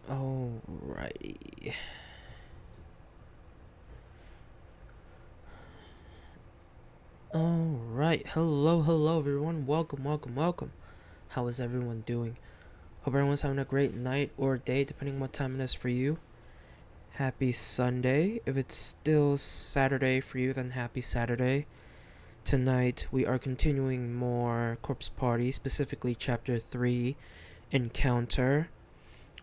Alrighty. Alright. Hello everyone. Welcome. How is everyone doing? Hope everyone's having a great night or day, depending on what time it is for you. Happy Sunday. If it's still Saturday for you, then happy Saturday. Tonight we are continuing more Corpse Party, specifically Chapter 3, Encounter.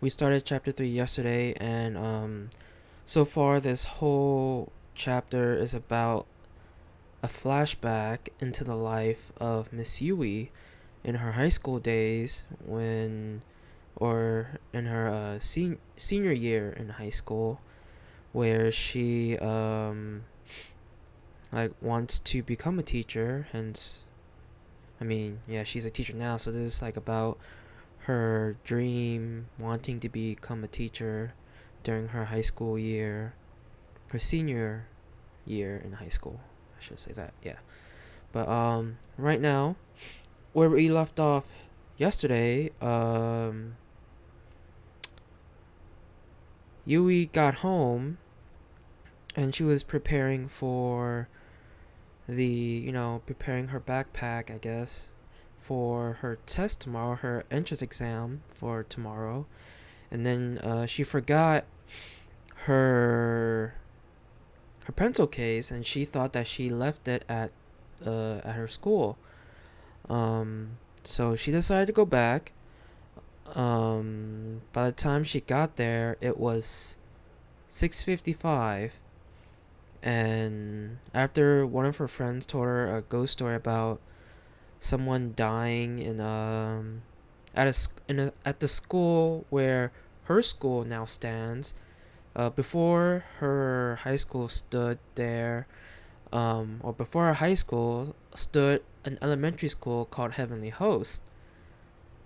We started Chapter 3 yesterday, and so far this whole chapter is about a flashback into the life of Miss Yui in her high school days or in her senior year in high school, where she wants to become a teacher. Hence, she's a teacher now, so this is about her dream wanting to become a teacher during her high school year, her senior year in high school. I should say that, yeah. But right now, where we left off yesterday, Yui got home and she was preparing for preparing her backpack, I guess, for her test tomorrow, her entrance exam for tomorrow. And then she forgot her pencil case, and she thought that she left it at her school. So she decided to go back. By the time she got there, it was 6:55, and after one of her friends told her a ghost story about someone dying at the school where her school now stands. Before her high school stood there, or before her high school stood an elementary school called Heavenly Host.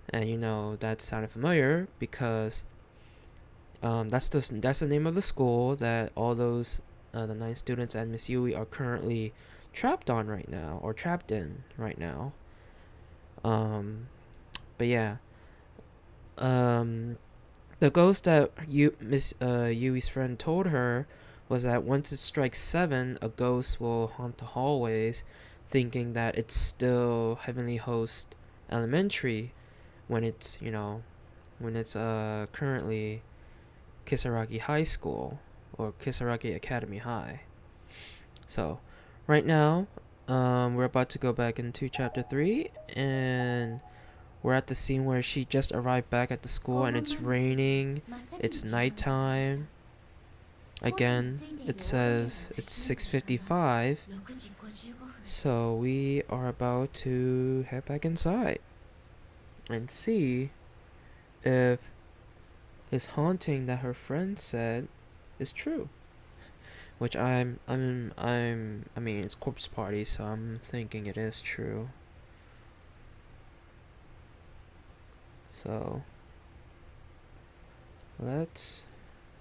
And that sounded familiar because that's the name of the school that all those the 9 students at Miss Yui are currently trapped in right now. But yeah, the ghost that Miss Yui's friend told her was that once it strikes 7, a ghost will haunt the hallways, thinking that it's still Heavenly Host Elementary, when it's currently Kisaragi High School or Kisaragi Academy High. So right now, we're about to go back into chapter 3, and we're at the scene where she just arrived back at the school and it's raining. It's nighttime. Again, it says it's 6:55. So we are about to head back inside and see if this haunting that her friend said is true. Which I mean, it's Corpse Party, so I'm thinking it is true. So let's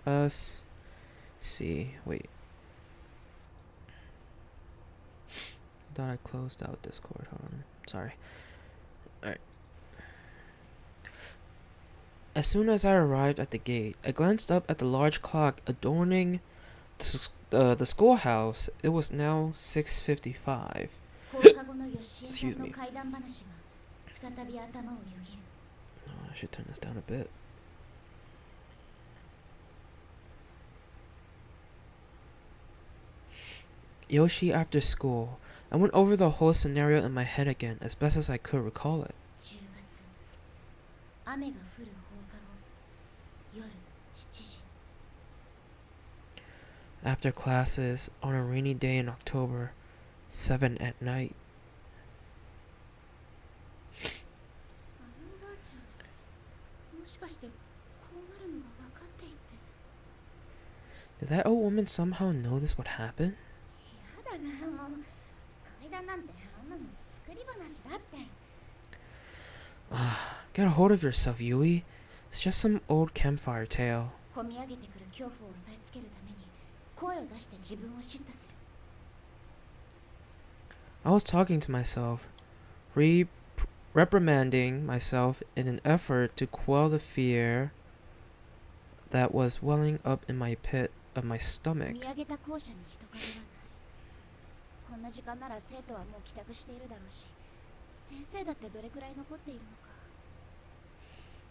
us see. Wait. I thought I closed out Discord. Hold on. Sorry. Alright. As soon as I arrived at the gate, I glanced up at the large clock adorning the schoolhouse. It was now 6:55. Excuse me. I should turn this down a bit. Yoshi after school. I went over the whole scenario in my head again, as best as I could recall it. 夜7時 After classes on a rainy day in October, 7 at night. あのおばあちゃんもしかしてこうなるのが分かっていて Did that old woman somehow know this would happen? やだなもう階段なんてあんなの作り話だって Get a hold of yourself, Yui. It's just some old campfire tale. 込み上げてくる恐怖を抑えつけるために声を出して自分を叱咤する I was talking to myself, reprimanding myself in an effort to quell the fear that was welling up in my pit of my 込 stomach. み上げた校舎に人影はないこんな時間なら生徒はもう帰宅しているだろうし先生だってどれくらい残っているのか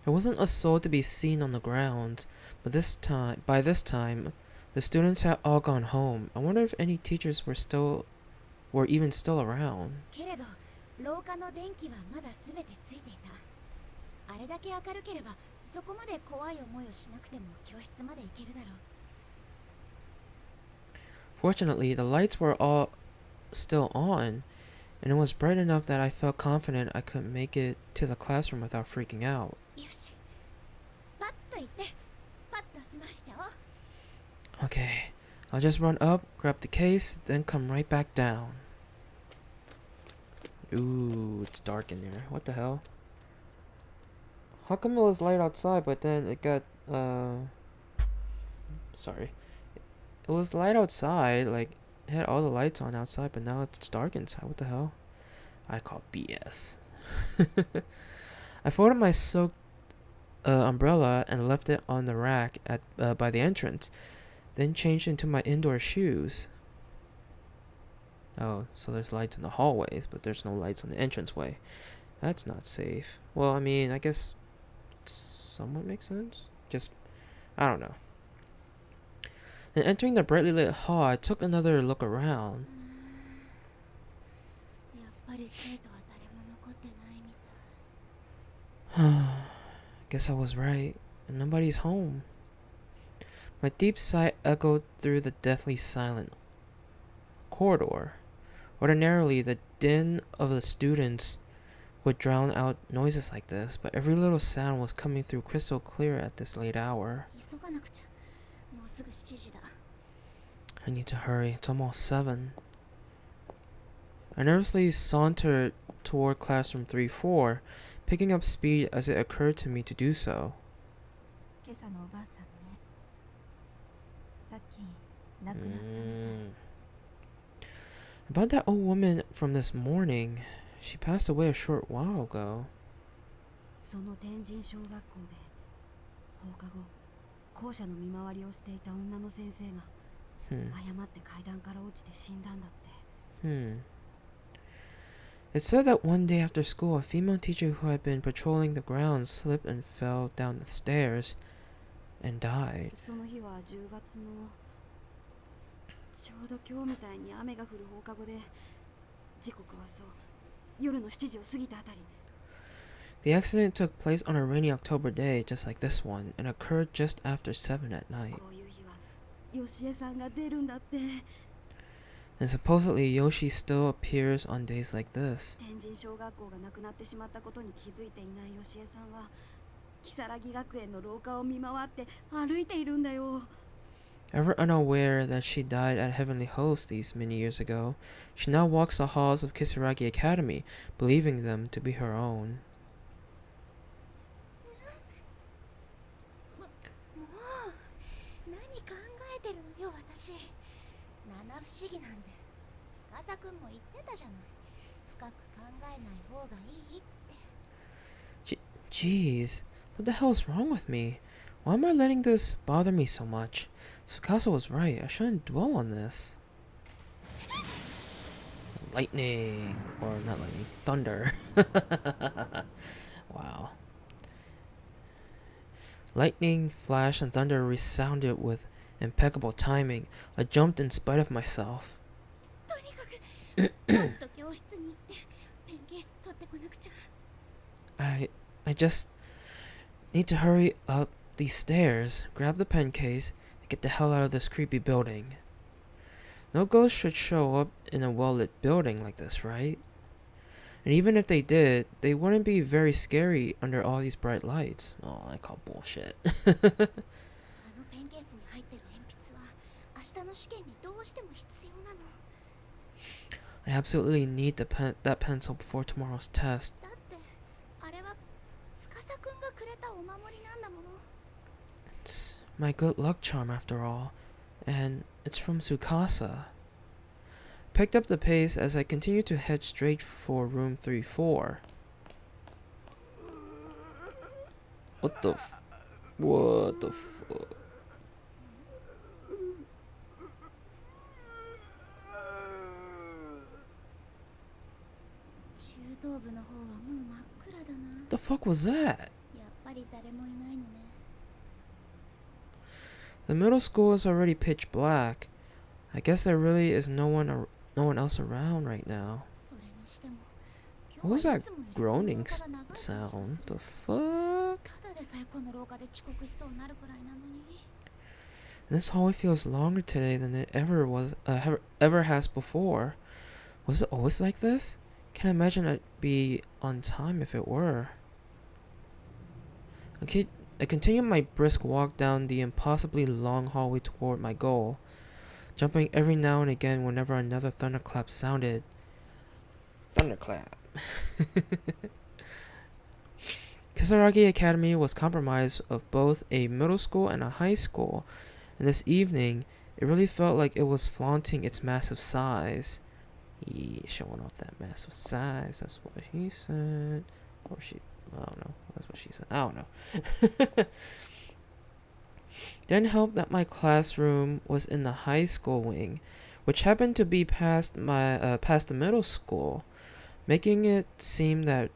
There wasn't a soul to be seen on the grounds, but by this time, the students had all gone home. I wonder if any teachers were even still around. けれど廊下の電気はまだ全てついていたあれだけ明るければそこまで怖い思いをしなくても教室まで行けるだろう Fortunately, the lights were all still on, and it was bright enough that I felt confident I could make it to the classroom without freaking out. よしパッと行ってパッと済ましちゃおう Okay, I'll just run up, grab the case, then come right back down. Ooh, it's dark in there. What the hell? How come it was light outside, but then it got, sorry. It was light outside, like, it had all the lights on outside, but now it's dark inside. What the hell? I call BS. I folded my soaked umbrella and left it on the rack by the entrance, then changed into my indoor shoes. Oh, so there's lights in the hallways, but there's no lights on the entranceway. That's not safe. Well, I mean, I guess it somewhat makes sense. Just, I don't know. Then entering the brightly lit hall, I took another look around. やっぱり生徒は誰も残ってないみたい Guess I was right. Nobody's home. My deep sigh echoed through the deathly silent corridor. Ordinarily, the din of the students would drown out noises like this, but every little sound was coming through crystal clear at this late hour. 急がなくちゃもうすぐ7時だ I need to hurry. It's almost 7. I nervously sauntered toward classroom 3-4, picking up speed as it occurred to me to do so. 今朝のおばあさんね。さっき亡くなったみたい。 About that old woman from this morning. She passed away a short while ago. その天神小学校で放課後校舎の見回りをしていた女の先生が 誤って階段から落ちて死んだんだって。 It said that one day after school, a female teacher who had been patrolling the grounds slipped and fell down the stairs and died. その日は10月のちょうど今日みたいに雨が降る放課後で時刻はそう夜の7時を過ぎたあたり The accident took place on a rainy October day, just like this one, and occurred just after 7 at night. こういう日はヨシエさんが出るんだって And supposedly Yoshi still appears on days like this. 天神小学校がなくなってしまったことに気づいていないヨシエさんは如月学園の廊下を見回って歩いているんだよ Ever unaware that she died at Heavenly Host these many years ago, she now walks the halls of Kisaragi Academy, believing them to be her own. もう何考えてるのよ私七不思議なんで司くんも言ってたじゃない深く考えない方がいいって Jeez, what the hell is wrong with me? Why am I letting this bother me so much? Tsukasa was right. I shouldn't dwell on this. Lightning. Or not lightning. Thunder. Wow. Lightning, flash, and thunder resounded with impeccable timing. I jumped in spite of myself. とにかくちゃんと教室に行ってペンケース取ってこなくちゃ I just need to hurry up these stairs, grab the pen case, and get the hell out of this creepy building. No ghosts should show up in a well-lit building like this, right? And even if they did, they wouldn't be very scary under all these bright lights. Oh, I call bullshit. あのペンケースに入ってる鉛筆は明日の試験にどうしても必要なの。 I absolutely need that pencil before tomorrow's test. だってあれは司くんがくれたお守りなんだもの。 It's my good luck charm after all, and it's from Tsukasa. Picked up the pace as I continued to head straight for room 34. What the fuck? 中等部の方はもう真っ暗だな。 The fuck was that? やっぱり誰もいないのね。 The middle school is already pitch black. I guess there really is no one else around right now. それにしても What was 今日は that いつもより groaning 廊下が長い感じがする。 sound? The fuck? ただでさえこの廊下で遅刻しそうになるくらいなのに。 This hallway feels longer today than it ever has before. Was it always like this? Can't imagine I'd be on time if it were. Okay, I continued my brisk walk down the impossibly long hallway toward my goal, jumping every now and again whenever another thunderclap sounded. Thunderclap. Kisaragi Academy was comprised of both a middle school and a high school, and this evening, it really felt like it was flaunting its massive size. Yeah, showing off that massive size, that's what he said. Or she, I don't know, that's what she said, I don't know. Didn't help that my classroom was in the high school wing, which happened to be past the middle school, making it seem that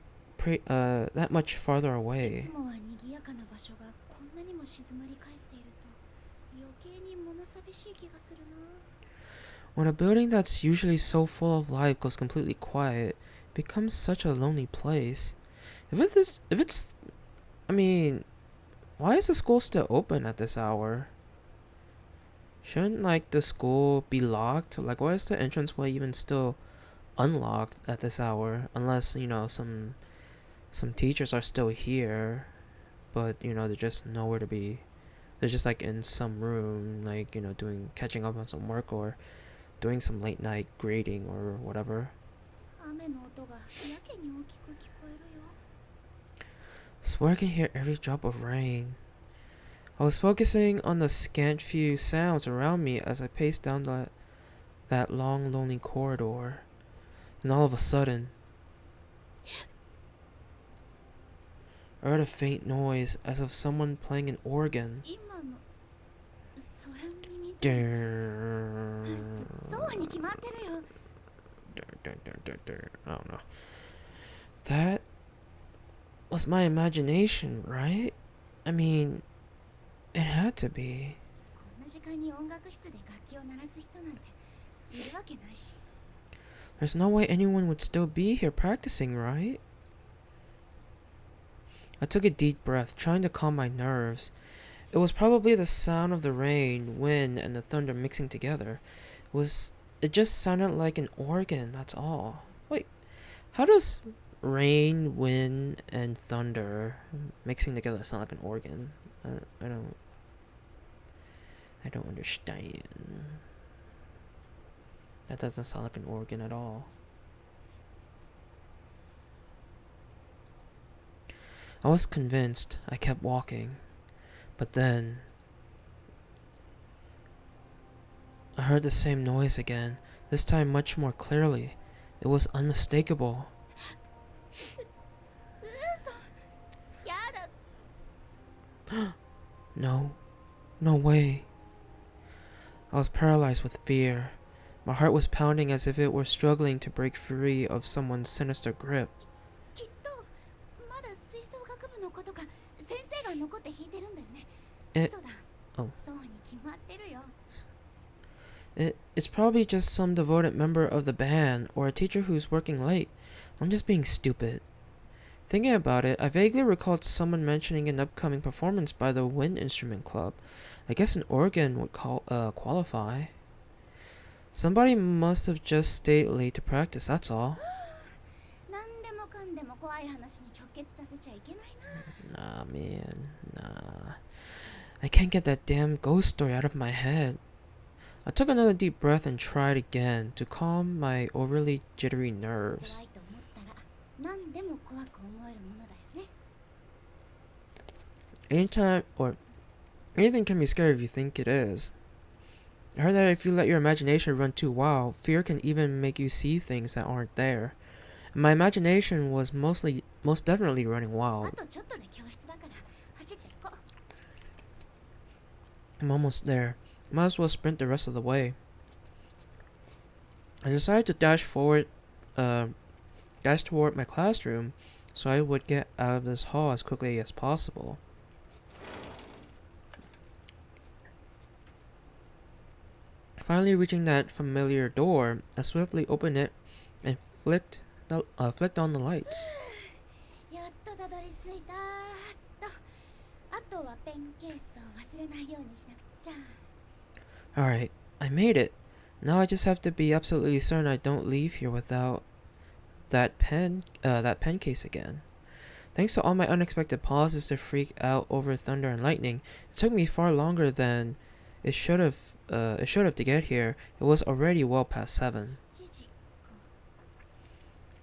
much farther い away. つもは賑やかな場所がこんなにも静まり返っていると余計に物寂しい気がするな。 When a building that's usually so full of life goes completely quiet, it becomes such a lonely place. I mean, why is the school still open at this hour? Shouldn't like the school be locked? Like, why is the entranceway even still unlocked at this hour? Unless, you know, some teachers are still here, but you know, they're just nowhere to be. They're just like in some room, like, you know, catching up on some work or doing some late night grading or whatever. 雨の音がやけに大きく聞こえるよ。 Swear I can hear every drop of rain. I was focusing on the scant few sounds around me as I paced down that long, lonely corridor. Then all of a sudden, I heard a faint noise as of someone playing an organ. 今の空耳って Durr. そうに決まってるよ。 I don't know. That was my imagination, right? I mean, it had to be. こんな時間に音楽室で楽器を鳴らす人なんているわけないし。 There's no way anyone would still be here practicing, right? I took a deep breath, trying to calm my nerves. It was probably the sound of the rain, wind, and the thunder mixing together. It just sounded like an organ, that's all. Wait, how does rain, wind, and thunder mixing together sound like an organ? I don't understand. That doesn't sound like an organ at all. I was convinced. I kept walking. But then I heard the same noise again, this time much more clearly. It was unmistakable. 嘘。やだ。 No. No way. I was paralyzed with fear. My heart was pounding as if it were struggling to break free of someone's sinister grip. きっとまだ吹奏楽部の子とか先生が残って弾いてるんだよね。嘘だ。 Oh. そうに決まってるよ。 It's probably just some devoted member of the band or a teacher who's working late. I'm just being stupid. Thinking about it, I vaguely recalled someone mentioning an upcoming performance by the Wind Instrument Club. I guess an organ would qualify. Somebody must have just stayed late to practice, that's all. 何でもかんでも怖い話に直結させちゃいけないな。 Nah, man. Nah. I can't get that damn ghost story out of my head. I took another deep breath and tried again to calm my overly jittery 怖 nerves. いと思ったら何でも怖く思えるものだよね。 Anything can be scary if you think it is. I heard that if you let your imagination run too wild, fear can even make you see things that aren't there. And my imagination was most definitely running あ wild. とちょっとで教室だから走っていこう。 I'm almost there. Might as well sprint the rest of the way. I decided to dash toward my classroom so I would get out of this hall as quickly as possible. Finally reaching that familiar door, I swiftly opened it and flicked on the lights. やっとたどり着いた。あとはペンケースを忘れないようにしなくちゃ。 Alright, I made it. Now I just have to be absolutely certain I don't leave here without that pen case again. Thanks to all my unexpected pauses to freak out over thunder and lightning, it took me far longer than it should have to get here. It was already well past 7. 7時か。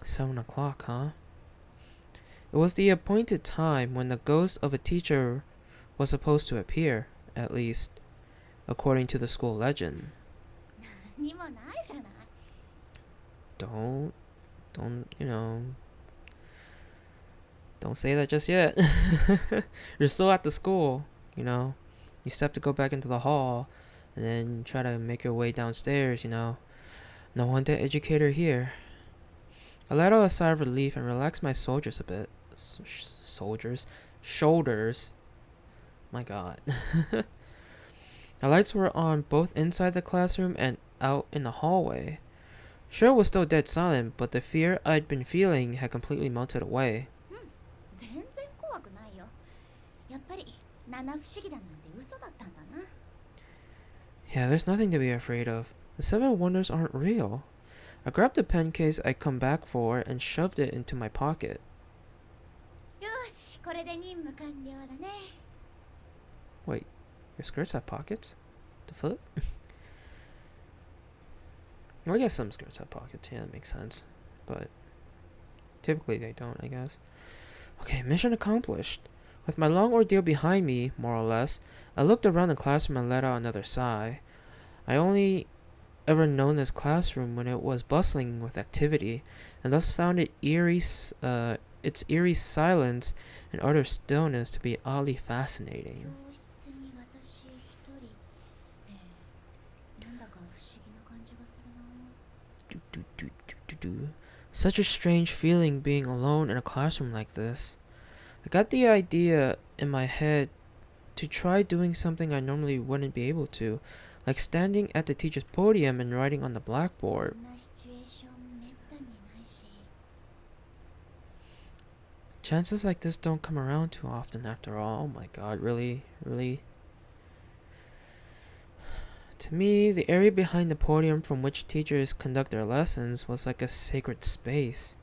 7 o'clock, huh? It was the appointed time when the ghost of a teacher was supposed to appear, at least, according to the school legend. 何もないじゃない。 Don't, don't say that just yet. You're still at the school, you know. You still have to go back into the hall and then try to make your way downstairs, you know. No one to educator here. I let out a sigh of relief and relaxed my shoulders a bit. Shoulders. My god. The lights were on both inside the classroom and out in the hallway. Sure, it was still dead silent, but the fear I'd been feeling had completely melted away. 全然怖くないよ。やっぱり七不思議だなんて嘘だったんだな。 Yeah, there's nothing to be afraid of. The 7 wonders aren't real. I grabbed the pen case I'd come back for and shoved it into my pocket. よし、これで任務完了だね。 Wait, your skirts have pockets? The foot? Well, I guess some skirts have pockets, yeah, that makes sense. But typically they don't, I guess. Okay, mission accomplished. With my long ordeal behind me, more or less, I looked around the classroom and let out another sigh. I only ever known this classroom when it was bustling with activity, and thus found its eerie silence and utter stillness to be oddly fascinating. 教室に私一人ってなんだか不思議な感じがするな。 Such a strange feeling being alone in a classroom like this. I got the idea in my head to try doing something I normally wouldn't be able to, like standing at the teacher's podium and writing on the こ blackboard. んなシチュエーションめったにないし。 Chances like this don't come around too often after all. Oh my god, really? Really? To me, the area behind the podium from which teachers conduct their lessons was like a sacred space.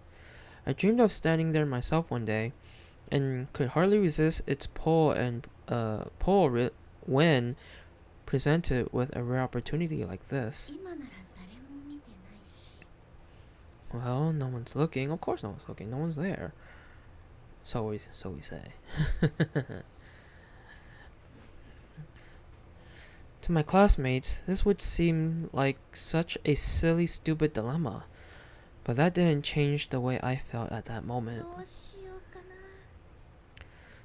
I dreamed of standing there myself one day, and could hardly resist its pull when presented with a rare opportunity like this. 今なら誰も見てないし。 Well, no one's looking. Of course no one's looking. No one's there. So we say. To my classmates, this would seem like such a silly, stupid dilemma. But that didn't change the way I felt at that moment. どうしようかな。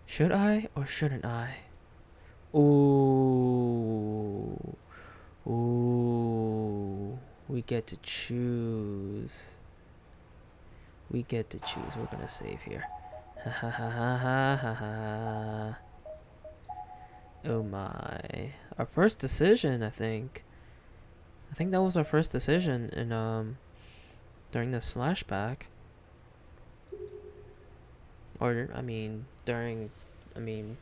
Should I or shouldn't I? Ooh. Ooh. We get to choose. We get to choose. We're gonna save here. Ha ha ha ha ha ha ha. Oh my. Our first decision, I think. I think that was our first decision in during this flashback. Or, I mean, during, I mean,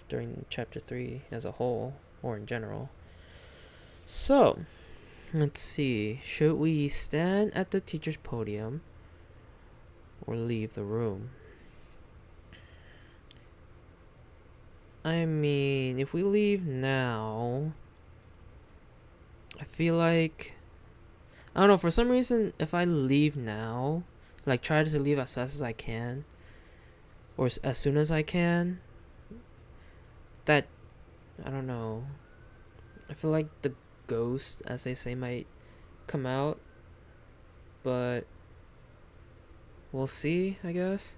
during chapter 3 as a whole, or in general. So, let's see. Should we stand at the teacher's podium or leave the room? I mean, if we leave now, I feel like, I don't know, for some reason, if I leave now, like try to leave as fast as I can, or as soon as I can, that, I don't know, I feel like the ghost, as they say, might come out, but we'll see, I guess.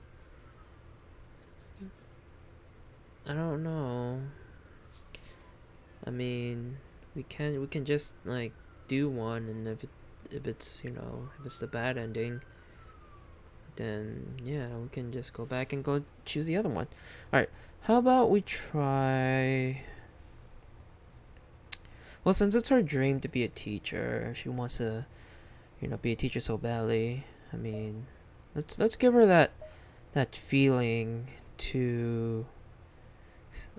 I don't know. I mean, we can just like do one, and if it's if it's the bad ending, then yeah, we can just go back and go choose the other one. All right, how about we try? Well, since it's her dream to be a teacher, she wants to, be a teacher so badly. I mean, let's give her that feeling to,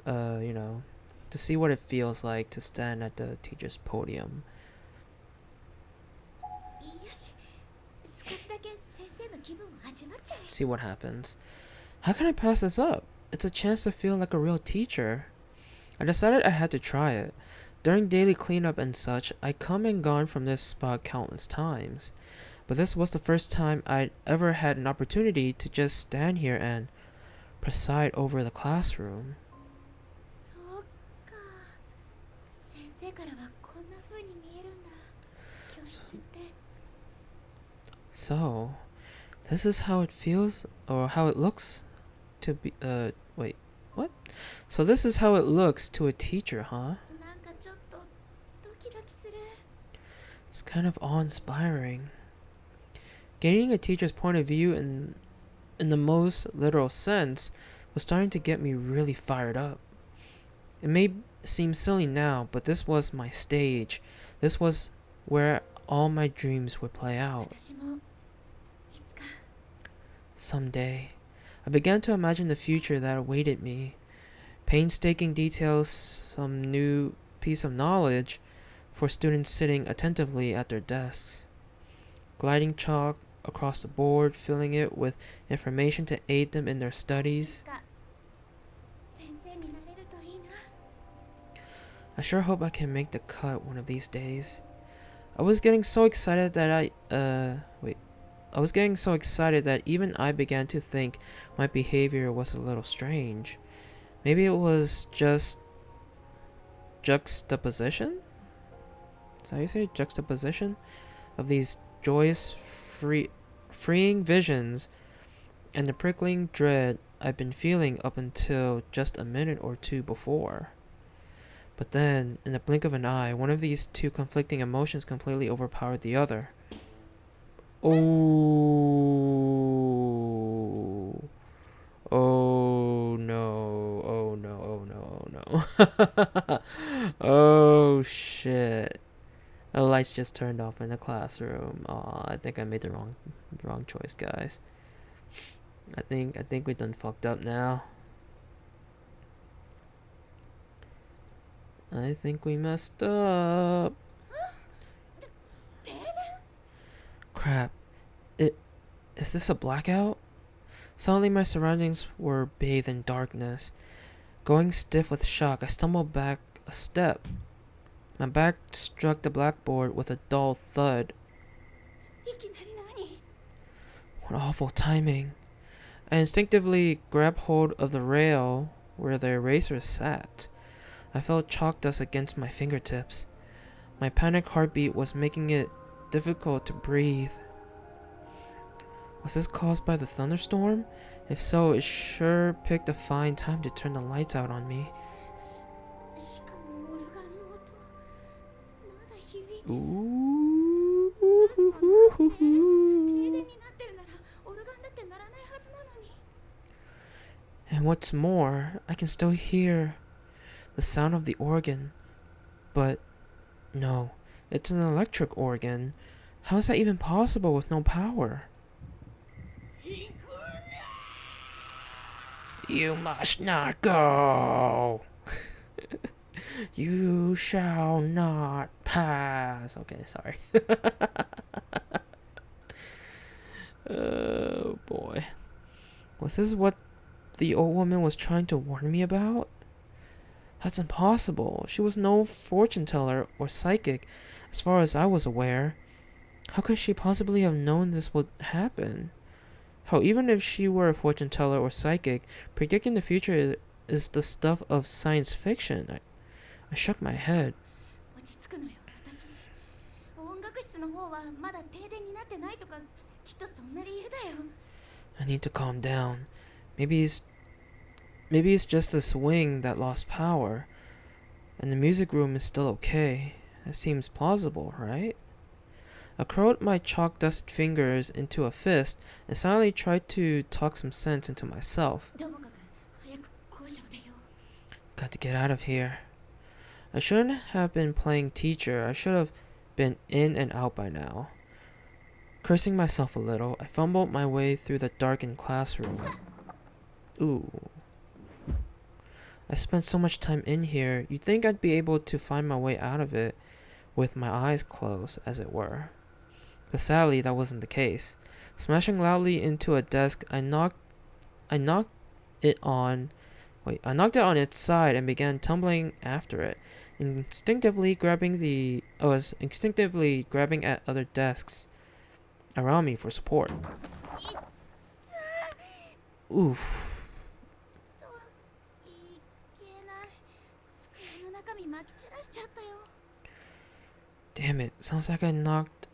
to see what it feels like to stand at the teacher's podium. See what happens. How can I pass this up? It's a chance to feel like a real teacher. I decided I had to try it. During daily cleanup and such, I come and gone from this spot countless times. But this was the first time I'd ever had an opportunity to just stand here and preside over the classroom. So, this is how it feels, or how it looks to be, wait, what? So this is how it looks to a teacher, huh? It's kind of awe-inspiring. Gaining a teacher's point of view in the most literal sense was starting to get me really fired up. It may seem silly now, but this was my stage. This was where all my dreams would play out. Someday, I began to imagine the future that awaited me. Painstaking details, some new piece of knowledge for students sitting attentively at their desks. Gliding chalk across the board, filling it with information to aid them in their studies. I sure hope I can make the cut one of these days. I was getting so excited that even I began to think my behavior was a little strange. Maybe it was just juxtaposition? Is that how you say it? Juxtaposition? Of these joyous, freeing visions and the prickling dread I've been feeling up until just a minute or two before. But then, in the blink of an eye, one of these two conflicting emotions completely overpowered the other. Oh. Oh no. Oh no. Oh no. Oh no. Oh shit. The lights just turned off in the classroom. Aw, I think I made the wrong choice, guys. I think we done fucked up now. I think we messed up. Crap. Is this a blackout? Suddenly my surroundings were bathed in darkness. Going stiff with shock, I stumbled back a step. My back struck the blackboard with a dull thud. What awful timing. I instinctively grabbed hold of the rail where the eraser sat. I felt chalk dust against my fingertips. My panicked heartbeat was making it difficult to breathe. Was this caused by the thunderstorm? If so, it sure picked a fine time to turn the lights out on me. Ooh. And what's more, I can still hear the sound of the organ. But no, it's an electric organ. How is that even possible with no power? You must not go. You shall not pass. Okay, sorry. Oh boy. Was this what the old woman was trying to warn me about? That's impossible. She was no fortune teller or psychic, as far as I was aware. How could she possibly have known this would happen? How even if she were a fortune teller or psychic, predicting the future is the stuff of science fiction. I shook my head. 落ち着くのよ私。音楽室の方はまだ停電になってないとか、きっとそんな理由だよ。I need to calm down. Maybe it's just this wing that lost power, and the music room is still okay. That seems plausible, right? I curled my chalk-dusted fingers into a fist and silently tried to talk some sense into myself. ともかく早く校舎を出よう。 Got to get out of here. I shouldn't have been playing teacher. I should have been in and out by now. Cursing myself a little, I fumbled my way through the darkened classroom. Ooh. I spent so much time in here, you'd think I'd be able to find my way out of it with my eyes closed, as it were. But sadly, that wasn't the case. Smashing loudly into a desk, I knocked it on its side and began tumbling after it, instinctively grabbing at other desks around me for support. Oof. いけない。机の中身まき散らしちゃったよ。 Damn it! Sounds like I knocked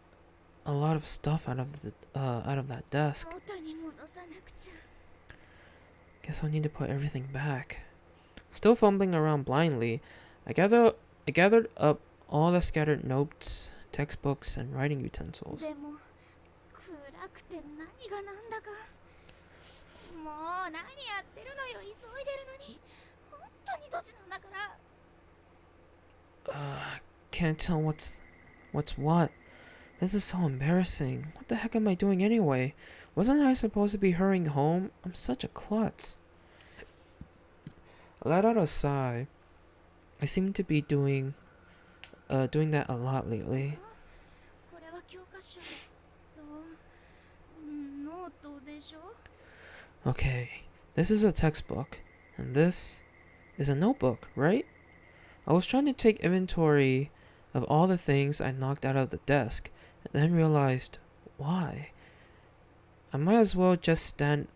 a lot of stuff out of that desk. 元に戻さなくちゃ。 Guess I'll need to put everything back. Still fumbling around blindly, I gathered up all the scattered notes, textbooks, and writing utensils. でも暗くて何がなんだか。もう何やってるのよ、急いでるのに。本当にドジなんだから。 Can't tell what's what. This is so embarrassing. What the heck am I doing anyway? Wasn't I supposed to be hurrying home? I'm such a klutz. I let out a sigh. I seem to be doing that a lot lately. これは教科書とノートでしょ。 Okay, this is a textbook, and this is a notebook, right? I was trying to take inventory of all the things I knocked out of the desk, and then realized why. I might as well just stand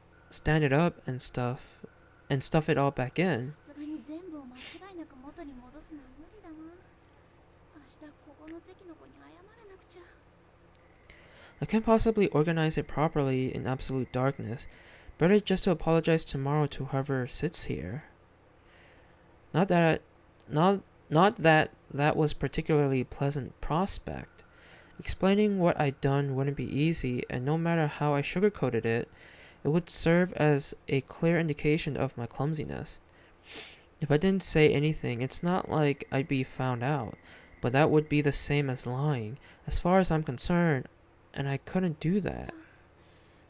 it up and stuff it all back in. さすがに全部を間違いなく元に戻すのは無理だな。明日ここの席の子に謝らなくちゃ。 I can't possibly organize it properly in absolute darkness. Better just to apologize tomorrow to whoever sits here. Not that was particularly pleasant prospect. Explaining what I'd done wouldn't be easy, and no matter how I sugarcoated it, it would serve as a clear indication of my clumsiness. If I didn't say anything, it's not like I'd be found out, but that would be the same as lying, as far as I'm concerned, and I couldn't do that.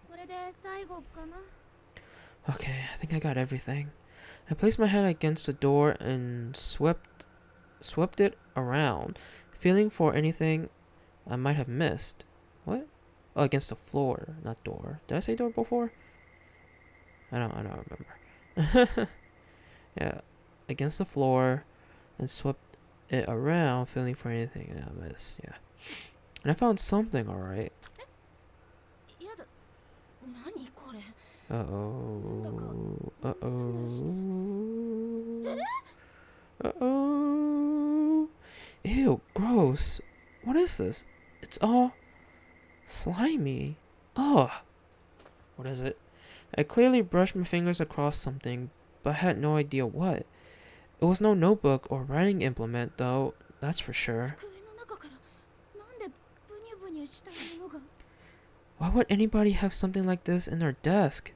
これで最後かな。 Okay, I think I got everything. I placed my hand against the door and swept it around, feeling for anything I might have missed. What? Oh, against the floor, not door. Did I say door before? I don't remember. Yeah, against the floor and swept it around, feeling for anything I missed. Yeah. And I found something, alright. やだ。何これ。 Uh-oh. Uh-oh. Ew, gross. What is this? It's all slimy. Ugh. What is it? I clearly brushed my fingers across something, but had no idea what. It was no notebook or writing implement, though, that's for sure. 机の中からなんでブニュブニュしたものが。 Why would anybody have something like this in their desk?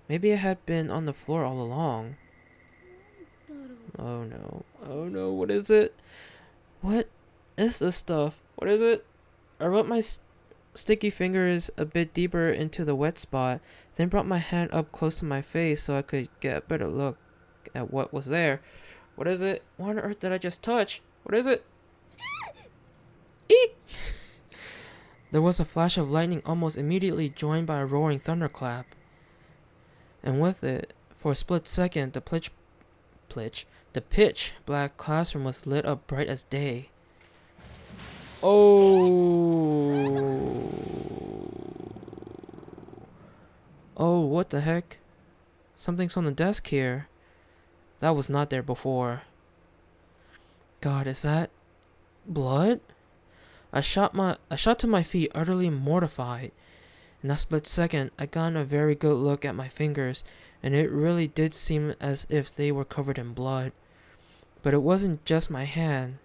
Maybe it had been on the floor all along. なんだろう。 Oh no. Oh no, what is it? What is this stuff? What is it? I sticky fingers a bit deeper into the wet spot, then brought my hand up close to my face so I could get a better look at what was there. What is it? What on earth did I just touch? What is it? Eek! There was a flash of lightning almost immediately, joined by a roaring thunderclap. And with it, for a split second, the pitch black classroom was lit up bright as day. Oh. Oh, what the heck? Something's on the desk here. That was not there before. God, is that blood? I shot to my feet, utterly mortified. In that split second, I got a very good look at my fingers, and it really did seem as if they were covered in blood. But it wasn't just my hand.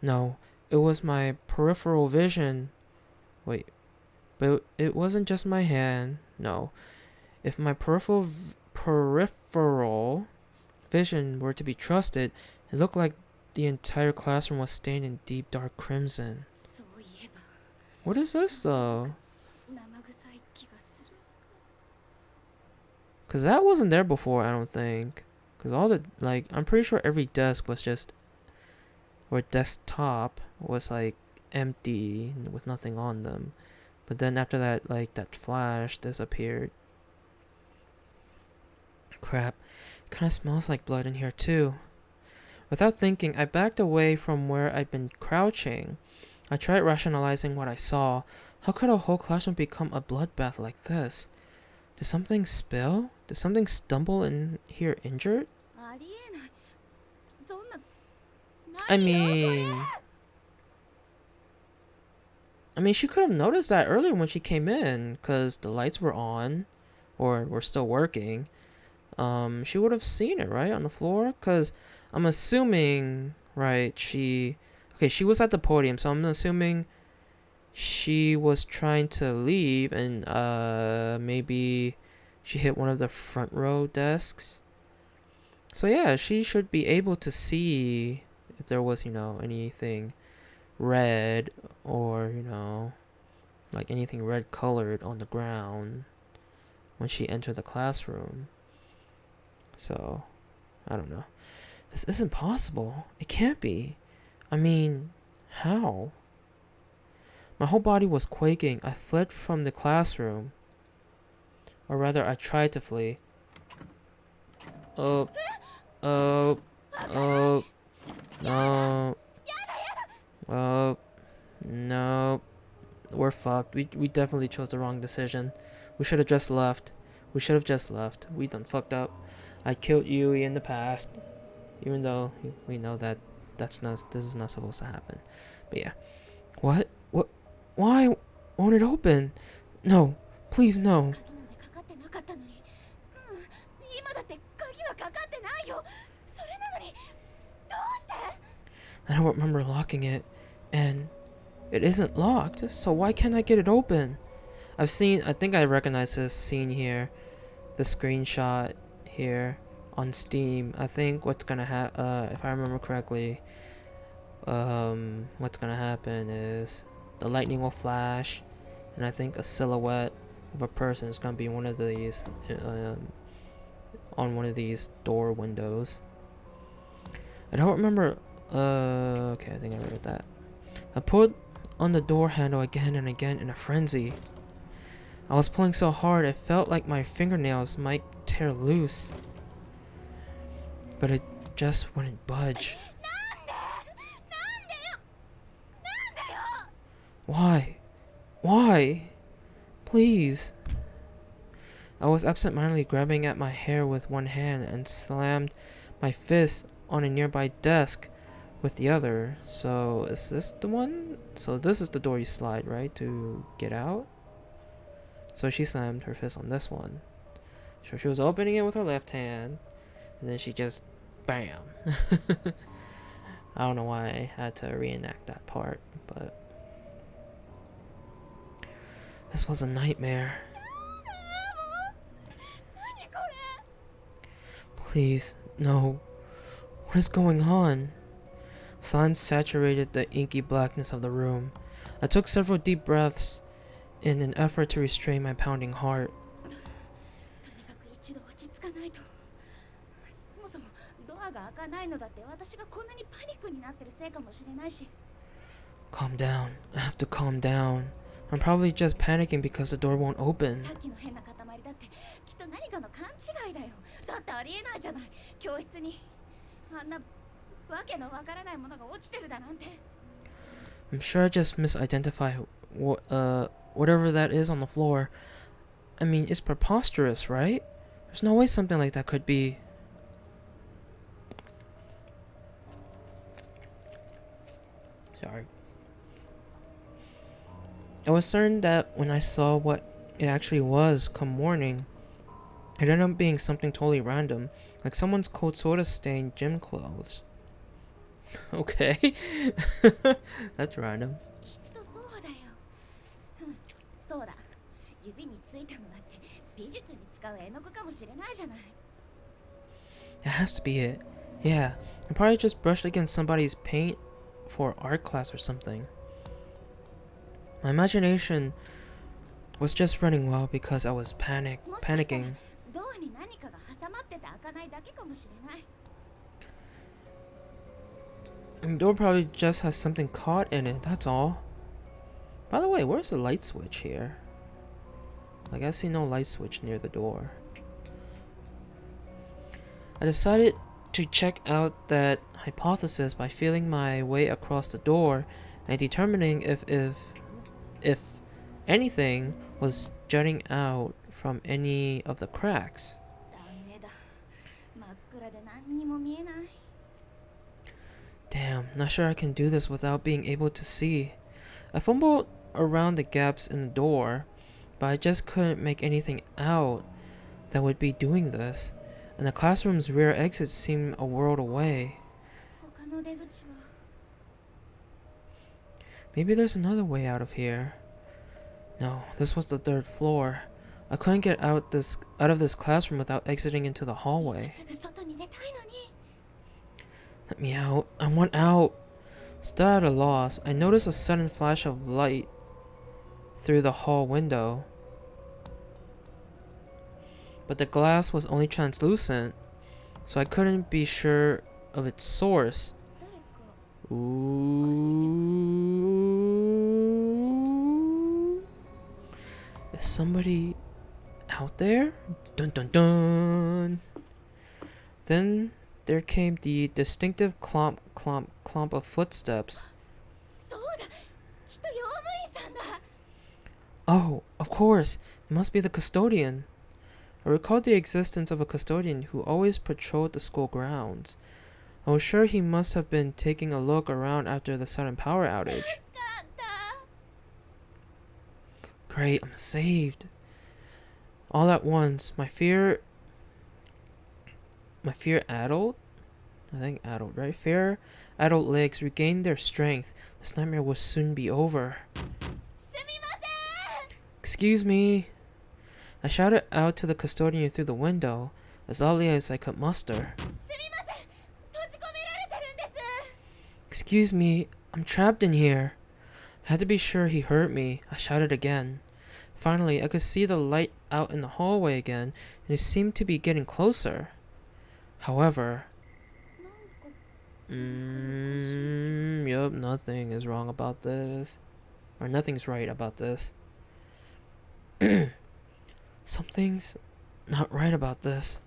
No, it was my peripheral vision. Wait, but it wasn't just my hand. No, if my peripheral vision were to be trusted, it looked like the entire classroom was stained in deep dark crimson. What is this though? Cause that wasn't there before, I don't think. Cause all the I'm pretty sure every desk was just, or desktop was like empty with nothing on them. But then after that, that flash disappeared. Crap, it kinda smells like blood in here too. Without thinking, I backed away from where I'd been crouching. I tried rationalizing what I saw. How could a whole classroom become a bloodbath like this? Did something spill? Did something stumble in here injured? I mean, she could have noticed that earlier when she came in, because the lights were on, or were still working. She would have seen it, right, on the floor? Because I'm assuming, right, she was at the podium, so I'm assuming she was trying to leave, and maybe she hit one of the front row desks. So yeah, she should be able to see if there was, anything red, or, anything red colored on the ground when she entered the classroom. So, I don't know. This isn't possible. It can't be. I mean, how? My whole body was quaking. I fled from the classroom. Or rather, I tried to flee. No. No. We're fucked. We definitely chose the wrong decision. We should have just left. We done fucked up. I killed Yui in the past. Even though we know that this is not supposed to happen. But yeah. What? Why won't it open? No. Please, no. I don't remember locking it. And it isn't locked. So why can't I get it open? I think I recognize this scene here. The screenshot here on Steam. I think what's gonna happen, if I remember correctly, what's gonna happen is the lightning will flash, and I think a silhouette of a person is gonna be one of these, on one of these door windows. I don't remember. Okay, I think I read that. I pulled on the door handle again and again in a frenzy. I was pulling so hard it felt like my fingernails might tear loose. But it just wouldn't budge. Why? Why? Please. I was absent-mindedly grabbing at my hair with one hand and slammed my fist on a nearby desk with the other. So, is this the one? So this is the door you slide, right? To get out? So she slammed her fist on this one. So she was opening it with her left hand, and then she just bam. I don't know why I had to reenact that part, but this was a nightmare. Please, no. What is going on? Silence saturated the inky blackness of the room. I took several deep breaths in an effort to restrain my pounding heart. とにかく一度落ち着かないと。そもそもドアが開かないのだって私がこんなにパニックになってるせいかもしれないし。 Calm down. I have to calm down. I'm probably just panicking because the door won't open. さっきの変な塊だってきっと何かの勘違いだよ。だってありえないじゃない。教室にあんなわけのわからないものが落ちてるだなんて。 I'm sure I just misidentified whatever that is on the floor. I mean, it's preposterous, right? There's no way something like that could be. Sorry. I was certain that when I saw what it actually was come morning, it ended up being something totally random, like someone's cold soda stained gym clothes. Okay. That's random. きっとそうだよ。そうだ。指についたのだって美術に使う絵の具かもしれないじゃない。 It has to be it. Yeah, I probably just brushed against somebody's paint for art class or something. My imagination was just running wild because I was panicking. ドアに何かが挟まってて開かないだけかもしれない。 And the door probably just has something caught in it, that's all. By the way, where's the light switch here? Like, I see no light switch near the door. I decided to check out that hypothesis by feeling my way across the door and determining if anything was jutting out from any of the cracks. ダメだ。真っ暗で何にも見えない。 Damn, not sure I can do this without being able to see. I fumbled around the gaps in the door, but I just couldn't make anything out that would be doing this, and the classroom's rear exit seemed a world away. 他の出口は。 Maybe there's another way out of here. No, this was the third floor. I couldn't get out of this classroom without exiting into the hallway. すぐ外に出たいのに。 Let me out. I want out. Still at a loss, I noticed a sudden flash of light through the hall window. But the glass was only translucent, so I couldn't be sure of its source. 誰か。 Ooh. Is somebody out there? Dun dun dun. Then there came the distinctive clomp clomp clomp of footsteps. そうだ。きっと用務員さんだ。 Oh, of course. It must be the custodian. I recalled the existence of a custodian who always patrolled the school grounds. I was sure he must have been taking a look around after the sudden power outage. 助かった。 Great, I'm saved. All at once, my fear addled? I think addled, right? Fear addled legs regained their strength. This nightmare will soon be over. すみません。 Excuse me. I shouted out to the custodian through the window, as loudly as I could muster. すみません。閉じ込められてるんです。 Excuse me, I'm trapped in here. I had to be sure he heard me. I shouted again. Finally, I could see the light out in the hallway again, and it seemed to be getting closer. However, なんか。 yup, nothing is wrong about this. Or nothing's right about this. Something's not right about this.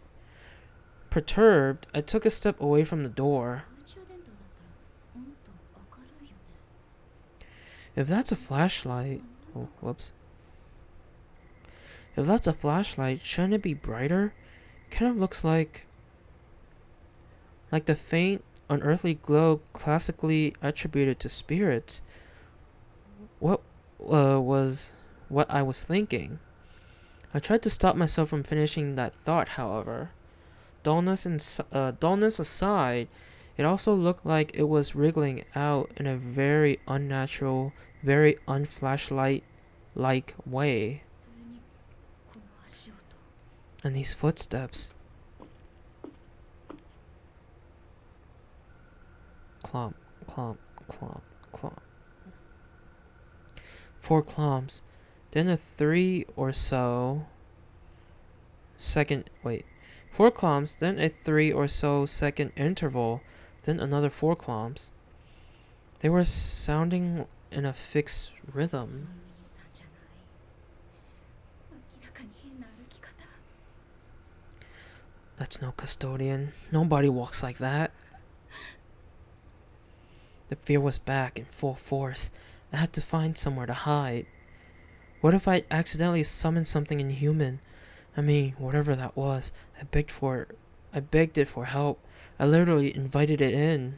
Perturbed, I took a step away from the door. 懐中電灯だったらもっと明るいよね。 If that's a flashlight... Oh, whoops. If that's a flashlight, shouldn't it be brighter? It kind of looks like the faint, unearthly glow classically attributed to spirits. What was what I was thinking? I tried to stop myself from finishing that thought, however. Dullness aside, it also looked like it was wriggling out in a very unnatural, very unflashlight-like way. それにこの足音。 And these footsteps. Clomp, clomp, clomp, clomp. 4 clomps. then a 3 or so second, wait, 4 clomps, then a 3 or so second interval, then another 4 clomps. They were sounding in a fixed rhythm. That's no custodian. Nobody walks like that. The fear was back in full force. I had to find somewhere to hide. What if I accidentally summoned something inhuman? I mean, whatever that was. I begged it for help. I literally invited it in.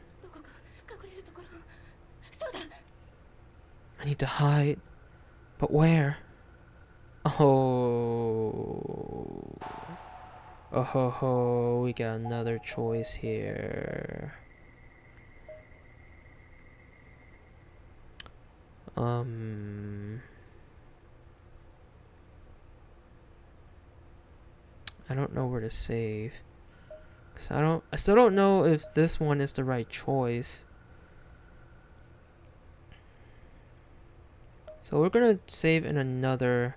I need to hide. But where? Oh. Oh ho ho, we got another choice here. I don't know where to save. Cause I still don't know if this one is the right choice. So we're gonna save in another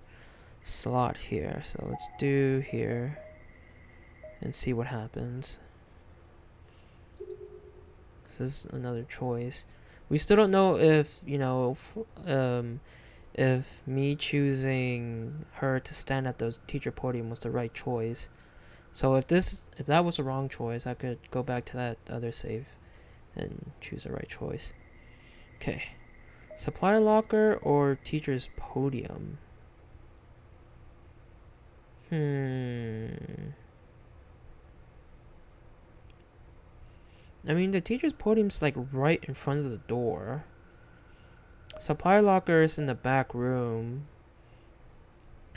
slot here. So let's do here and see what happens. This is another choice. We still don't know if, you know, if me choosing her to stand at the teacher podium was the right choice. So if that was the wrong choice, I could go back to that other save and choose the right choice. Okay. Supply locker or teacher's podium? I mean, the teacher's podium's like right in front of the door. Supply locker is in the back room.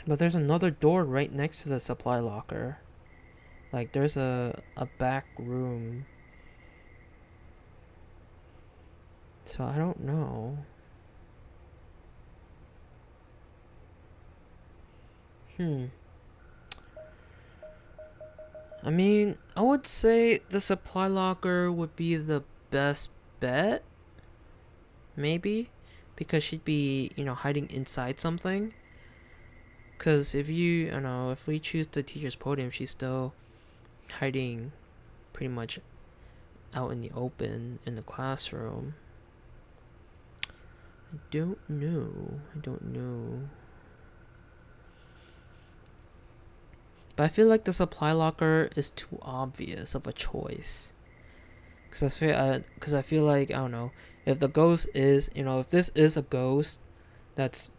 But there's another door right next to the supply locker. Like, there's a back room. So I don't know. I mean, I would say the supply locker would be the best bet. Maybe. Because she'd be, you know, hiding inside something. Because if you, I don't know, if we choose the teacher's podium, she's still hiding pretty much out in the open in the classroom. I don't know. But I feel like the supply locker is too obvious of a choice. Because I feel like, I don't know, if the ghost is, you know, if this is a ghost that's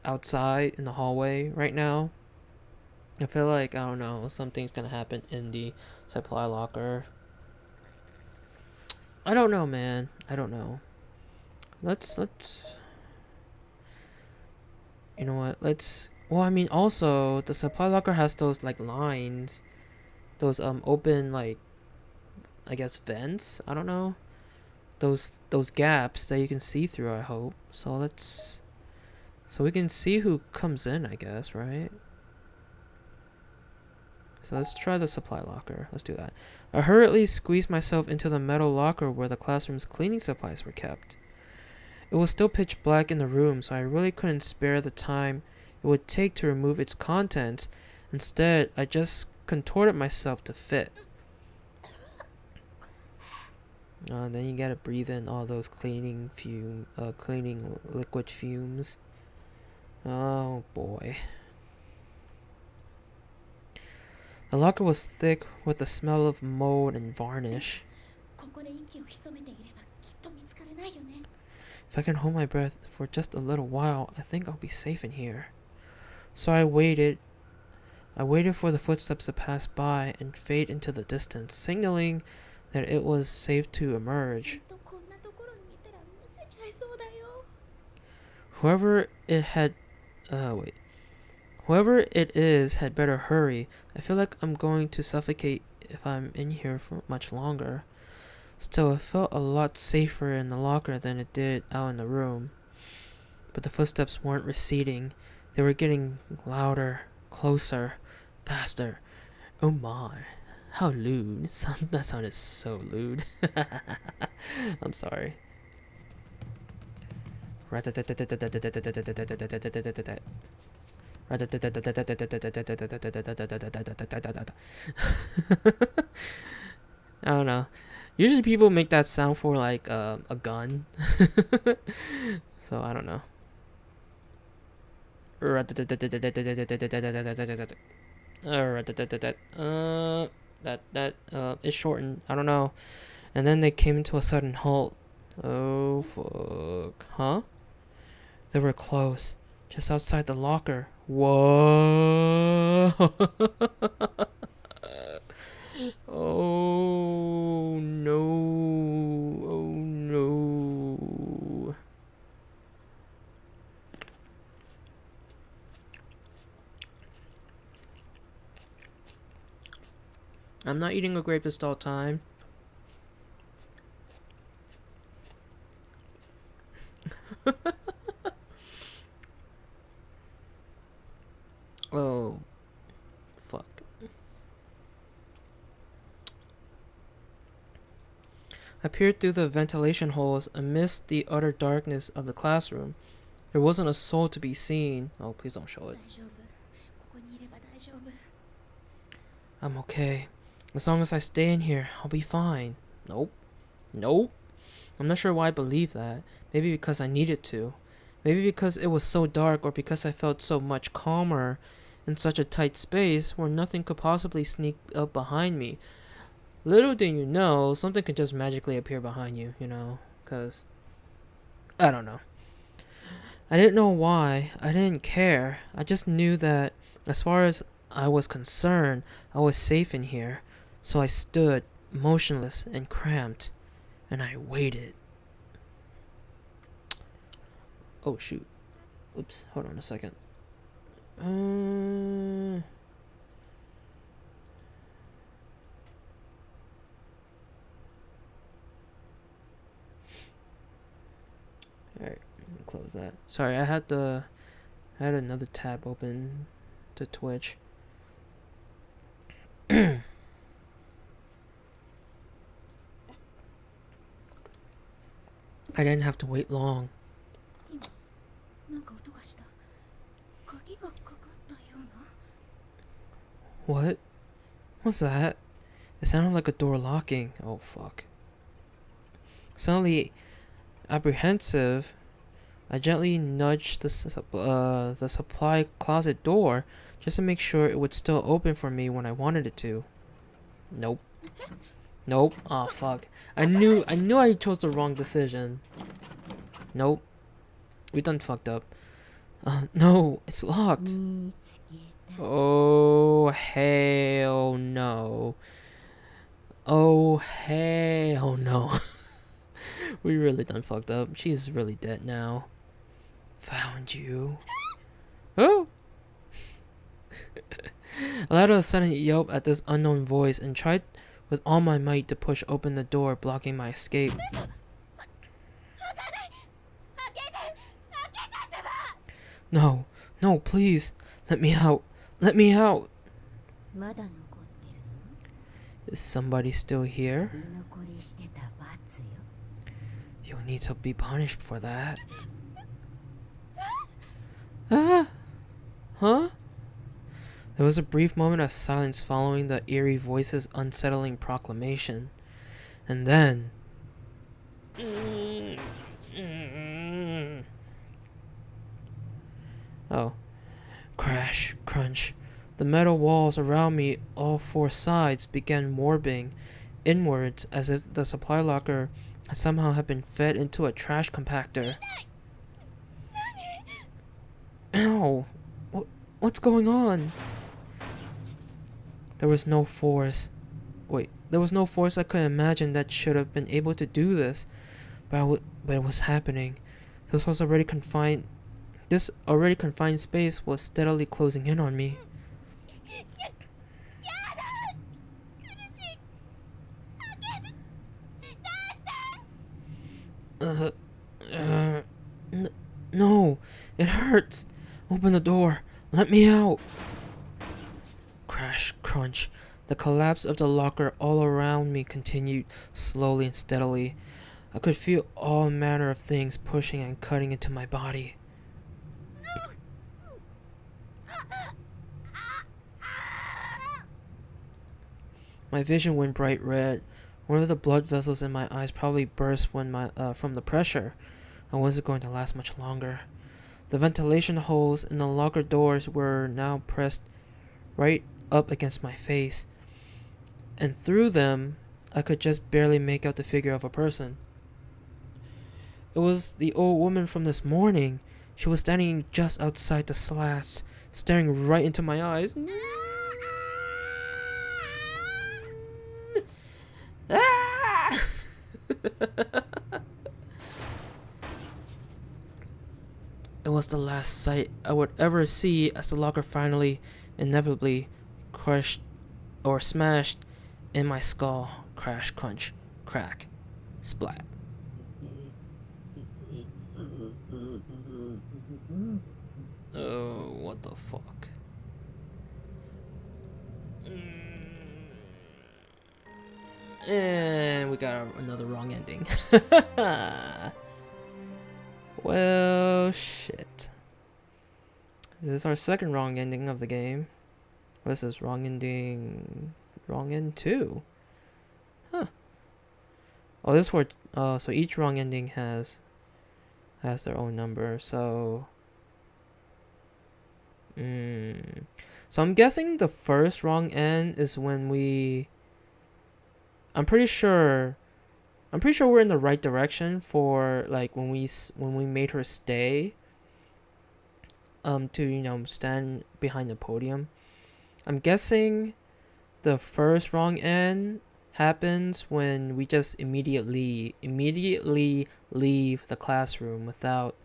outside in the hallway right now, I feel like, I don't know, something's gonna happen in the supply locker. I don't know, man. I don't know. Let's you know what? Well, I mean, also the supply locker has those like lines, those open, like, I guess vents. I don't know, those gaps that you can see through. I hope so. So we can see who comes in, I guess, right? So let's try the supply locker. Let's do that. I hurriedly squeezed myself into the metal locker where the classroom's cleaning supplies were kept. It was still pitch black in the room, so I really couldn't spare the time it would take to remove its contents. Instead, I just contorted myself to fit. Then you gotta breathe in all those cleaning liquid fumes. Oh boy. The locker was thick with the smell of mold and varnish. If I can hold my breath for just a little while, I think I'll be safe in here. So I waited for the footsteps to pass by and fade into the distance, signaling that it was safe to emerge. Whoever it is had better hurry. I feel like I'm going to suffocate if I'm in here for much longer. Still, it felt a lot safer in the locker than it did out in the room. But the footsteps weren't receding. They were getting louder, closer, faster. Oh my, how lewd. That sounded so lewd. I'm sorry. I don't know. Usually people make that sound for like a gun. So I don't know. That is shortened. I don't know. And then they came to a sudden halt. Oh fuck. Huh? They were close. Just outside the locker. Whoa. Oh no. Oh no. I'm not eating a grape this all time. Oh, fuck. I peered through the ventilation holes amidst the utter darkness of the classroom. There wasn't a soul to be seen. Oh, please don't show it. I'm okay. As long as I stay in here, I'll be fine. Nope. Nope. I'm not sure why I believe that. Maybe because I needed to. Maybe because it was so dark, or because I felt so much calmer in such a tight space where nothing could possibly sneak up behind me. Little do you know, something could just magically appear behind you, you know, because I don't know. I didn't know why. I didn't care. I just knew that as far as I was concerned, I was safe in here. So I stood, motionless and cramped, and I waited. Oh shoot. Oops, hold on a second. Alright, close that. Sorry, I had another tab open to Twitch. I didn't have to wait long. What? What's that? It sounded like a door locking. Oh fuck. Suddenly apprehensive, I gently nudged the supply closet door just to make sure it would still open for me when I wanted it to. Nope. Nope. Oh fuck. I knew I chose the wrong decision. Nope. We done fucked up. No, it's locked. Oh hell no. Oh hell no. We really done fucked up. She's really dead now. Found you. Oh! I let out a sudden yelp at this unknown voice and tried with all my might to push open the door, blocking my escape. No, no, please. Let me out. Let me out. Is somebody still here? You'll need to be punished for that. Ah! Huh? There was a brief moment of silence following the eerie voice's unsettling proclamation. And then... Oh. Crash, crunch. The metal walls around me, all four sides, began warping inwards as if the supply locker somehow had been fed into a trash compactor. Ow! What's going on? There was no force. Wait, there was no force I could imagine that should have been able to do this. But it was happening. This already confined space was steadily closing in on me. No, it hurts. Open the door. Let me out. Crash, crunch. The collapse of the locker all around me continued slowly and steadily. I could feel all manner of things pushing and cutting into my body. My vision went bright red. One of the blood vessels in my eyes probably burst from the pressure. I wasn't going to last much longer. The ventilation holes in the locker doors were now pressed right up against my face, and through them I could just barely make out the figure of a person. It was the old woman from this morning. She was standing just outside the slats, staring right into my eyes. Ah! It was the last sight I would ever see as the locker finally, inevitably, crushed or smashed in my skull. Crash, crunch, crack, splat. Oh, what the fuck? And we got another wrong ending. Well, shit. This is our second wrong ending of the game. What's this? Wrong ending. Wrong end 2. Huh. Oh, this word. So each wrong ending has their own number. So. So I'm guessing the first wrong end is when we. I'm pretty sure we're in the right direction for like when we made her stay. To stand behind the podium. I'm guessing the first wrong end happens when we just immediately leave the classroom without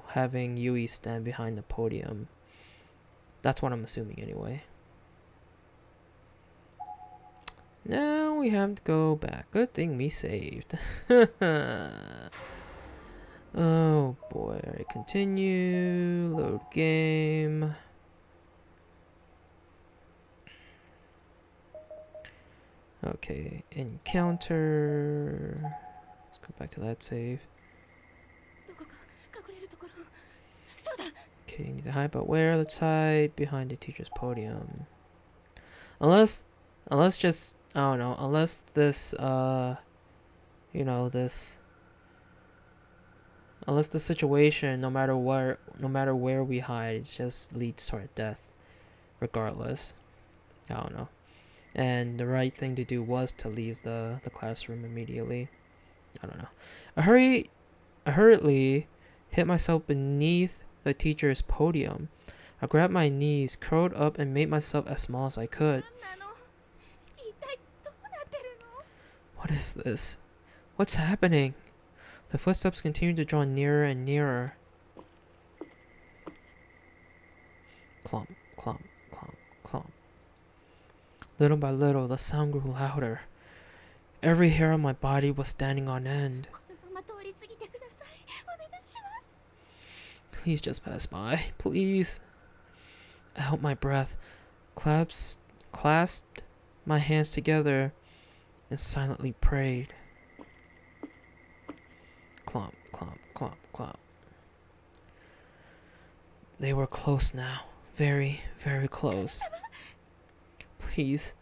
having Yui stand behind the podium. That's what I'm assuming anyway. Now we have to go back. Good thing we saved. Oh boy. Alright, continue. Load game. Okay, encounter. Let's go back to that save. Okay, you need to hide, but where? Let's hide behind the teacher's podium. Unless just, I don't know, unless this, unless the situation, no matter where we hide, it just leads to our death, regardless. I don't know. And the right thing to do was to leave the classroom immediately. I don't know. I hurriedly hit myself beneath the teacher's podium. I grabbed my knees, curled up, and made myself as small as I could. What is this? What's happening? The footsteps continued to draw nearer and nearer. Clomp, clomp, clomp, clomp. Little by little, the sound grew louder. Every hair on my body was standing on end. Please just pass by. Please. I held my breath, clasped my hands together, and silently prayed. Clomp, clomp, clomp, clomp. They were close now. Very, very close. Please,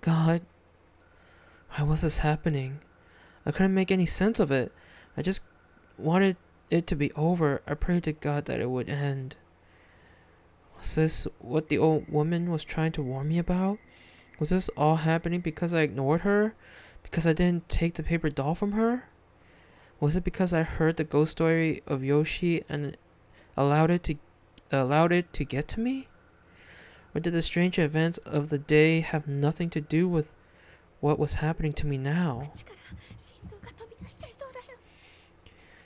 God. Why was this happening? I couldn't make any sense of it. I just wanted it to be over. I prayed to God that it would end. Was this what the old woman was trying to warn me about? Was this all happening because I ignored her? Because I didn't take the paper doll from her? Was it because I heard the ghost story of Yoshi and allowed it to get to me? Or did the strange events of the day have nothing to do with what was happening to me now?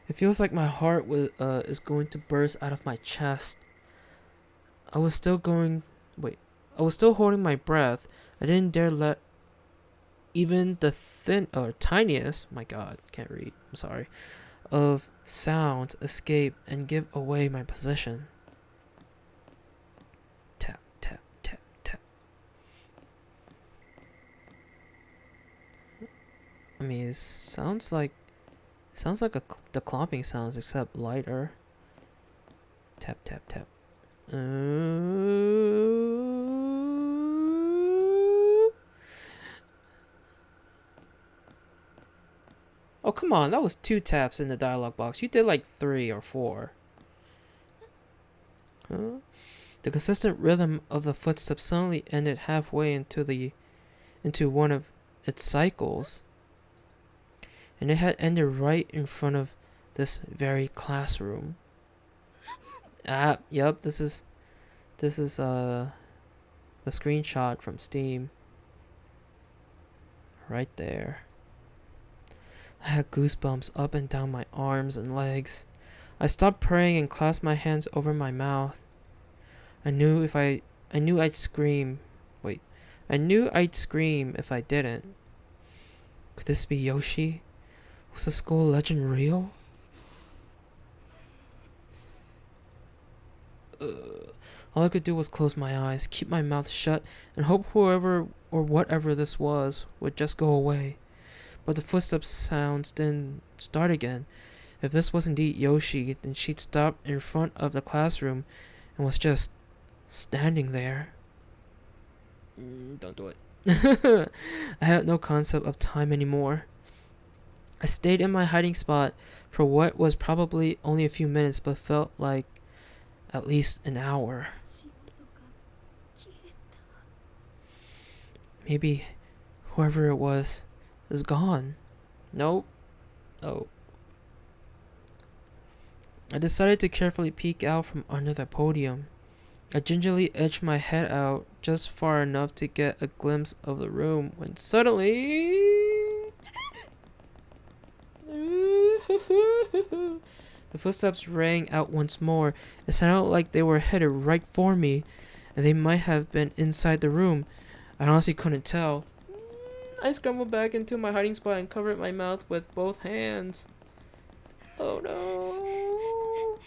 It feels like my heart is going to burst out of my chest. I was still holding my breath. I didn't dare let even the tiniest, my God, can't read, I'm sorry, of sounds escape and give away my position. Tap, tap, tap, tap. I mean, it sounds like Sounds like the clomping sounds, except lighter. Tap, tap, tap. Oh, come on. That was 2 taps in the dialogue box. You did like 3 or 4. Huh? The consistent rhythm of the footsteps suddenly ended halfway into one of its cycles. And it had ended right in front of this very classroom. Yep, this is the screenshot from Steam. Right there. I had goosebumps up and down my arms and legs. I stopped praying and clasped my hands over my mouth. I knew I'd scream. Wait. I knew I'd scream if I didn't. Could this be Yoshi? Was the school legend real? All I could do was close my eyes, keep my mouth shut, and hope whoever or whatever this was would just go away. But the footsteps sounds didn't start again. If this was indeed Yoshi, then she'd stopped in front of the classroom and was just standing there. Don't do it. I had no concept of time anymore. I stayed in my hiding spot for what was probably only a few minutes, but felt like at least an hour. Maybe whoever it was is gone. Nope. Oh. I decided to carefully peek out from under the podium. I gingerly edged my head out just far enough to get a glimpse of the room when suddenly... The footsteps rang out once more. It sounded like they were headed right for me, and they might have been inside the room. I honestly couldn't tell. I scrambled back into my hiding spot and covered my mouth with both hands. Oh no.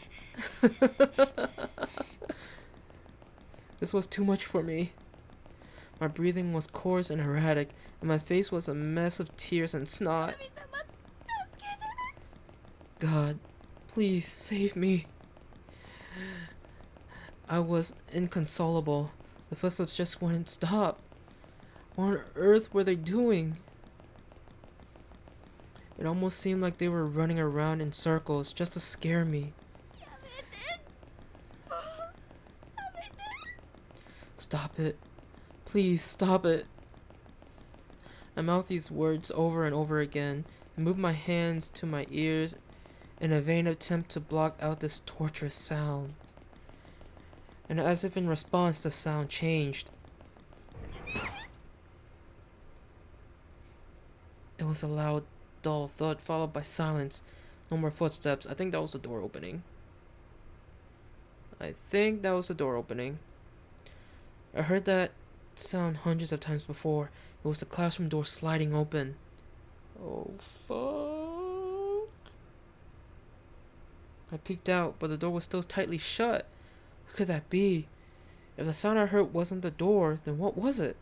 This was too much for me. My breathing was coarse and erratic, and my face was a mess of tears and snot. God, please save me. I was inconsolable. The footsteps just wouldn't stop. What on earth were they doing? It almost seemed like they were running around in circles just to scare me. Stop it. Please stop it. I mouthed these words over and over again and moved my hands to my ears in a vain attempt to block out this torturous sound. And as if in response, the sound changed. It was a loud, dull thud followed by silence. No more footsteps. I think that was the door opening. I heard that sound hundreds of times before. It was the classroom door sliding open. Oh, fuck. I peeked out, but the door was still tightly shut. What could that be? If the sound I heard wasn't the door, then what was it?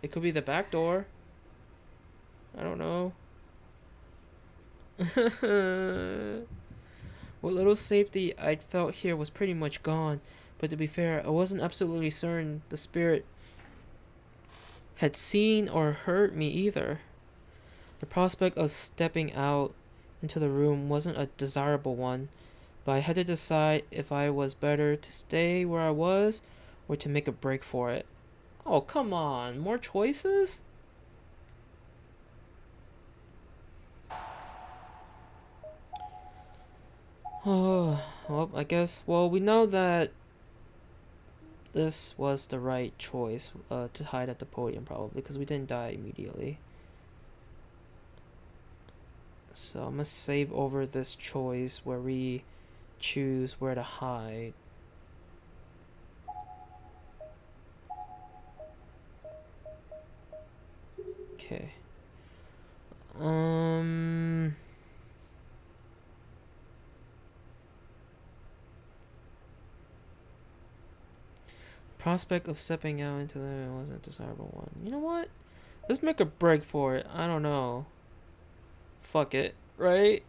It could be the back door. I don't know. What little safety I'd felt here was pretty much gone. But to be fair, I wasn't absolutely certain the spirit had seen or heard me either. The prospect of stepping out into the room wasn't a desirable one, but I had to decide if I was better to stay where I was or to make a break for it. Oh, come on. More choices? Oh, well, I guess, well, we know that this was the right choice to hide at the podium, probably, because we didn't die immediately. So I'm gonna save over this choice where we choose where to hide. Okay. Prospect of stepping out into the wasn't a desirable one. You know what? Let's make a break for it. I don't know. fuck it, right?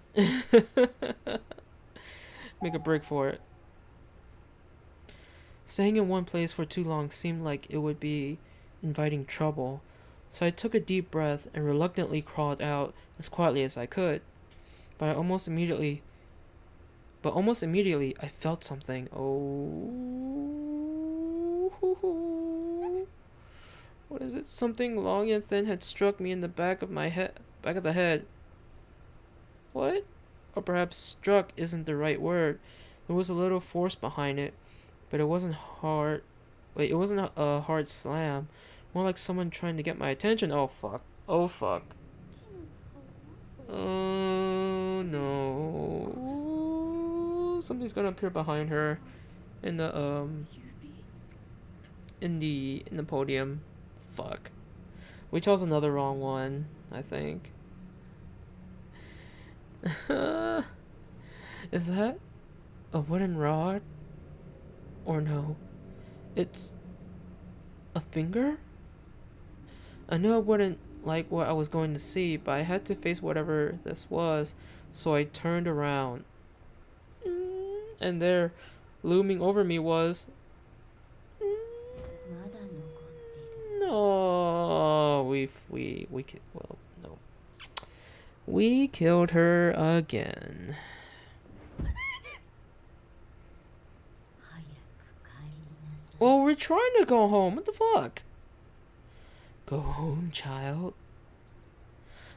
Make a break for it. Staying in one place for too long seemed like it would be inviting trouble, so I took a deep breath and reluctantly crawled out as quietly as I could. But almost immediately, I felt something. Oh, what is it? Something long and thin had struck me in the back of the head. What? Or perhaps struck isn't the right word. There was a little force behind it, but it wasn't hard. Wait, it wasn't a hard slam. More like someone trying to get my attention. Oh fuck. Oh fuck. Oh no. Something's gonna appear behind her in the in the podium. Fuck. We chose another wrong one, I think. Is that a wooden rod? Or no? It's a finger? I knew I wouldn't like what I was going to see, but I had to face whatever this was, so I turned around. And there, looming over me was... No, we killed her again. Well, we're trying to go home. What the fuck? Go home, child.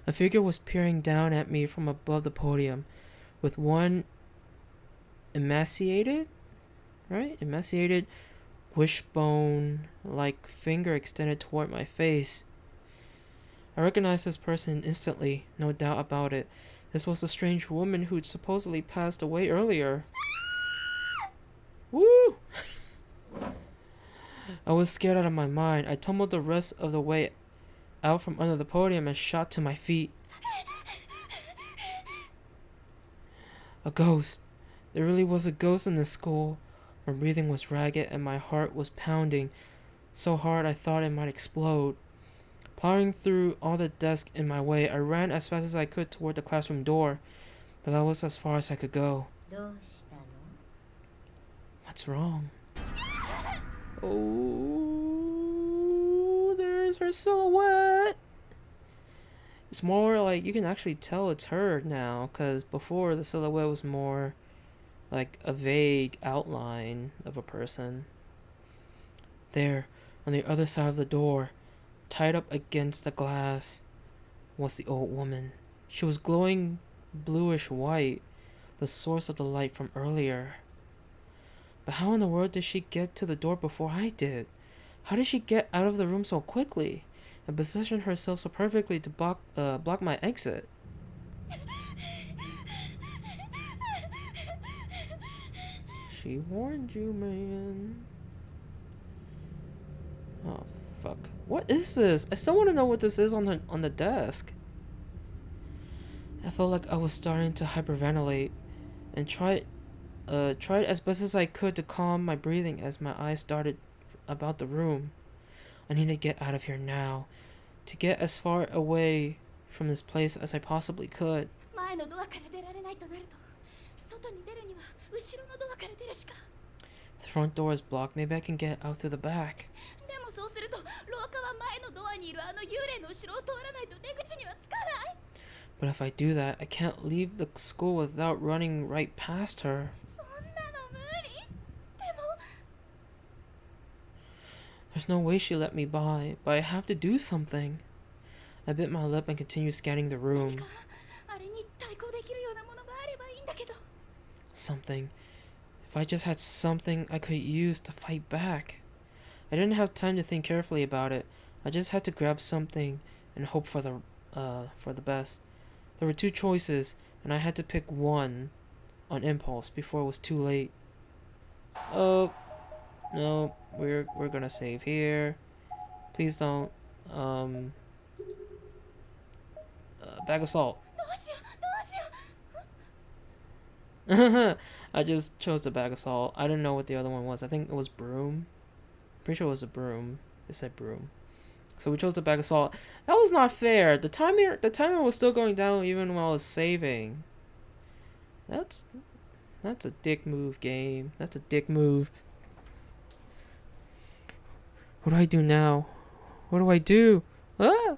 A figure was peering down at me from above the podium, with one emaciated wishbone-like finger extended toward my face. I recognized this person instantly, no doubt about it. This was the strange woman who'd supposedly passed away earlier. Woo! I was scared out of my mind. I tumbled the rest of the way out from under the podium and shot to my feet. A ghost. There really was a ghost in this school. My breathing was ragged and my heart was pounding so hard I thought it might explode. Plowing through all the desks in my way, I ran as fast as I could toward the classroom door, but that was as far as I could go. What's wrong? Oh, there's her silhouette. It's more like you can actually tell it's her now, because before the silhouette was more like a vague outline of a person. There, on the other side of the door, tied up against the glass, was the old woman. She was glowing bluish white, the source of the light from earlier. But how in the world did she get to the door before I did? How did she get out of the room so quickly and position herself so perfectly to block my exit? She warned you, man. Oh fuck! What is this? I still want to know what this is on the desk. I felt like I was starting to hyperventilate, and tried as best as I could to calm my breathing as my eyes darted about the room. I need to get out of here now, to get as far away from this place as I possibly could. The front door is blocked. Maybe I can get out through the back. But if I do that, I can't leave the school without running right past her. There's no way she let me by, but I have to do something. I bit my lip and continued scanning the room. Something. If I just had something I could use to fight back. I didn't have time to think carefully about it. I just had to grab something and hope for the best. There were two choices, and I had to pick one on impulse before it was too late. Oh, no, we're gonna save here. Please don't. Bag of salt. I just chose the bag of salt. I didn't know what the other one was. I think it was broom. Pretty sure it was a broom. It said broom. So we chose the bag of salt. That was not fair. The timer was still going down even while I was saving. That's a dick move, game. That's a dick move. What do I do now? What do I do? Ah!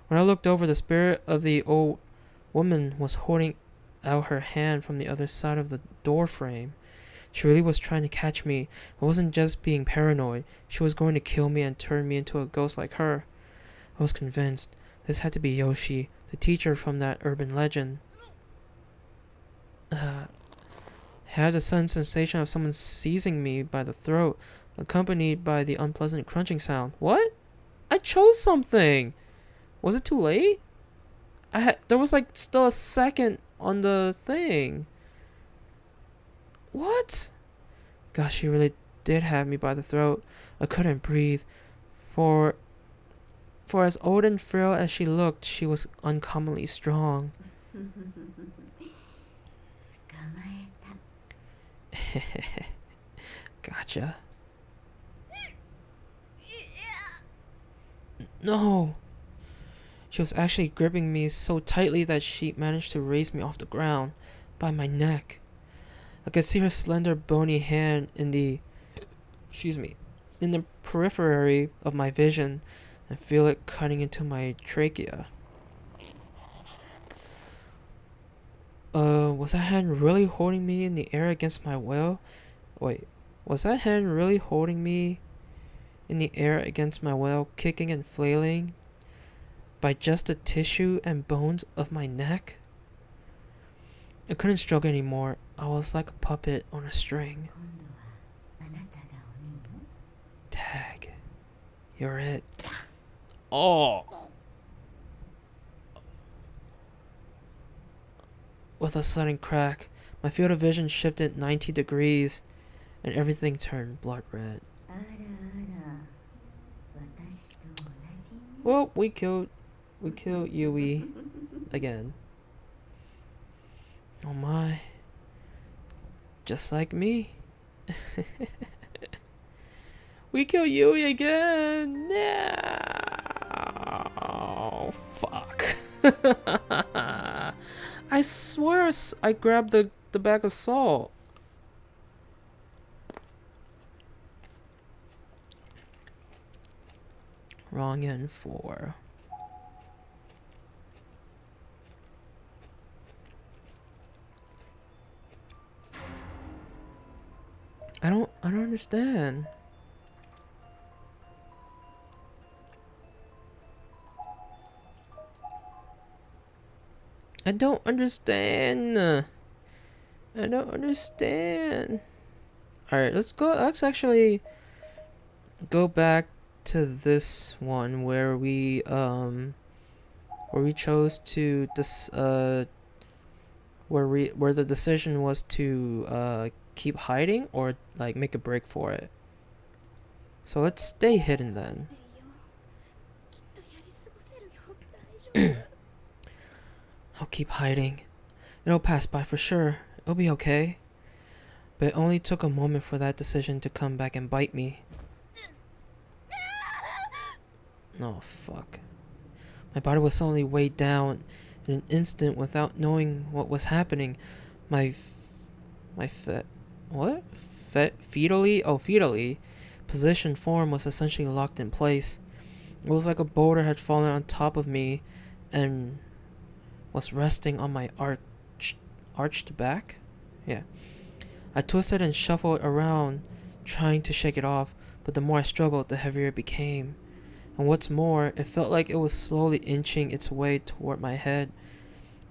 When I looked over, the spirit of the old woman was holding out her hand from the other side of the door frame. She really was trying to catch me. I wasn't just being paranoid. She was going to kill me and turn me into a ghost like her. I was convinced this had to be Yoshi, the teacher from that urban legend. I had a sudden sensation of someone seizing me by the throat, accompanied by the unpleasant crunching sound. What? I chose something! Was it too late? There was like still a second on the thing. What? Gosh, she really did have me by the throat. I couldn't breathe. For as old and frail as she looked, she was uncommonly strong. Gotcha. No. She was actually gripping me so tightly that she managed to raise me off the ground by my neck. I could see her slender, bony hand in the periphery of my vision and feel it cutting into my trachea. Was that hand really holding me in the air against my will? Wait, was that hand really holding me in the air against my will, kicking and flailing by just the tissue and bones of my neck? I couldn't struggle anymore. I was like a puppet on a string. Tag. You're it. Oh! With a sudden crack, my field of vision shifted 90 degrees and everything turned blood red. Well, we killed Yui again. Oh my. Just like me. We killed Yui again. No. Fuck. I swear I grabbed the bag of salt. Wrong end 4. I don't understand. I don't understand. I don't understand. Alright, let's actually go back to this one where we chose to where the decision was to keep hiding or like make a break for it. So let's stay hidden then. I'll keep hiding. It'll pass by for sure. It'll be okay. But it only took a moment for that decision to come back and bite me. Oh, fuck. My body was suddenly weighed down in an instant without knowing what was happening. Fetally positioned form was essentially locked in place. It was like a boulder had fallen on top of me and was resting on my arched back. Yeah. I twisted and shuffled around, trying to shake it off, but the more I struggled, the heavier it became. And what's more, it felt like it was slowly inching its way toward my head,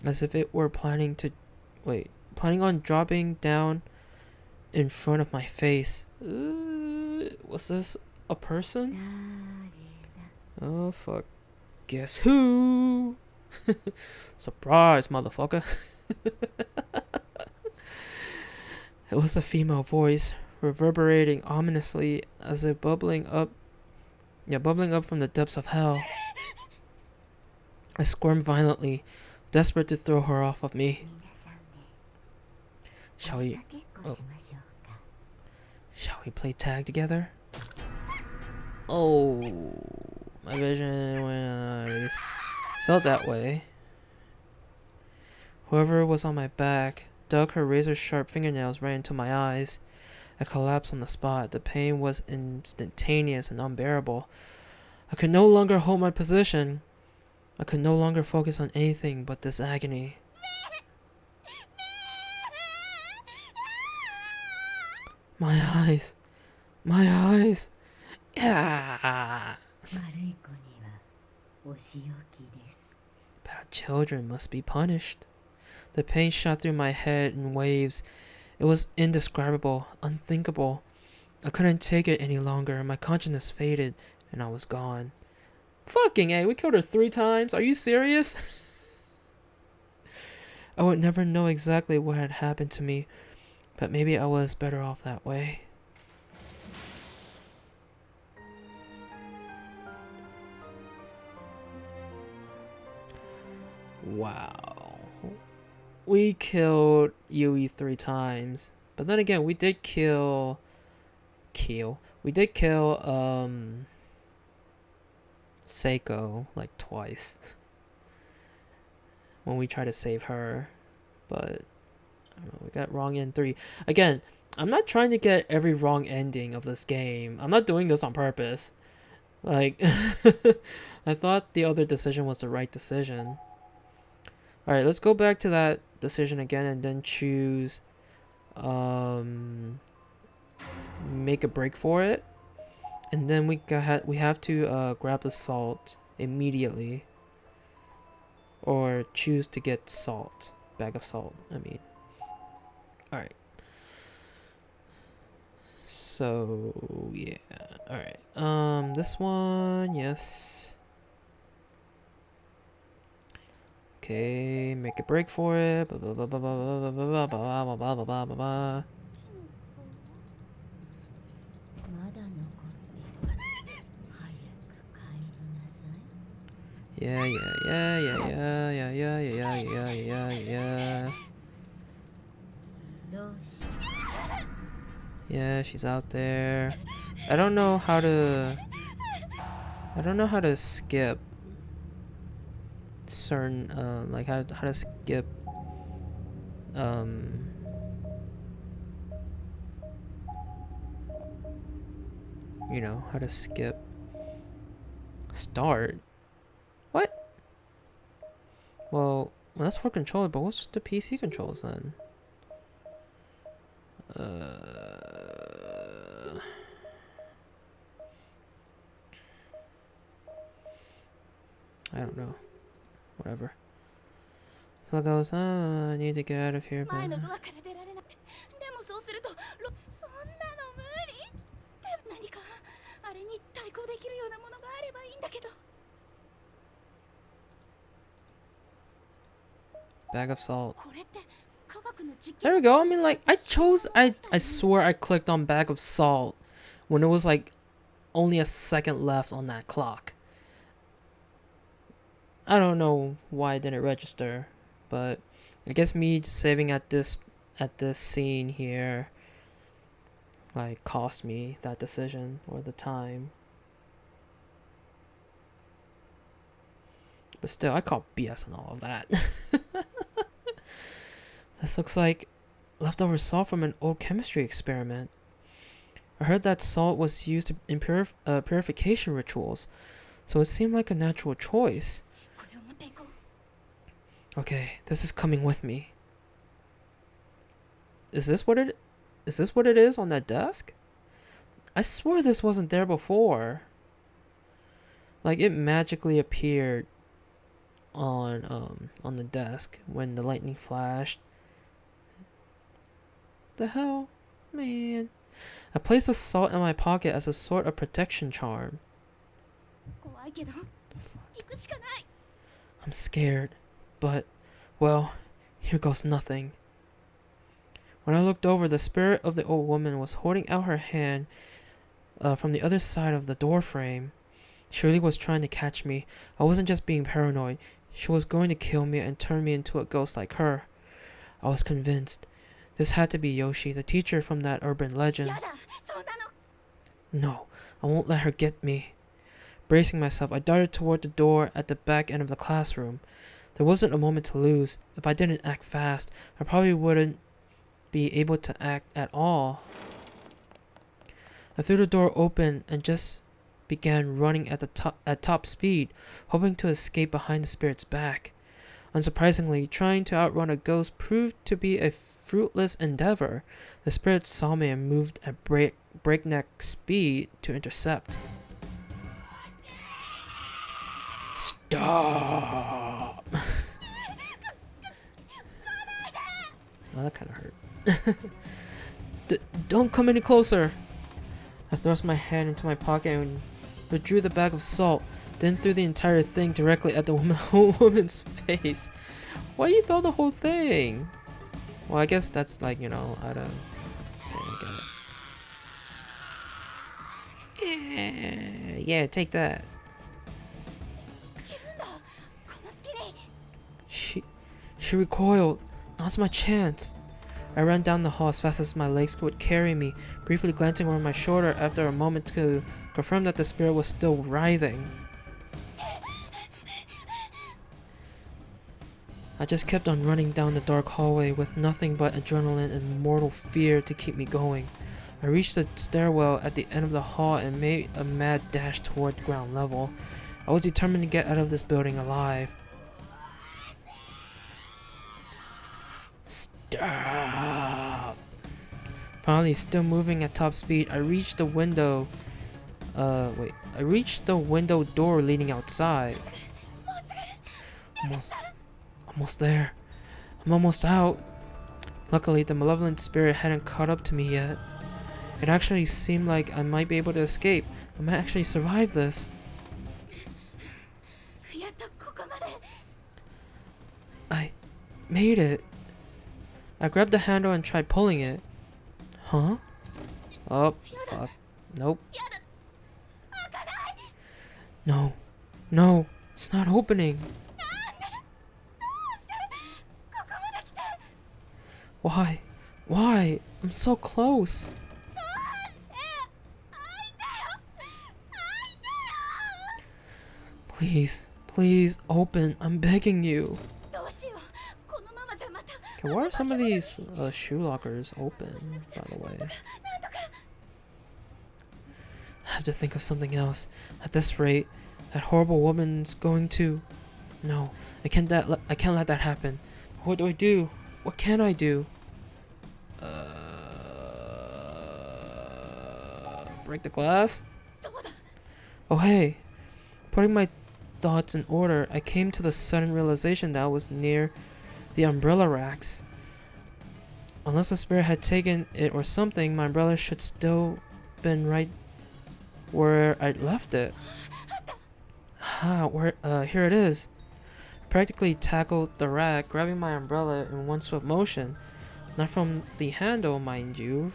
as if it were planning on dropping down in front of my face. Was this a person? Oh, fuck. Guess who? Surprise, motherfucker. It was a female voice, reverberating ominously as if bubbling up from the depths of hell. I squirmed violently, desperate to throw her off of me. Shall we play tag together? Oh. My vision when I felt that way. Whoever was on my back dug her razor-sharp fingernails right into my eyes. I collapsed on the spot. The pain was instantaneous and unbearable. I could no longer hold my position. I could no longer focus on anything but this agony. My eyes. My eyes. Yeah. Bad children must be punished. The pain shot through my head in waves. It was indescribable, unthinkable. I couldn't take it any longer. My consciousness faded, and I was gone. Fucking A, we killed her 3 times? Are you serious? I would never know exactly what had happened to me, but maybe I was better off that way. Wow. We killed Yui 3 times. But then again, we did kill... We did kill, Seiko, like, twice. When we tried to save her. But, I don't know, we got wrong end 3. Again, I'm not trying to get every wrong ending of this game. I'm not doing this on purpose. Like, I thought the other decision was the right decision. Alright, let's go back to that decision again and then choose make a break for it. And then we have to grab the salt immediately. Or choose to get salt. Bag of salt, I mean. Alright. So, yeah. Alright. This one, yes. Okay, make a break for it. Blah, blah, blah, blah, blah, blah, blah, blah, blah, blah, blah, blah, blah. Yeah. Yeah, she's out there. I don't know how to skip certain like how to skip you know, how to skip start. What? Well, that's for controller, but what's the PC controls then? I don't know. Whatever. So goes, I need to get out of here, but... Bag of salt. There we go. I mean, like, I swear I clicked on bag of salt when it was like only a second left on that clock. I don't know why it didn't register, but I guess me just saving at this scene here like cost me that decision or the time. But still, I call BS on all of that. This looks like leftover salt from an old chemistry experiment. I heard that salt was used in purification rituals, so it seemed like a natural choice. Okay, this is coming with me. Is this what it is on that desk? I swear this wasn't there before. Like, it magically appeared on the desk when the lightning flashed. The hell? Man. I placed the salt in my pocket as a sort of protection charm. I'm scared, but, well, here goes nothing. When I looked over, the spirit of the old woman was holding out her hand from the other side of the door frame. She really was trying to catch me. I wasn't just being paranoid. She was going to kill me and turn me into a ghost like her. I was convinced. This had to be Yoshi, the teacher from that urban legend. No, I won't let her get me. Bracing myself, I darted toward the door at the back end of the classroom. There wasn't a moment to lose. If I didn't act fast, I probably wouldn't be able to act at all. I threw the door open and just began running at top speed, hoping to escape behind the spirit's back. Unsurprisingly, trying to outrun a ghost proved to be a fruitless endeavor. The spirit saw me and moved at breakneck speed to intercept. Stop! Well, that kind of hurt. Don't come any closer! I thrust my hand into my pocket and withdrew the bag of salt, then threw the entire thing directly at the woman's face. Why do you throw the whole thing? Well, I guess that's like, you know, I don't... Okay, I get it. Yeah, take that. She recoiled. Now's my chance. I ran down the hall as fast as my legs would carry me, briefly glancing over my shoulder after a moment to confirm that the spirit was still writhing. I just kept on running down the dark hallway with nothing but adrenaline and mortal fear to keep me going. I reached the stairwell at the end of the hall and made a mad dash toward ground level. I was determined to get out of this building alive. Stop! Finally, still moving at top speed, I reached the window. I reached the window door leading outside. Almost there. I'm almost out. Luckily, the malevolent spirit hadn't caught up to me yet. It actually seemed like I might be able to escape. I might actually survive this. I made it. I grabbed the handle and tried pulling it. Huh? Oh, fuck. Nope. No. No. It's not opening. Why? Why? I'm so close. Please. Please open. I'm begging you. Okay, why are some of these shoe lockers open, by the way? I have to think of something else. At this rate, that horrible woman's going to... No, I can't let that happen. What do I do? What can I do? Break the glass? Oh hey! Putting my thoughts in order, I came to the sudden realization that I was near the umbrella racks. Unless the spirit had taken it or something, my umbrella should still been right where I left it. Here it is. I practically tackled the rack, grabbing my umbrella in one swift motion. Not from the handle, mind you,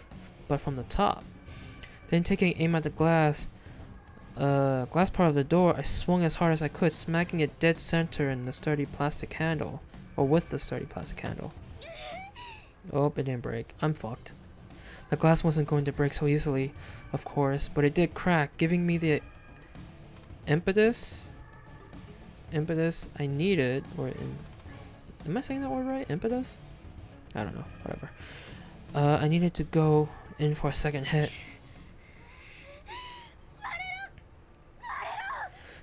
but from the top. Then taking aim at the glass part of the door, I swung as hard as I could, smacking it dead center in the sturdy plastic handle. Or with the sturdy plastic handle. Oh, it didn't break. I'm fucked. The glass wasn't going to break so easily, of course, but it did crack, giving me the impetus I needed. Am I saying that word right? Impetus? I don't know. Whatever. I needed to go in for a second hit.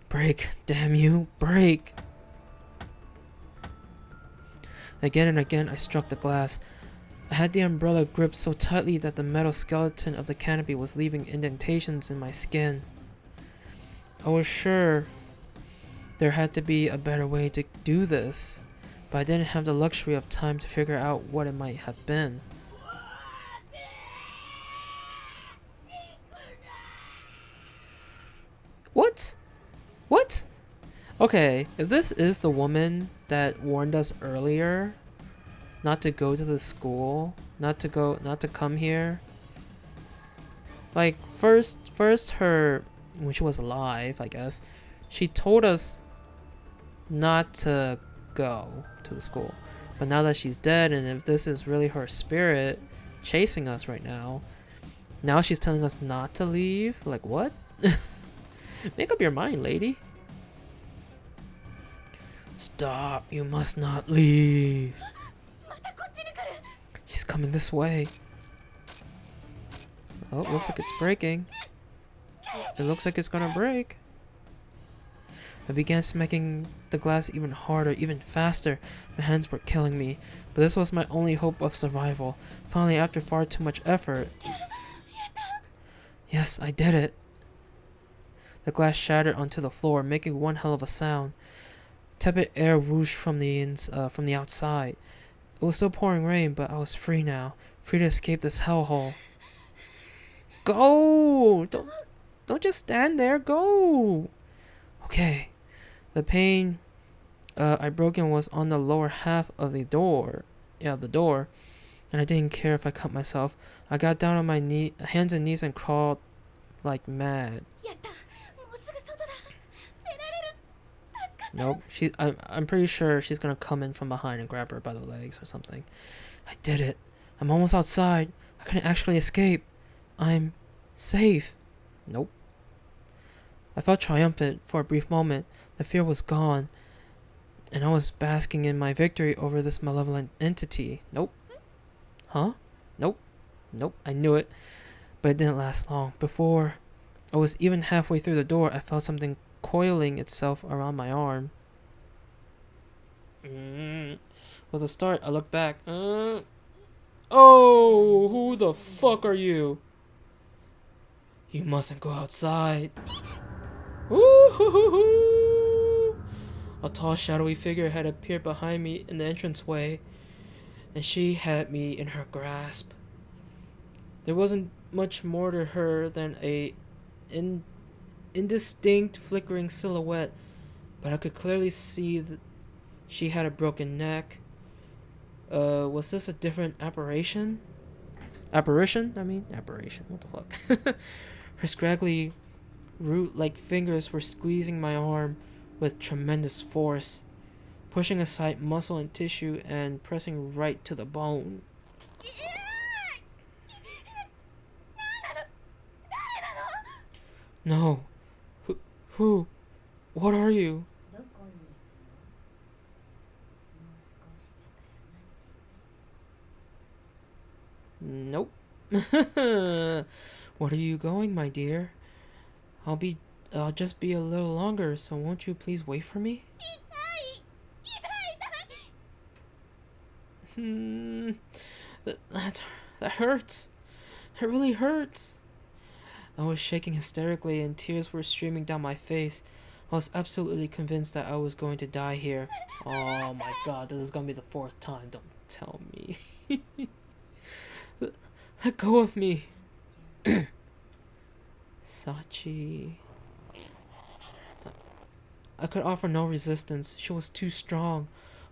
Break. Damn you. Break. Again and again, I struck the glass. I had the umbrella gripped so tightly that the metal skeleton of the canopy was leaving indentations in my skin. I was sure there had to be a better way to do this, but I didn't have the luxury of time to figure out what it might have been. What? What? Okay, if this is the woman that warned us earlier not to go to the school, not to come here. Like first her, when she was alive, I guess, she told us not to go to the school. But now that she's dead, and if this is really her spirit chasing us right now, now she's telling us not to leave? Like what? Make up your mind, lady. Stop. You must not leave. またこっちに来る。 She's coming this way. Oh, it looks like it's breaking. It looks like it's gonna break. I began smacking the glass even harder, even faster. My hands were killing me, but this was my only hope of survival. Finally, after far too much effort... Yes, I did it. The glass shattered onto the floor, making one hell of a sound. Tepid air whooshed from the outside. It was still pouring rain, but I was free now, free to escape this hellhole. Go! Don't just stand there. Go! Okay. The pane I broke in was on the lower half of the door. Yeah, the door. And I didn't care if I cut myself. I got down on my hands and knees and crawled like mad. やった。もうすぐ外だ。出られる。助かった。 Nope. I'm pretty sure she's gonna come in from behind and grab her by the legs or something. I did it. I'm almost outside. I couldn't actually escape. I'm safe. Nope. I felt triumphant for a brief moment. The fear was gone, and I was basking in my victory over this malevolent entity. Nope. Huh? Nope. Nope. I knew it, but it didn't last long. Before I was even halfway through the door, I felt something coiling itself around my arm. With a start, I looked back. Oh, who the fuck are you? You mustn't go outside. Ooh-hoo-hoo-hoo. A tall, shadowy figure had appeared behind me in the entranceway, and she had me in her grasp. There wasn't much more to her than a indistinct, flickering silhouette, but I could clearly see that she had a broken neck. Was this a different apparition? Apparition? Apparition. What the fuck? Her scraggly, root-like fingers were squeezing my arm with tremendous force, pushing aside muscle and tissue and pressing right to the bone. No. Who? What are you? Nope. What are you going, my dear? I'll just be a little longer, so won't you please wait for me? That hurts. It really hurts. I was shaking hysterically and tears were streaming down my face. I was absolutely convinced that I was going to die here. Oh my god, this is gonna be the 4th time. Don't tell me. Let go of me. Sachi. I could offer no resistance. She was too strong.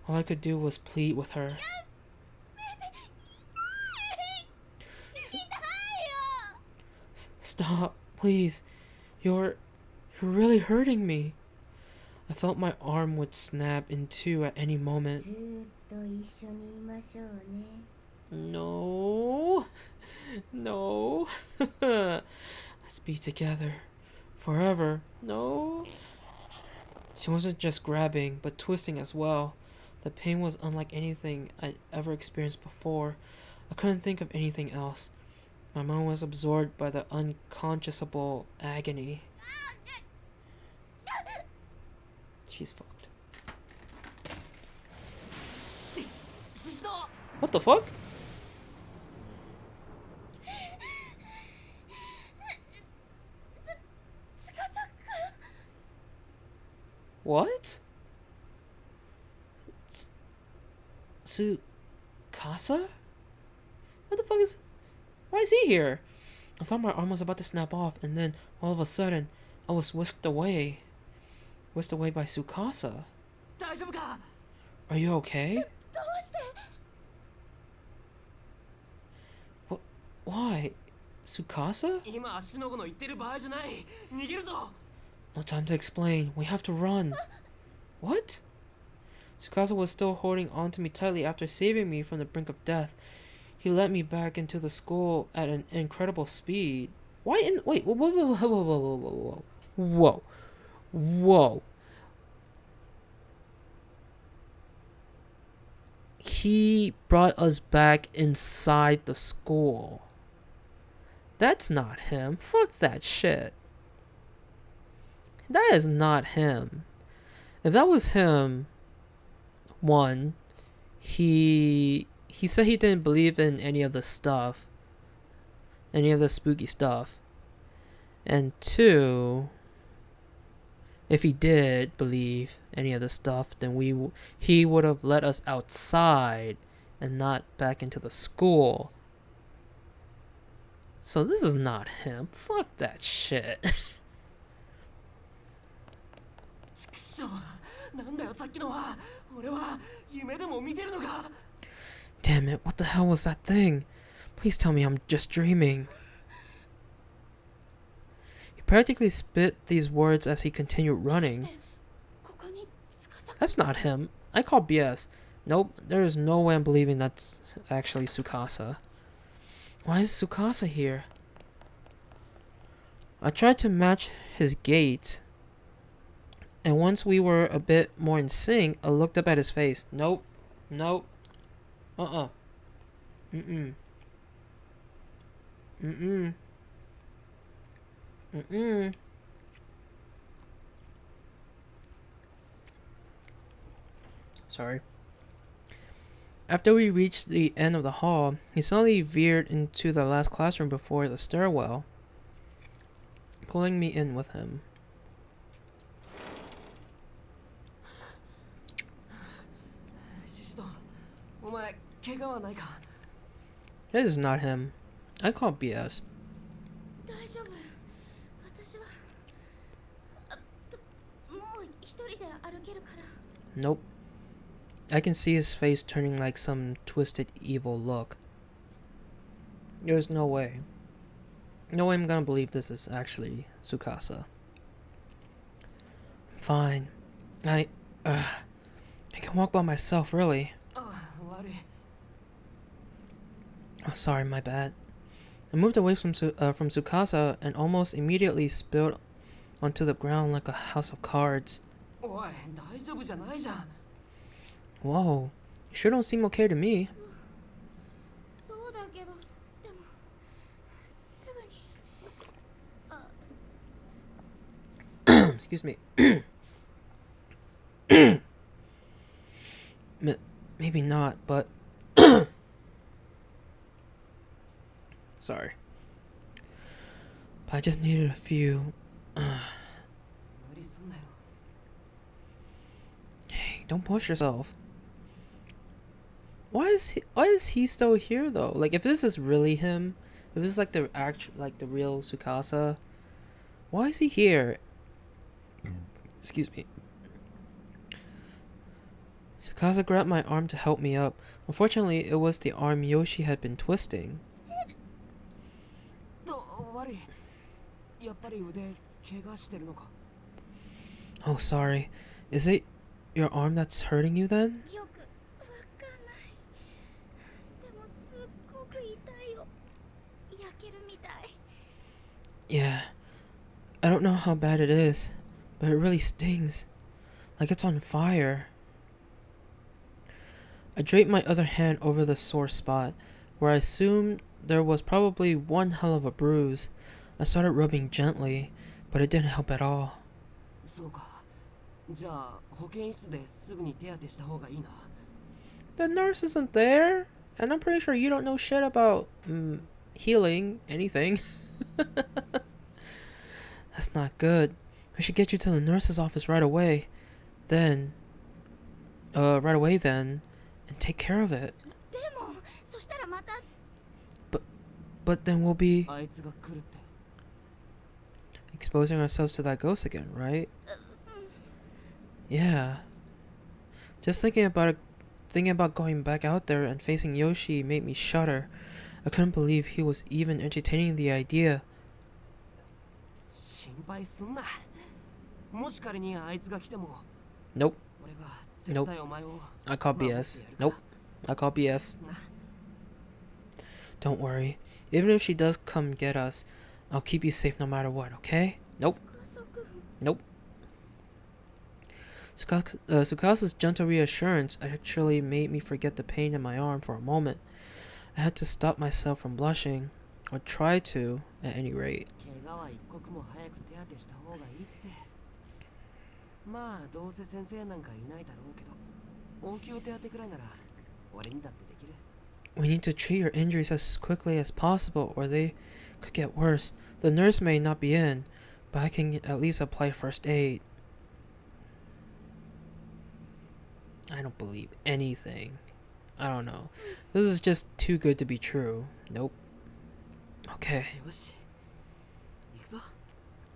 All I could do was plead with her. Stop, please. You're really hurting me. I felt my arm would snap in two at any moment. No. No. Let's be together. Forever. No. She wasn't just grabbing, but twisting as well. The pain was unlike anything I'd ever experienced before. I couldn't think of anything else. My mind was absorbed by the unconscionable agony. She's fucked. What the fuck? What? Tsukasa? What the fuck is... Why is he here? I thought my arm was about to snap off, and then, all of a sudden, I was whisked away. Whisked away by Tsukasa. Are you okay? What? Why? Tsukasa? No time to explain. We have to run. What? Tsukasa was still holding on to me tightly after saving me from the brink of death. He led me back into the school at an incredible speed. Why in... Wait, whoa. Whoa. Whoa. He brought us back inside the school. That's not him. Fuck that shit. That is not him. If that was him, one, he said he didn't believe in any of the stuff, any of the spooky stuff. And two, if he did believe any of the stuff, then he would have let us outside and not back into the school. So this is not him. Fuck that shit. Damn it, what the hell was that thing? Please tell me I'm just dreaming. He practically spit these words as he continued running. That's not him. I call BS. Nope, there is no way I'm believing that's actually Tsukasa. Why is Tsukasa here? I tried to match his gait, and once we were a bit more in sync, I looked up at his face. Nope. Nope. Mm-mm. Mm-mm. Mm-mm. Sorry. After we reached the end of the hall, he suddenly veered into the last classroom before the stairwell, pulling me in with him. This is not him. I call BS. Nope. I can see his face turning like some twisted evil look. There's no way. No way I'm gonna believe this is actually Tsukasa. Fine. I can walk by myself, really. Oh, sorry, my bad. I moved away from Tsukasa and almost immediately spilled onto the ground like a house of cards. Whoa, you sure don't seem okay to me. Excuse me. Maybe not, but sorry. But I just needed a few. Hey, don't push yourself. Why is he still here though? Like, if this is really him, if this is like the real Tsukasa, why is he here? Excuse me. Tsukasa grabbed my arm to help me up. Unfortunately, it was the arm Yoshi had been twisting. Oh, sorry. Is it your arm that's hurting you then? Yeah. I don't know how bad it is, but it really stings. Like it's on fire. I draped my other hand over the sore spot, where I assumed there was probably one hell of a bruise. I started rubbing gently, but it didn't help at all. The nurse isn't there, and I'm pretty sure you don't know shit about healing anything. That's not good. We should get you to the nurse's office right away. Then, and take care of it. But then we'll be exposing ourselves to that ghost again, right? Yeah. Just thinking about going back out there and facing Yoshi made me shudder. I couldn't believe he was even entertaining the idea. Nope. Nope. I call BS. Nope. I call BS. Don't worry. Even if she does come get us, I'll keep you safe no matter what, okay? Nope. Nope. Tsukasa's gentle reassurance actually made me forget the pain in my arm for a moment. I had to stop myself from blushing, or try to, at any rate. 怪我は一刻も早く手当てした方がいいって。まあどうせ先生なんかいないだろうけど、応急手当てくらいなら俺にだってできる。We need to treat your injuries as quickly as possible, or they could get worse. The nurse may not be in, but I can at least apply first aid. I don't believe anything. I don't know. This is just too good to be true. Nope. Okay. よし、行くぞ。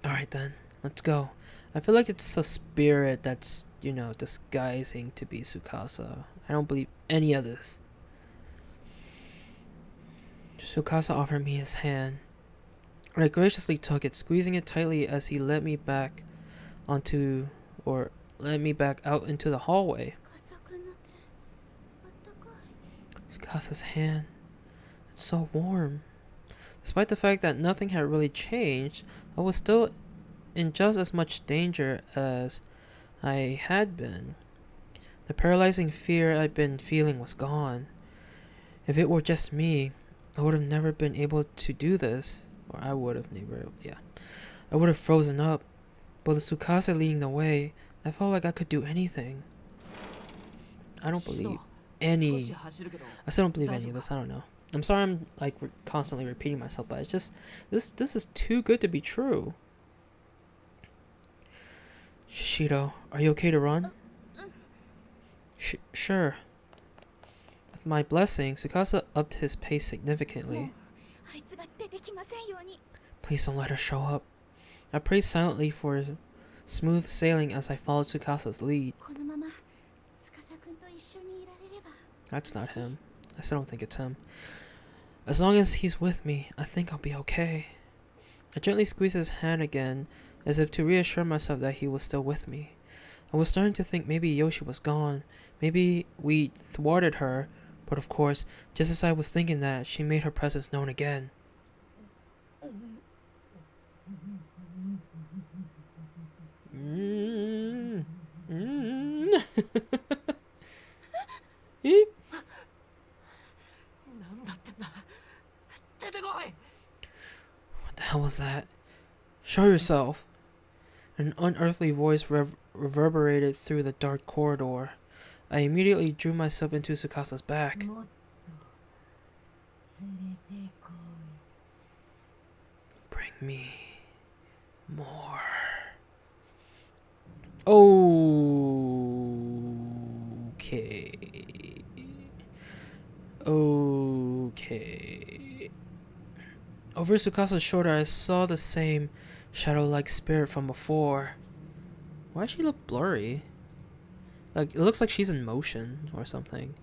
Alright then. Let's go. I feel like it's a spirit that's, you know, disguising to be Tsukasa. I don't believe any of this. Tsukasa offered me his hand. I graciously took it, squeezing it tightly as he led me back out into the hallway. 司くんの手あったかい。 Tsukasa's hand. It's so warm. Despite the fact that nothing had really changed, I was still in just as much danger as I had been. The paralyzing fear I'd been feeling was gone. If it were just me, I would have never been able to do this. Or I would have never, yeah. I would have frozen up. But with Tsukasa leading the way, I felt like I could do anything. I don't believe any. I still don't believe any of this. I don't know. I'm sorry I'm like constantly repeating myself, but it's just this is too good to be true. Shishido, are you okay to run? Sure. With my blessing, Tsukasa upped his pace significantly. もうあいつが出てきませんように。 Please don't let her show up. I prayed silently for smooth sailing as I followed Tsukasa's lead. このまま司くんと一緒にいられれば。 That's not him. I still don't think it's him. As long as he's with me, I think I'll be okay. I gently squeezed his hand again, as if to reassure myself that he was still with me. I was starting to think maybe Yoshi was gone. Maybe we thwarted her. But of course, just as I was thinking that, she made her presence known again. Eep. なんだってんだ。出てこい。 What the hell was that? Show yourself. An unearthly voice reverberated through the dark corridor. I immediately drew myself into Tsukasa's back. もっと連れてこ Bring me more. Okay. Okay. Over Tsukasa's shoulder, I saw the same shadow-like spirit from before. Why does she look blurry? Like, it looks like she's in motion or something,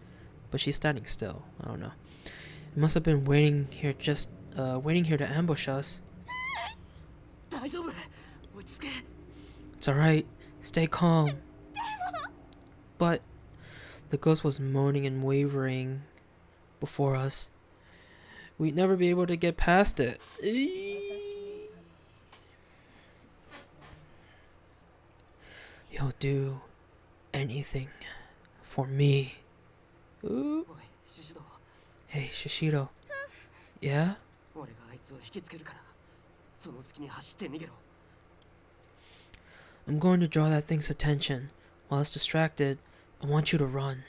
but she's standing still. I don't know. It must have been waiting here to ambush us. 大丈夫。落ち着け。 It's alright. Stay calm. But the ghost was moaning and wavering before us. We'd never be able to get past it. You'll do anything for me. Ooh. おい、シシド。 Hey, Shishido. Yeah? 俺があいつを引きつけるから、その隙に走って逃げろ。 I'm going to draw that thing's attention. While it's distracted, I want you to run.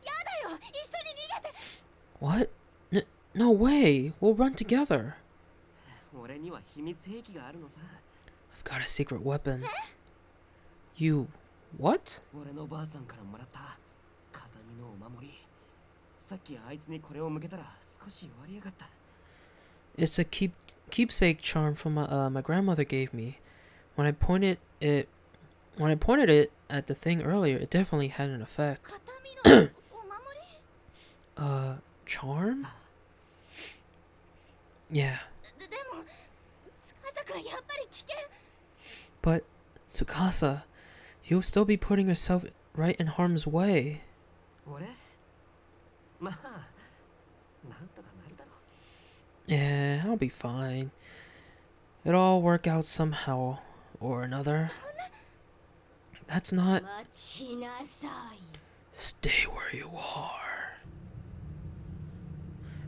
やだよ、一緒に逃げて。 What? No way. We'll run together. 俺には秘密兵器があるのさ。 I've got a secret weapon. You... what? 俺のばあさんからもらった形見のお守り。さっきあいつにこれを向けたら少し割り上がった。 It's a keepsake charm from my grandmother gave me. When I pointed it at the thing earlier, it definitely had an effect. 形見のお守り。 Charm? Yeah. でも司くんやっぱり危険。 But Tsukasa, you'll still be putting yourself right in harm's way. 俺まあ、なんとかなるだろう。 Yeah, I'll be fine. It'll all work out somehow. or another. That's not. 待ちなさい。 Stay where you are.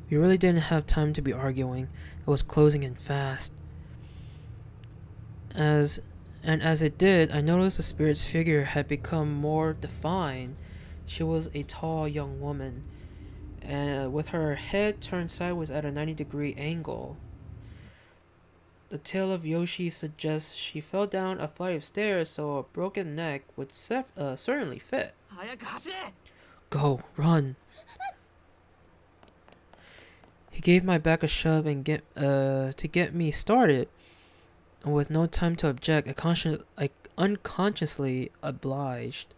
We really didn't have time to be arguing. It was closing in fast. As it did, I noticed the spirit's figure had become more defined. She was a tall young woman, and with her head turned sideways at a 90-degree angle. The tale of Yoshi suggests she fell down a flight of stairs, so a broken neck would certainly fit. 早く走れ。 Go, run. He gave my back a shove and to get me started. And with no time to object, I unconsciously obliged.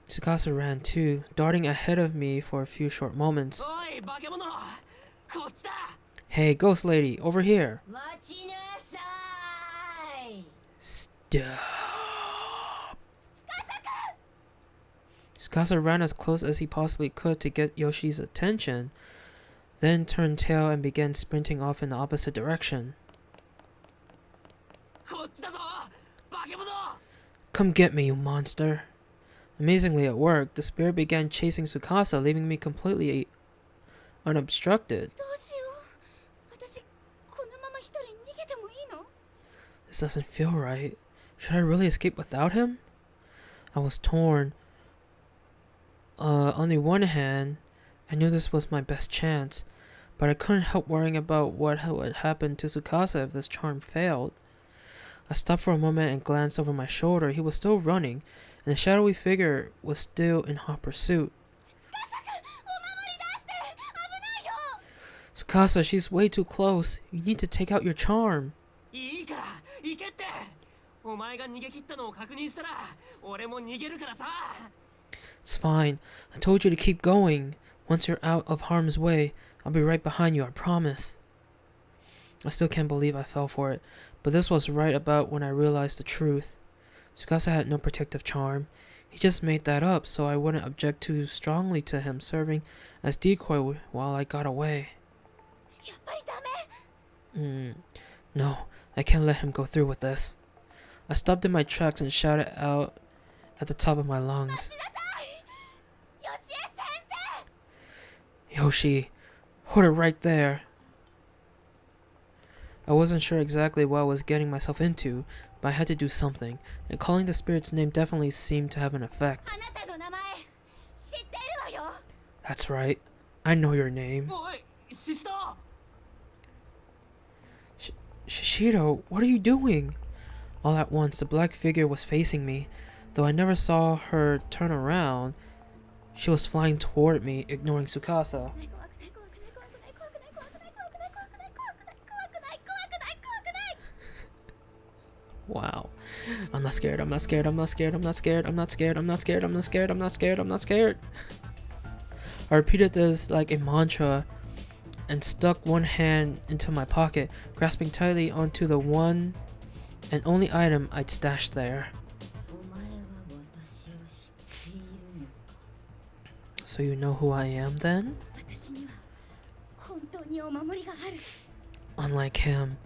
Tsukasa ran too, darting ahead of me for a few short moments. おい、化け物。こっちだ。 Hey, ghost lady, over here. 待ちなさい。 Stop. Tsukasa ran as close as he possibly could to get Yoshi's attention, then turned tail and began sprinting off in the opposite direction. こっちだぞ。化け物。 Come get me, you monster. Amazingly, it worked. The spirit began chasing Tsukasa, leaving me completely unobstructed. どうしよう。私このまま一人逃げてもいいの？ This doesn't feel right. Should I really escape without him? I was torn. On the one hand, I knew this was my best chance, but I couldn't help worrying about what would happen to Tsukasa if this charm failed. I stopped for a moment and glanced over my shoulder. He was still running, and the shadowy figure was still in hot pursuit. Tsukasa, she's way too close. You need to take out your charm. いいから行けって。お前が逃げ切ったのを確認したら、俺も逃げるからさ。 It's fine. I told you to keep going. Once you're out of harm's way, I'll be right behind you, I promise. I still can't believe I fell for it, but this was right about when I realized the truth. Tsukasa had no protective charm. He just made that up so I wouldn't object too strongly to him serving as decoy while I got away. やっぱりダメ。 No, I can't let him go through with this. I stopped in my tracks and shouted out at the top of my lungs. よしえ先生。 Yoshi, hold it right there. I wasn't sure exactly what I was getting myself into, but I had to do something, and calling the spirit's name definitely seemed to have an effect. あなたの名前知ってるわよ。 That's right. I know your name. おい、シシト。 Shishiro, what are you doing? All at once, the black figure was facing me. Though I never saw her turn around, she was flying toward me, ignoring Tsukasa. Wow. I'm not scared, I'm not scared, I'm not scared, I'm not scared, I'm not scared, I'm not scared, I'm not scared, I'm not scared, I'm not scared. I repeated this like a mantra and stuck one hand into my pocket, grasping tightly onto the one and only item I'd stashed there. So you know who I am then? 私には本当にお守りがある。 Unlike him,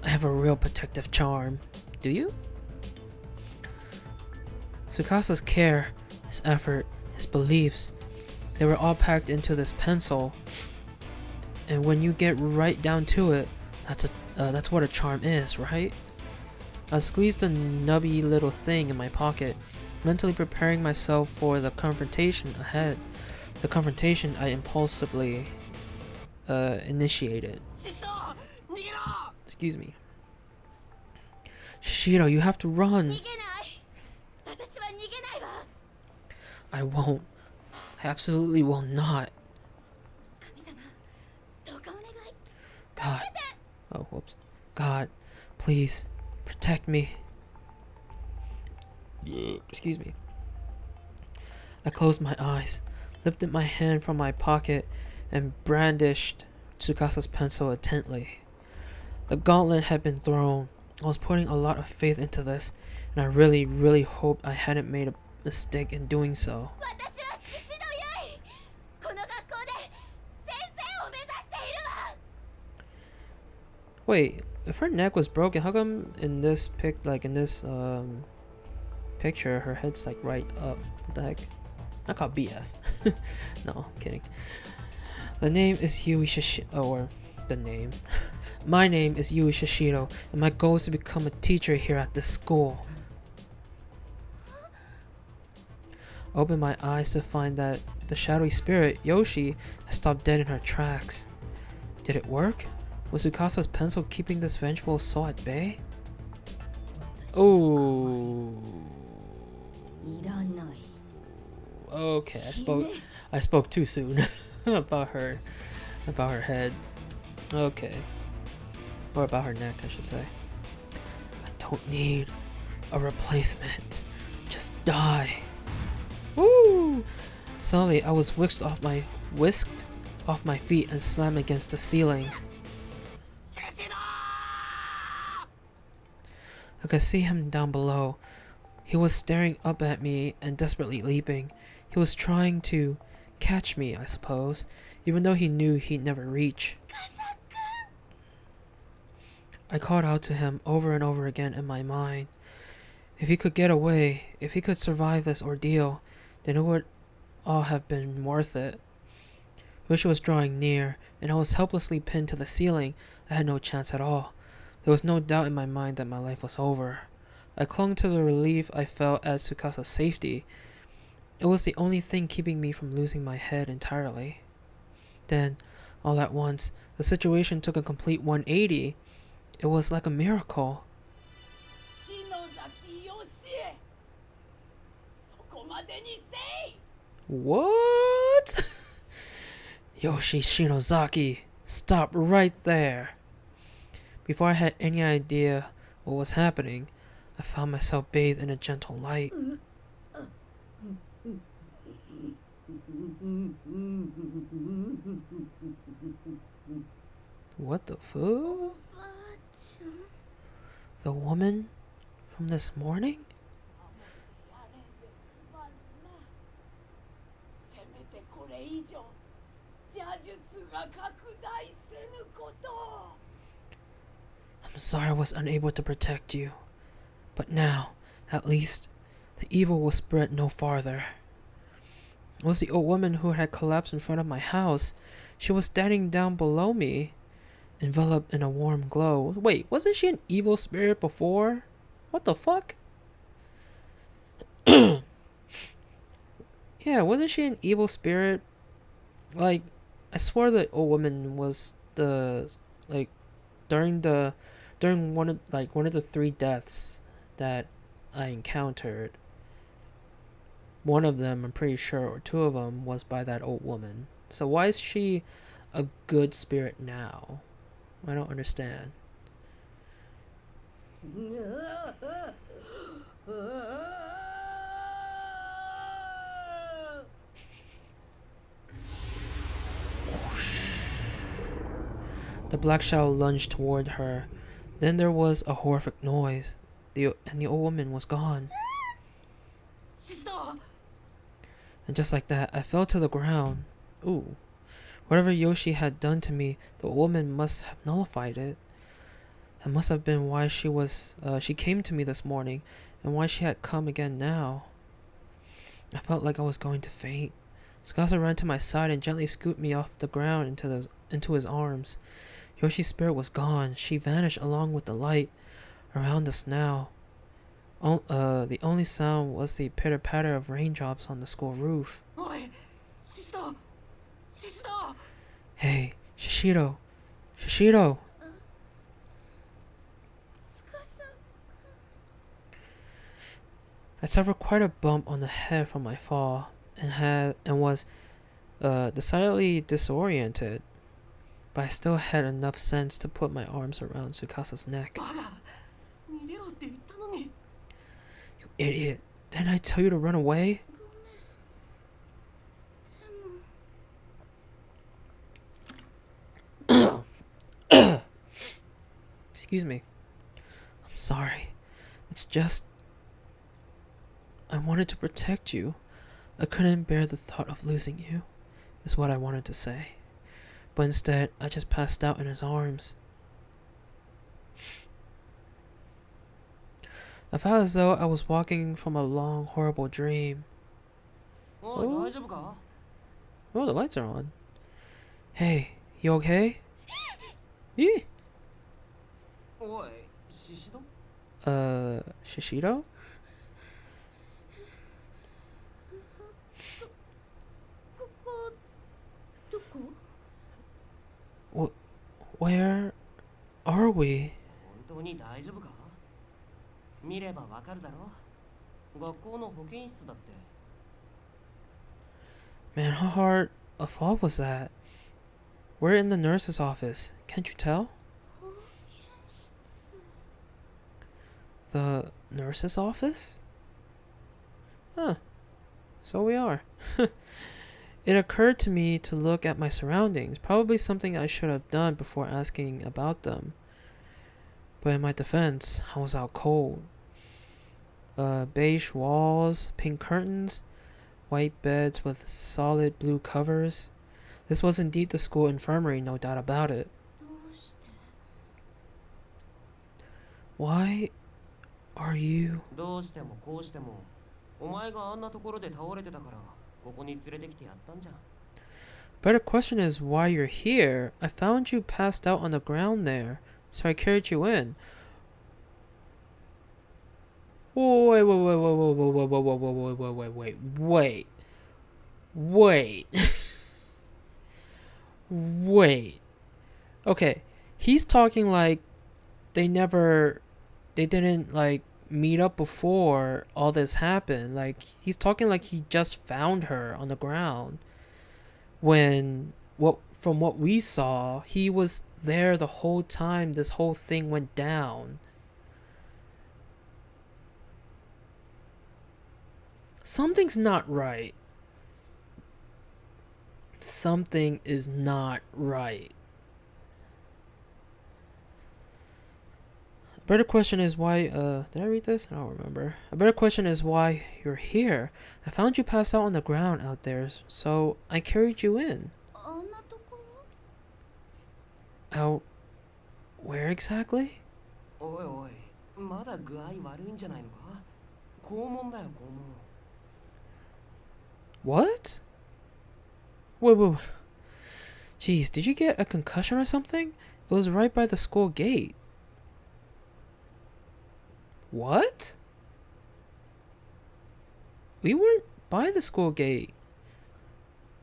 I have a real protective charm. Do you? Tsukasa's care, his effort, his beliefs, they were all packed into this pencil. And when you get right down to it, that's what a charm is, right? I squeezed the nubby little thing in my pocket, mentally preparing myself for the confrontation ahead. The confrontation I impulsively initiated. シシト、逃げろ。 Excuse me. Shishiro, you have to 逃 run. げない。私は逃げないわ。 I won't. I absolutely will not. 神様、どうかお願い。 God. Oh, whoops. God, please protect me. Excuse me. I closed my eyes, lifted my hand from my pocket, and brandished Tsukasa's pencil intently. The gauntlet had been thrown. I was putting a lot of faith into this, and I really, really hoped I hadn't made a mistake in doing so. 私は獅子のゆい。この学校で先生を目指しているわ。 Wait, If her neck was broken, how come in this picture, her head's like right up? What the heck? I call BS. No, I'm kidding. The name is Yui Shishiro, or the name. My name is Yui Shishiro, and my goal is to become a teacher here at this school. Open my eyes to find that the shadowy spirit, Yoshi, has stopped dead in her tracks. Did it work? Was Tsukasa's pencil keeping this vengeful soul at bay? Oh. Okay, I spoke too soon about her head. Okay. Or about her neck, I should say. I don't need a replacement. Just die. Woo! Suddenly, I was whisked off my feet and slammed against the ceiling. I could see him down below. He was staring up at me and desperately leaping. He was trying to catch me, I suppose, even though he knew he'd never reach. I called out to him over and over again in my mind. If he could get away, if he could survive this ordeal, then it would all have been worth it. Yoshi was drawing near, and I was helplessly pinned to the ceiling. I had no chance at all. There was no doubt in my mind that my life was over. I clung to the relief I felt at Tsukasa's safety. It was the only thing keeping me from losing my head entirely. Then, all at once, the situation took a complete 180. It was like a miracle. What? Yoshi Shinozaki, stop right there. Before I had any idea what was happening, I found myself bathed in a gentle light. What the fuck? The woman from this morning? I'm sorry I was unable to protect you, but now, at least, the evil will spread no farther. It was the old woman who had collapsed in front of my house. She was standing down below me, enveloped in a warm glow. Wait, wasn't she an evil spirit before? What the fuck? Yeah, wasn't she an evil spirit? Like, I swore the old woman was the, like, during one of the 3 deaths that I encountered. One of them, I'm pretty sure, or 2 of them, was by that old woman. So why is she a good spirit now? I don't understand. The black shadow lunged toward her. Then there was a horrific noise. And the old woman was gone. And just like that, I fell to the ground. Ooh. Whatever Yoshi had done to me, the woman must have nullified it. That must have been why she came to me this morning, and why she had come again now. I felt like I was going to faint. Tsukasa ran to my side and gently scooped me off the ground into his arms. Yoshi's spirit was gone. She vanished along with the light around us now. The only sound was the pitter-patter of raindrops on the school roof. Hey, Shishiro! Shishiro! I suffered quite a bump on the head from my fall, and was decidedly disoriented. But I still had enough sense to put my arms around Tsukasa's neck. You idiot! Didn't I tell you to run away? Excuse me. I'm sorry. It's just... I wanted to protect you. I couldn't bear the thought of losing you, is what I wanted to say. But instead, I just passed out in his arms. I felt as though I was walking from a long, horrible dream. おい、大丈夫か？ Oh, the lights are on. Hey, you okay? Yeah. おい、シシド？ Shishido? ここどこ？ Where are we? 本当に大丈夫か？見ればわかるだろ？学校の保健室だって。 Man, how hard a fall was that? We're in the nurse's office. Can't you tell? 保健室。 The nurse's office? Huh. So we are. It occurred to me to look at my surroundings, probably something I should have done before asking about them. But in my defense, I was out cold. Beige walls, pink curtains, white beds with solid blue covers. This was indeed the school infirmary, no doubt about it. どうして？ Why are you... どうしてもこうしても、お前があんなところで倒れてたから、ここに連れてきてやったんじゃん。 Better question is why you're here. I found you passed out on the ground there, so I carried you in. Wait. Wait. Okay, he's talking like they didn't like meet up before all this happened. Like he's talking like he just found her on the ground. When from what we saw, he was there the whole time this whole thing went down. Something's not right. Something is not right. A better question is why, did I read this? I don't remember. A better question is why you're here. I found you passed out on the ground out there, so I carried you in. あんなところ？ Out where exactly? おいおい、まだ具合悪いんじゃないのか？肛門だよ、肛門。 What? Wait. Jeez, did you get a concussion or something? It was right by the school gate. What? We weren't by the school gate.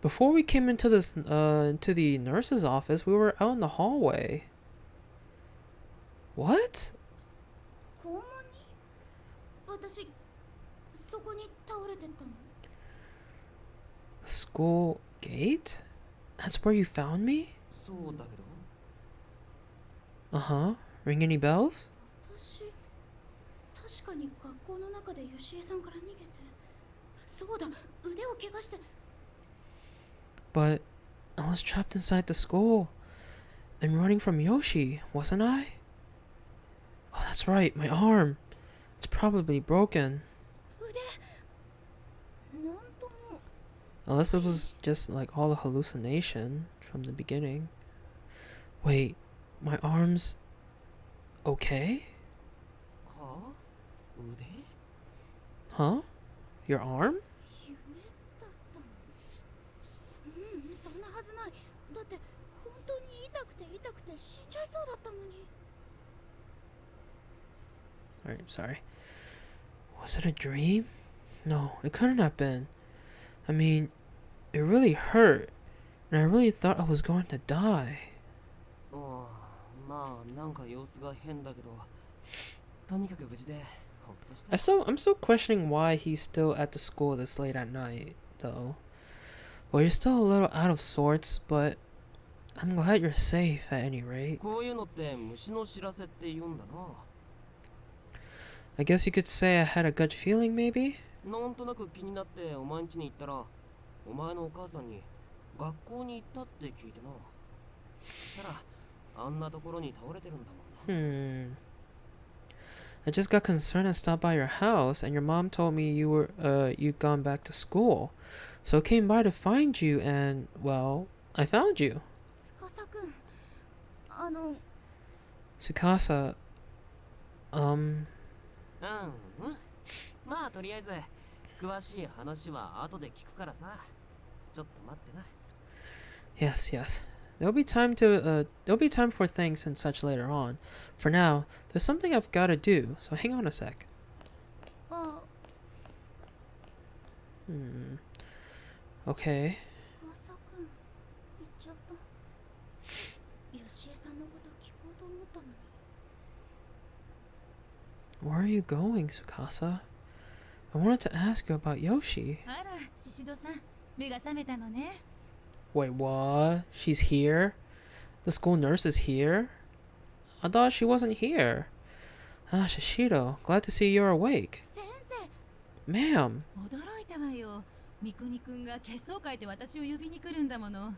Before we came into this into the nurse's office, we were out in the hallway. What? 校門に？私そこに倒れてたの。 School gate? That's where you found me? そうだけど。 Uh-huh. Ring any bells? 私確かに学校の中でヨシエさんから逃げて。そうだ、腕を怪我して。 But I was trapped inside the school and running from Yoshi, wasn't I? Oh, that's right, my arm. It's probably broken. 腕なんとも。 Unless it was just like all a hallucination from the beginning. Wait, my arm's okay? はあ？腕？ Huh? Your arm? 夢だったの？そんなはずない。だって本当に痛くて死んじゃいそうだったのに。 Alright, I'm sorry. Was it a dream? No, it couldn't have been. I mean, it really hurt, and I really thought I was going to die. ああ、まあなんか様子が変だけど、とにかく無事でほっとした。 I'm still questioning why he's still at the school this late at night, though. Well, you're still a little out of sorts, but I'm glad you're safe at any rate. こういうのって虫の知らせって言うんだな。 I guess you could say I had a good feeling, maybe? なんとなく気になってお前ん家に行ったら、お前のお母さんに学校に行ったって聞いてな。そしたらあんなところに倒れてるんだもんな。I just got concerned and stopped by your house, and your mom told me you'd gone back to school. So I came by to find you, and, well, I found you. 司くん、 Tsukasa, うんまあとりあえず詳しい話は後で聞くからさちょっと待ってな Yes, yes. There'll be time for thanks and such later on. For now, there's something I've got to do, so hang on a sec. あ、 Hmm. Okay. 司くん行っちゃった。吉江さんのこと聞こうと思ったのに。 Where are you going, Tsukasa? I wanted to ask you about Yoshi. あら、シシドさん、目が覚めたのね。 Wait, what? She's here? The school nurse is here? I thought she wasn't here. Ah, Shishido, glad to see you're awake. 先生、 Ma'am. 驚いたわよ。三國くんが血相変えて私を呼びに来るんだもの。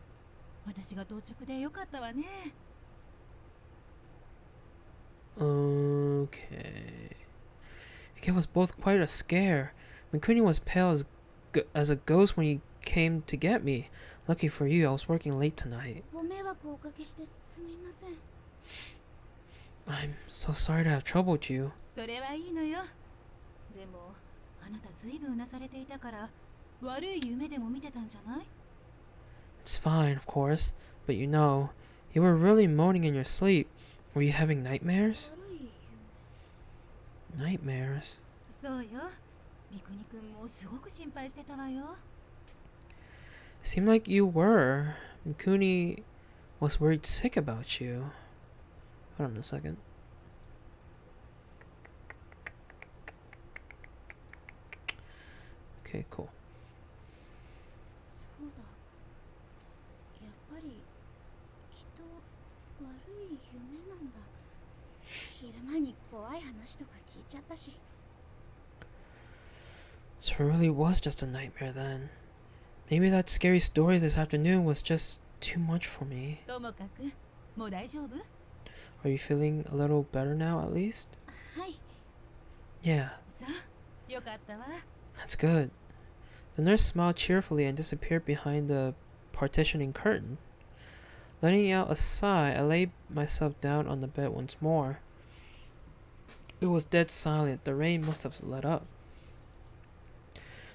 私が到着でよかったわね。 Okay. It gave us both quite a scare. Mikuni was pale as a ghost when he came to get me. Lucky for you, I was working late tonight. ご迷惑をおかけしてすみません。 I'm so sorry to have troubled you. それはいいのよ。でも、あなたずいぶんうなされていたから、悪い夢でも見てたんじゃない？ It's fine, of course, but you know, you were really moaning in your sleep. Were you having nightmares? 悪い Nightmares? そうよ。三國くんもすごく心配してたわよ。 Seemed like you were. Mikuni was worried sick about you. Hold on a second. Okay, cool. そうだ。やっぱりきっと悪い夢なんだ。昼間に怖い話とか聞いちゃったし。 So it really was just a nightmare then. Maybe that scary story this afternoon was just too much for me. ともかく、もう大丈夫？ Are you feeling a little better now at least? はい。 Yeah, さあ、よかったわ。 that's good. The nurse smiled cheerfully and disappeared behind the partitioning curtain. Letting out a sigh, I laid myself down on the bed once more. It was dead silent. The rain must have let up.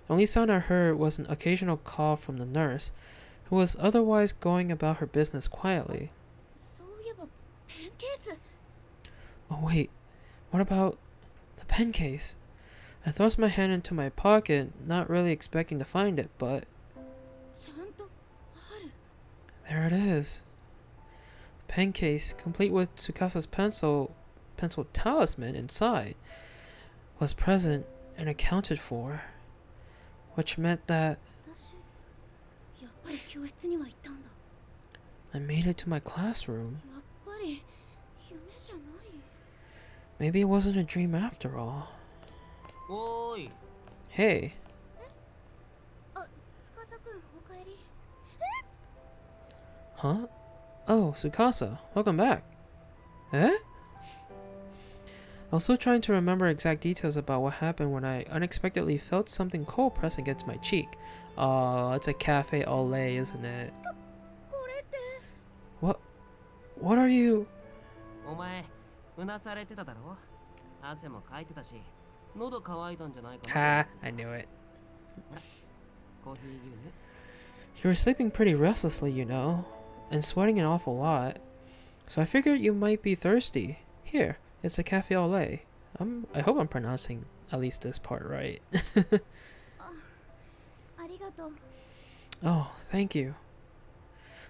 The only sound I heard was an occasional call from the nurse, who was otherwise going about her business quietly. そういえばペンケース。 Oh wait, what about the pen case? I thrust my hand into my pocket, not really expecting to find it, but ちゃんとある。 there it is. The pen case, complete with Tsukasa's pencil talisman inside, was present and accounted for, which meant that 私、やっぱり教室には行ったんだ。 I made it to my classroom. やっぱり夢じゃない。 Maybe it wasn't a dream after all. おーい Hey, あ、司くんおかえり。 huh? Oh, Tsukasa, welcome back. Eh? I was still trying to remember exact details about what happened when I unexpectedly felt something cold press against my cheek. Oh, it's a cafe au lait, isn't it? これって。 What are you? お前うなされてただろ汗もかいてたし喉乾いたんじゃないかな Ha, と思ってさ I knew it. コーヒー牛乳 You were sleeping pretty restlessly, you know, and sweating an awful lot. So I figured you might be thirsty. Here, it's a cafe au lait. I hope I'm pronouncing at least this part right. ありがとう。 Oh, thank you.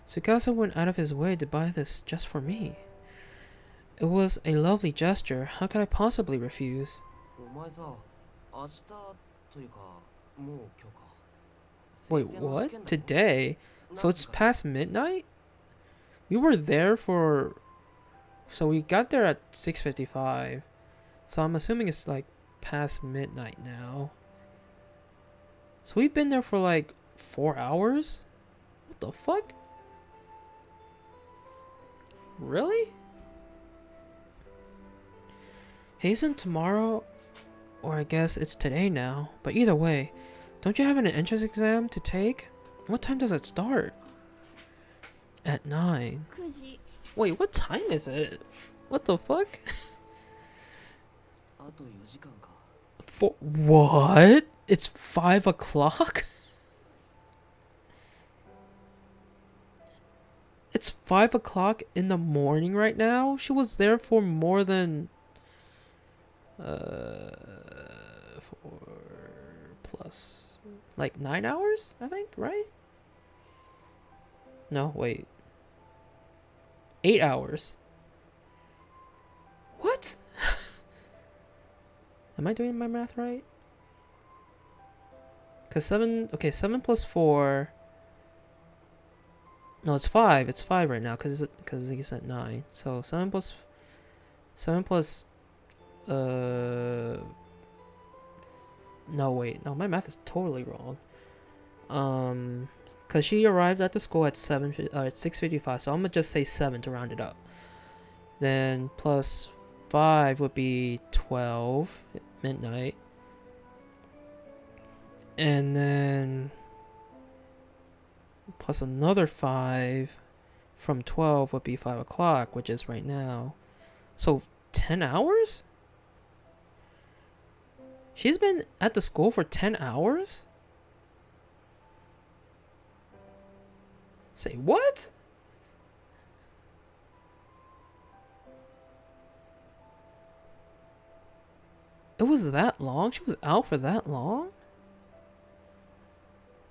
Tsukasa went out of his way to buy this just for me. It was a lovely gesture. How could I possibly refuse? お前さ明日というかもう今日か Wait, 先生の試 what? 験だろ Today? なん So it's か past midnight? We were there for... So we got there at 6:55. So I'm assuming it's like past midnight now. So we've been there for like 4 hours? What the fuck? Really? Hey, isn't tomorrow... Or I guess it's today now. But either way, don't you have an entrance exam to take? What time does it start? At 9. 9時。 Wait, what time is it? What the fuck? あと4時間か。 For what? It's 5 o'clock? It's 5 o'clock in the morning right now? She was there for more than 4 plus like 9 hours, I think, right? No, wait. 8 hours. What? Am I doing my math right? Cause 7 plus 4. No, it's 5. It's 5 right now cuz he's at 9. So 7 plus no, wait. No, my math is totally wrong. Cuz she arrived at the school at 6:55. So I'm going to just say 7 to round it up. Then plus 5 would be 12 at midnight. And then plus another 5 from 12 would be 5 o'clock, which is right now. So 10 hours? She's been at the school for 10 hours? Say what? It was that long? She was out for that long?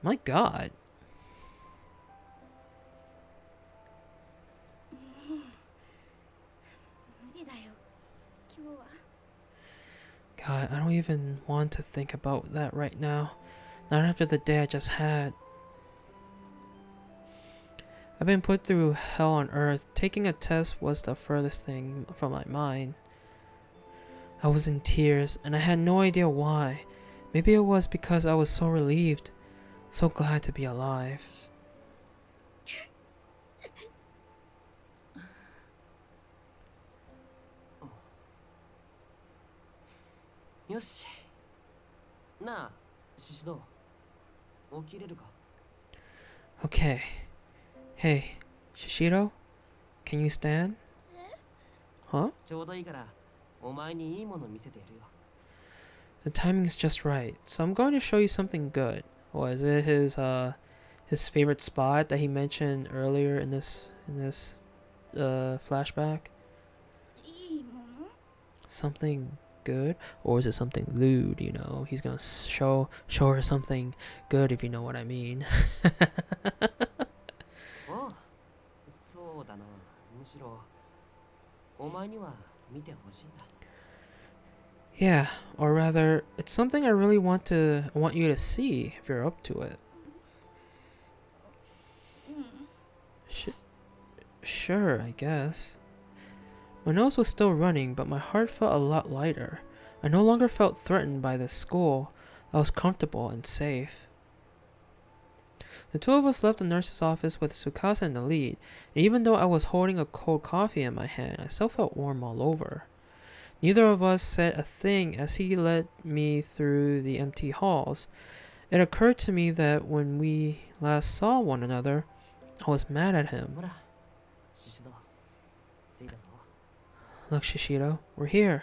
My god. God, I don't even want to think about that right now. Not after the day I just had. I've been put through hell on earth. Taking a test was the furthest thing from my mind. I was in tears, and I had no idea why. Maybe it was because I was so relieved, so glad to be alive. Yoshi. なあ、シシド。起きれるか? Okay. Hey, Shishiro? Can you stand? Huh? ちょうどいいから、お前にいいもの見せてやるよ。 The timing's just right, so I'm going to show you something good. Or is it his favorite spot that he mentioned earlier in this flashback? Something good, or is it something lewd? You know, he's gonna show her something good, if you know what I mean. おう、そうだな。むしろお前には見てほしいんだ。 Yeah, or rather, it's something I really want you to see if you're up to it. Sure, I guess. My nose was still running, but my heart felt a lot lighter. I no longer felt threatened by this school. I was comfortable and safe. The two of us left the nurse's office with Tsukasa in the lead, and even though I was holding a cold coffee in my hand, I still felt warm all over. Neither of us said a thing as he led me through the empty halls. It occurred to me that when we last saw one another, I was mad at him. ほら、シシド。着いたぞ。 Look, Shishiro, we're here.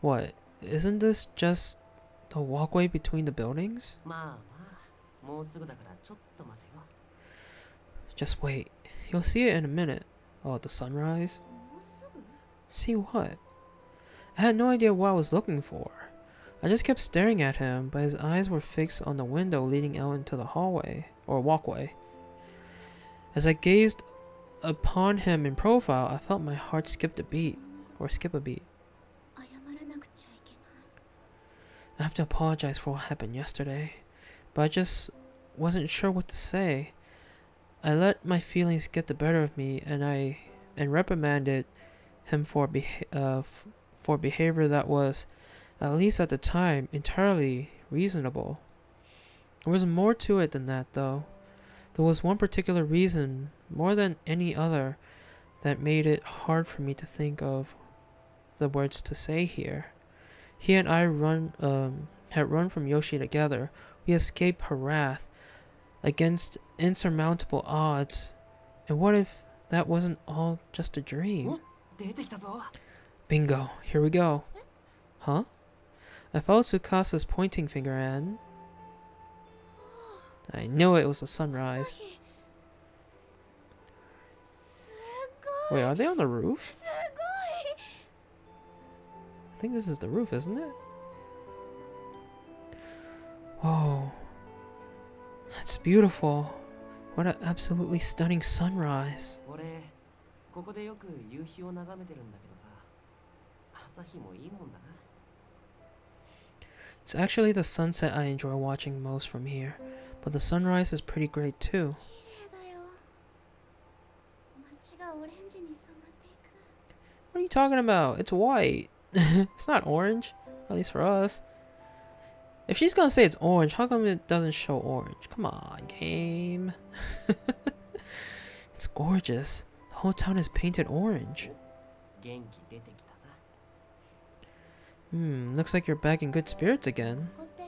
What? Isn't this just the walkway between the buildings? まあまあ、もうすぐだからちょっと待てよ。 Just wait. You'll see it in a minute. Oh, the sunrise? See what? I had no idea what I was looking for. I just kept staring at him, but his eyes were fixed on the window leading out into the hallway, or walkway. As I gazed upon him in profile, I felt my heart skip a beat. I have to apologize for what happened yesterday, but I just wasn't sure what to say. I let my feelings get the better of me, and reprimanded him for behavior that was, at least at the time, entirely reasonable. There was more to it than that, though. There was one particular reason, more than any other, that made it hard for me to think of the words to say here. He and I had run from Yoshi together. We escaped her wrath against insurmountable odds. And what if that wasn't all just a dream? 出てきたぞ。 Bingo. Here we go. Huh? I followed Tsukasa's pointing finger and... I knew it was a sunrise. 朝日すごい Wait, are they on the roof? す I think this is the roof, isn't it? Whoa. That's beautiful. What an absolutely stunning sunrise. 俺ここでよく夕日を眺めてるんだけどさ、朝日もいいもんだな。 It's actually the sunset I enjoy watching most from here, but the sunrise is pretty great too. ごい綺麗だよ街がオレンジに染まっていく What are you talking about? It's white. It's not orange, at least for us. If she's gonna say it's orange, how come it doesn't show orange? Come on, game. It's gorgeous. The whole town is painted orange. 元気出てきたな。 Looks like you're back in good spirits again. ここって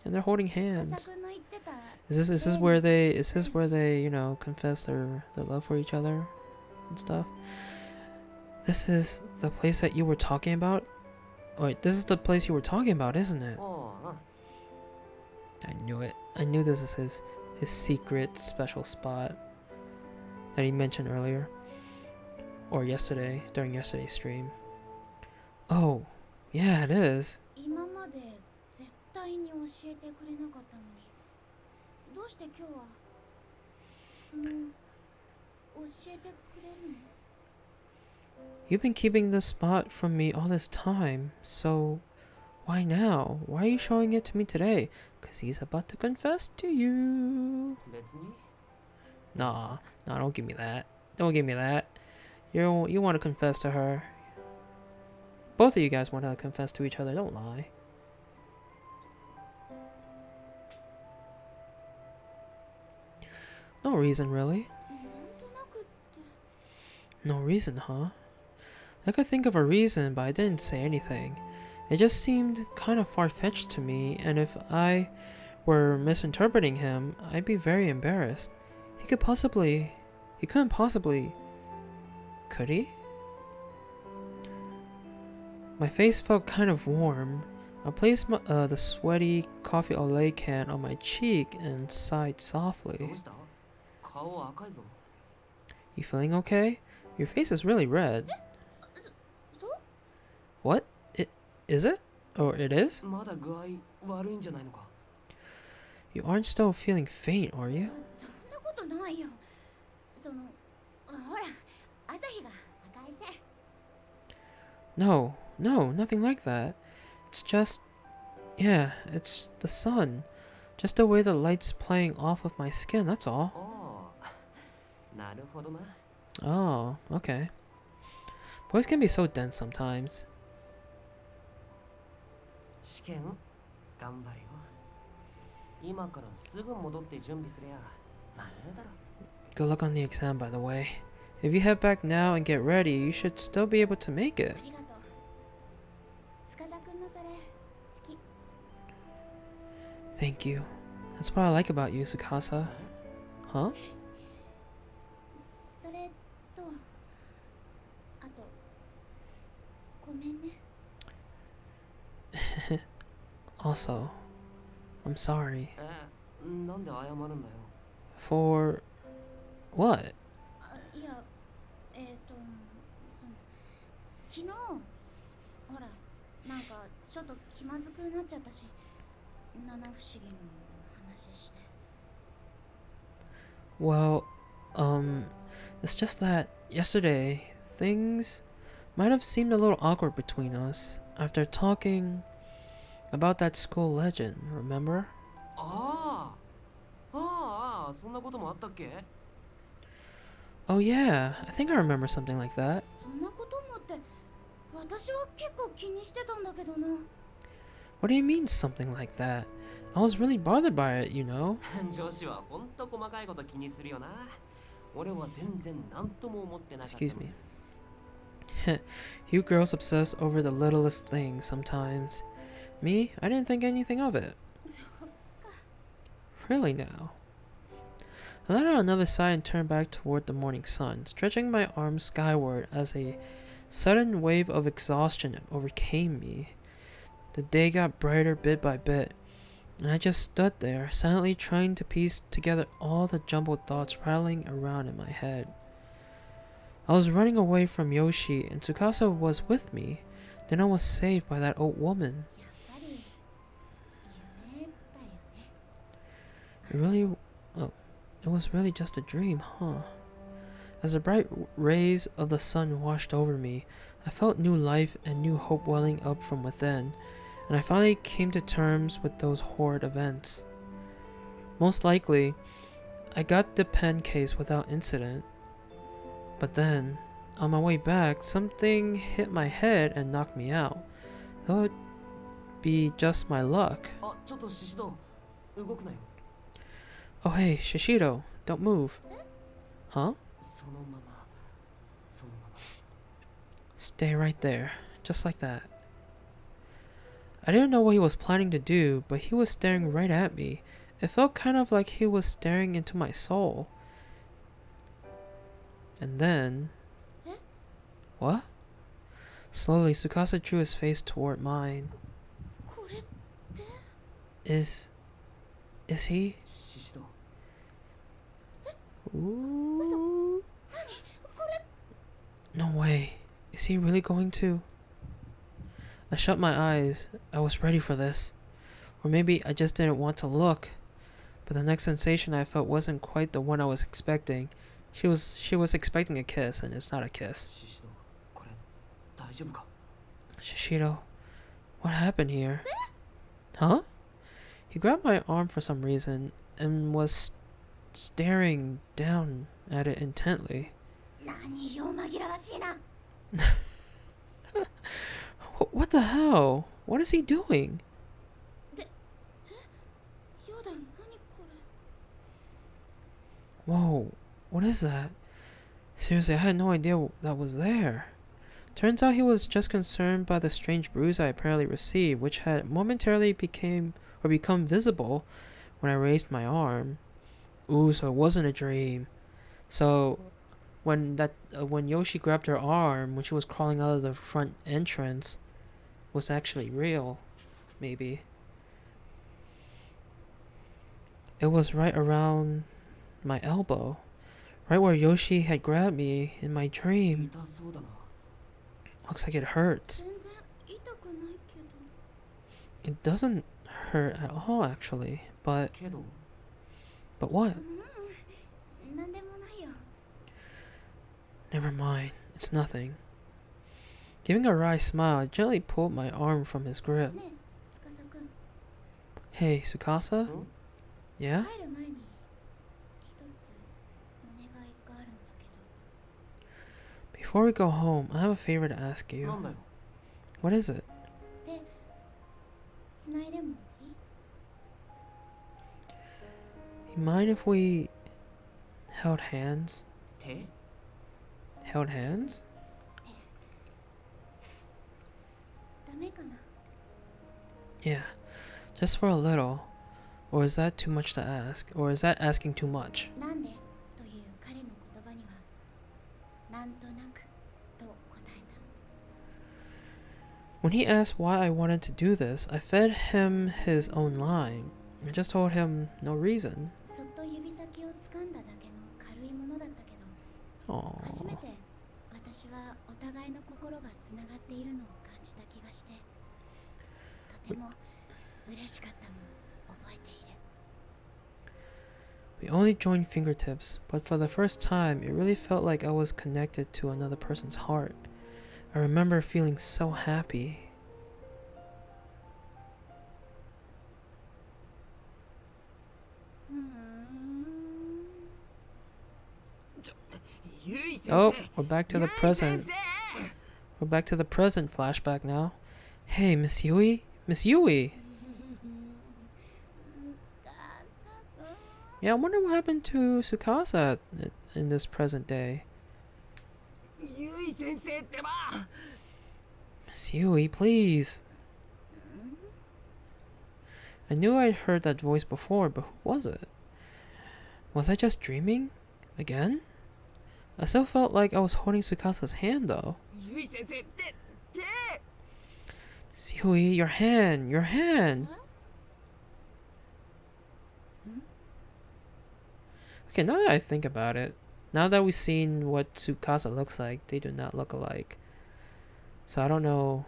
And they're holding 司 hands. くんの言ってた Is this where they, you know, confess their love for each other and stuff? This is the place that you were talking about? Wait, this is the place you were talking about, isn't it? おう、うん。 I knew it. I knew this is his secret special spot that he mentioned earlier. Or yesterday, during yesterday's stream. Oh, yeah, it is. 今まで絶対に教えてくれなかったのにどうして今日はその教えてくれるの You've been keeping this spot from me all this time, so why now? Why are you showing it to me today? 'Cause he's about to confess to you. 別に Nah, don't give me that. Don't give me that. You want to confess to her. Both of you guys want to confess to each other, don't lie. No reason, really. なんとなくって No reason, huh? I could think of a reason, but I didn't say anything. It just seemed kind of far-fetched to me, and if I were misinterpreting him, I'd be very embarrassed. He couldn't possibly... Could he? My face felt kind of warm. I placed the sweaty coffee au lait can on my cheek and sighed ど softly. うした？顔赤いぞ。 You feeling okay? Your face is really red. そう What? Is it? Or it is? まだ具合悪いんじゃないのか？ You aren't still feeling faint, are you? そんなことないよそのほら朝日が赤い線 No, nothing like that. It's just... Yeah, it's the sun. Just the way the light's playing off of my skin, that's all. おう、なるほどな。 Oh, okay. Boys can be so dense sometimes. 試験頑張れよ。今からすぐ戻って準備すりゃ間に合うだろ。 Good luck on the exam, by the way. If you head back now and get ready, you should still be able to make it. ありがとう司くんのそれ好き Thank you. That's what I like about you, Tsukasa. Huh? それとあとごめんね Also, I'm sorry. なんで謝るんだよ。 For... What? あいやその昨日ほらなんかちょっと気まずくなっちゃったし七不思議の話して Well, it's just that yesterday things might have seemed a little awkward between us after talking about that school legend, remember? そんなこともあったっけ？ Oh yeah, I think I remember something like that. そんなこともって私は結構気にしてたんだけどな What do you mean something like that? I was really bothered by it, you know? 女子はほんと細かいこと気にするよな。俺は全然なんとも思ってなかった。 Excuse me. You girls obsess over the littlest things sometimes. Me, I didn't think anything of it. そっか Really now? I let out another sigh and turned back toward the morning sun, stretching my arms skyward as a Sudden wave of exhaustion overcame me. The day got brighter bit by bit, and I just stood there, silently trying to piece together all the jumbled thoughts rattling around in my head. I was running away from Yoshi, and Tsukasa was with me. Then I was saved by that old woman. やっぱり夢だよね。 It really, oh, it was really just a dream, huh? As the bright rays of the sun washed over me, I felt new life and new hope welling up from within, and I finally came to terms with those horrid events. Most likely, I got the pen case without incident. But then, on my way back, something hit my head and knocked me out. That would be just my luck. あ、ちょっとシシド、動くなよ。 Oh hey, Shishido, don't move. Huh? そのまま、そのまま。 Stay right there, just like that. I didn't know what he was planning to do, but he was staring right at me. It felt kind of like he was staring into my soul. And then... What? Slowly, Tsukasa drew his face toward mine. これって Is he? シシド、 Ooh. 何これ No way. Is he really going to? I shut my eyes. I was ready for this. Or maybe I just didn't want to look. But the next sensation I felt wasn't quite the one I was expecting. She was expecting a kiss, and it's not a kiss. シシド、これ大丈夫か？ Shishido, what happened here? Huh? He grabbed my arm for some reason and was staring down at it intently. 何よ紛らわしいな。 What the hell? What is he doing? やだ、何これ。 Whoa, what is that? Seriously, I had no idea that was there. Turns out he was just concerned by the strange bruise I apparently received, which had momentarily become visible when I raised my arm. Ooh, so it wasn't a dream. So when Yoshi grabbed her arm when she was crawling out of the front entrance was actually real, maybe. It was right around my elbow, right where Yoshi had grabbed me in my dream. 痛そうだな。 Looks like it hurts. 全然痛くないけど。 It doesn't hurt at all, actually. But けど、 what? なんでもないよ。 Never mind. It's nothing. Giving a wry smile, I gently pulled my arm from his grip. ねえ、司くん。 Hey, Tsukasa? ん？ Yeah? 帰る前に一つお願いがあるんだけど。 Before we go home, I have a favor to ask な you. んだよ。 What is it? で、繋いでもいい？ You mind if we held hands? 手？ Held hands? ダメかな？ Yeah. Just for a little. Or is that too much to ask? Or is that asking too much? なんでという彼の言葉には、なんとなくと答えた。 When he asked why I wanted to do this, I fed him his own line. I just told him no reason. そっと指先を掴んだだけの軽いものだったけど、初め Aww. て私はお互いの心がつながっているのを感じた気がして、とても嬉しかったのを覚えている。 We only joined fingertips, but for the first time, it really felt like I was connected to another person's heart. I remember feeling so happy. ゆい先生。 Oh, we're back to the present. We're back to the present flashback now. Hey, Miss Yui? Miss Yui! Yeah, I wonder what happened to Tsukasa in this present day. ゆい先生ってば。 Miss Yui, please. I knew I'd heard that voice before, but who was it? Was I just dreaming? Again? I still felt like I was holding Tsukasa's hand though. ゆい先生手 Yui, your hand, your hand. Okay, now that I think about it, now that we've seen what Tsukasa looks like, they do not look alike. So I don't know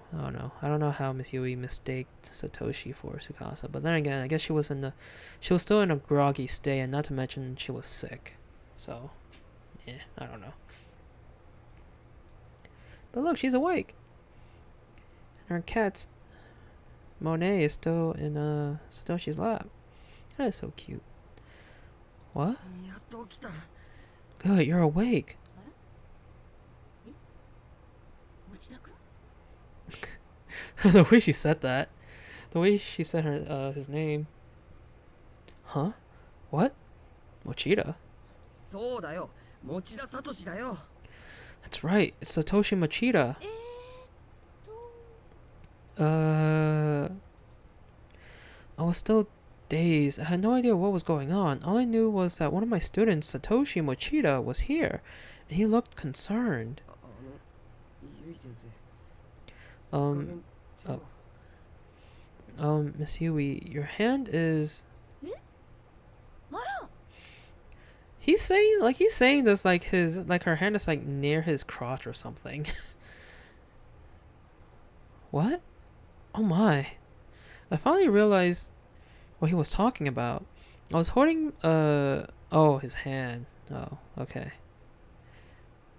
how Miss Yui mistaked Satoshi for Tsukasa. But then again, I guess she was still in a groggy state, and not to mention she was sick. So, yeah, I don't know. But look, she's awake. And her cat, Monet, is still in Satoshi's lap. That is so cute. What? やっと起きた Good, you're awake. 持田君 The way she said that. The way she said his name. Huh? What? Mochida? そうだよ持田聡だよ That's right, it's Satoshi Mochida. I was still dazed. I had no idea what was going on. All I knew was that one of my students, Satoshi Mochida, was here, and he looked concerned. ゆい先生 Um, Miss Yui, your hand is... He's saying this like her hand is like near his crotch or something. What? Oh my. I finally realized what he was talking about. I was holding his hand. Oh, okay.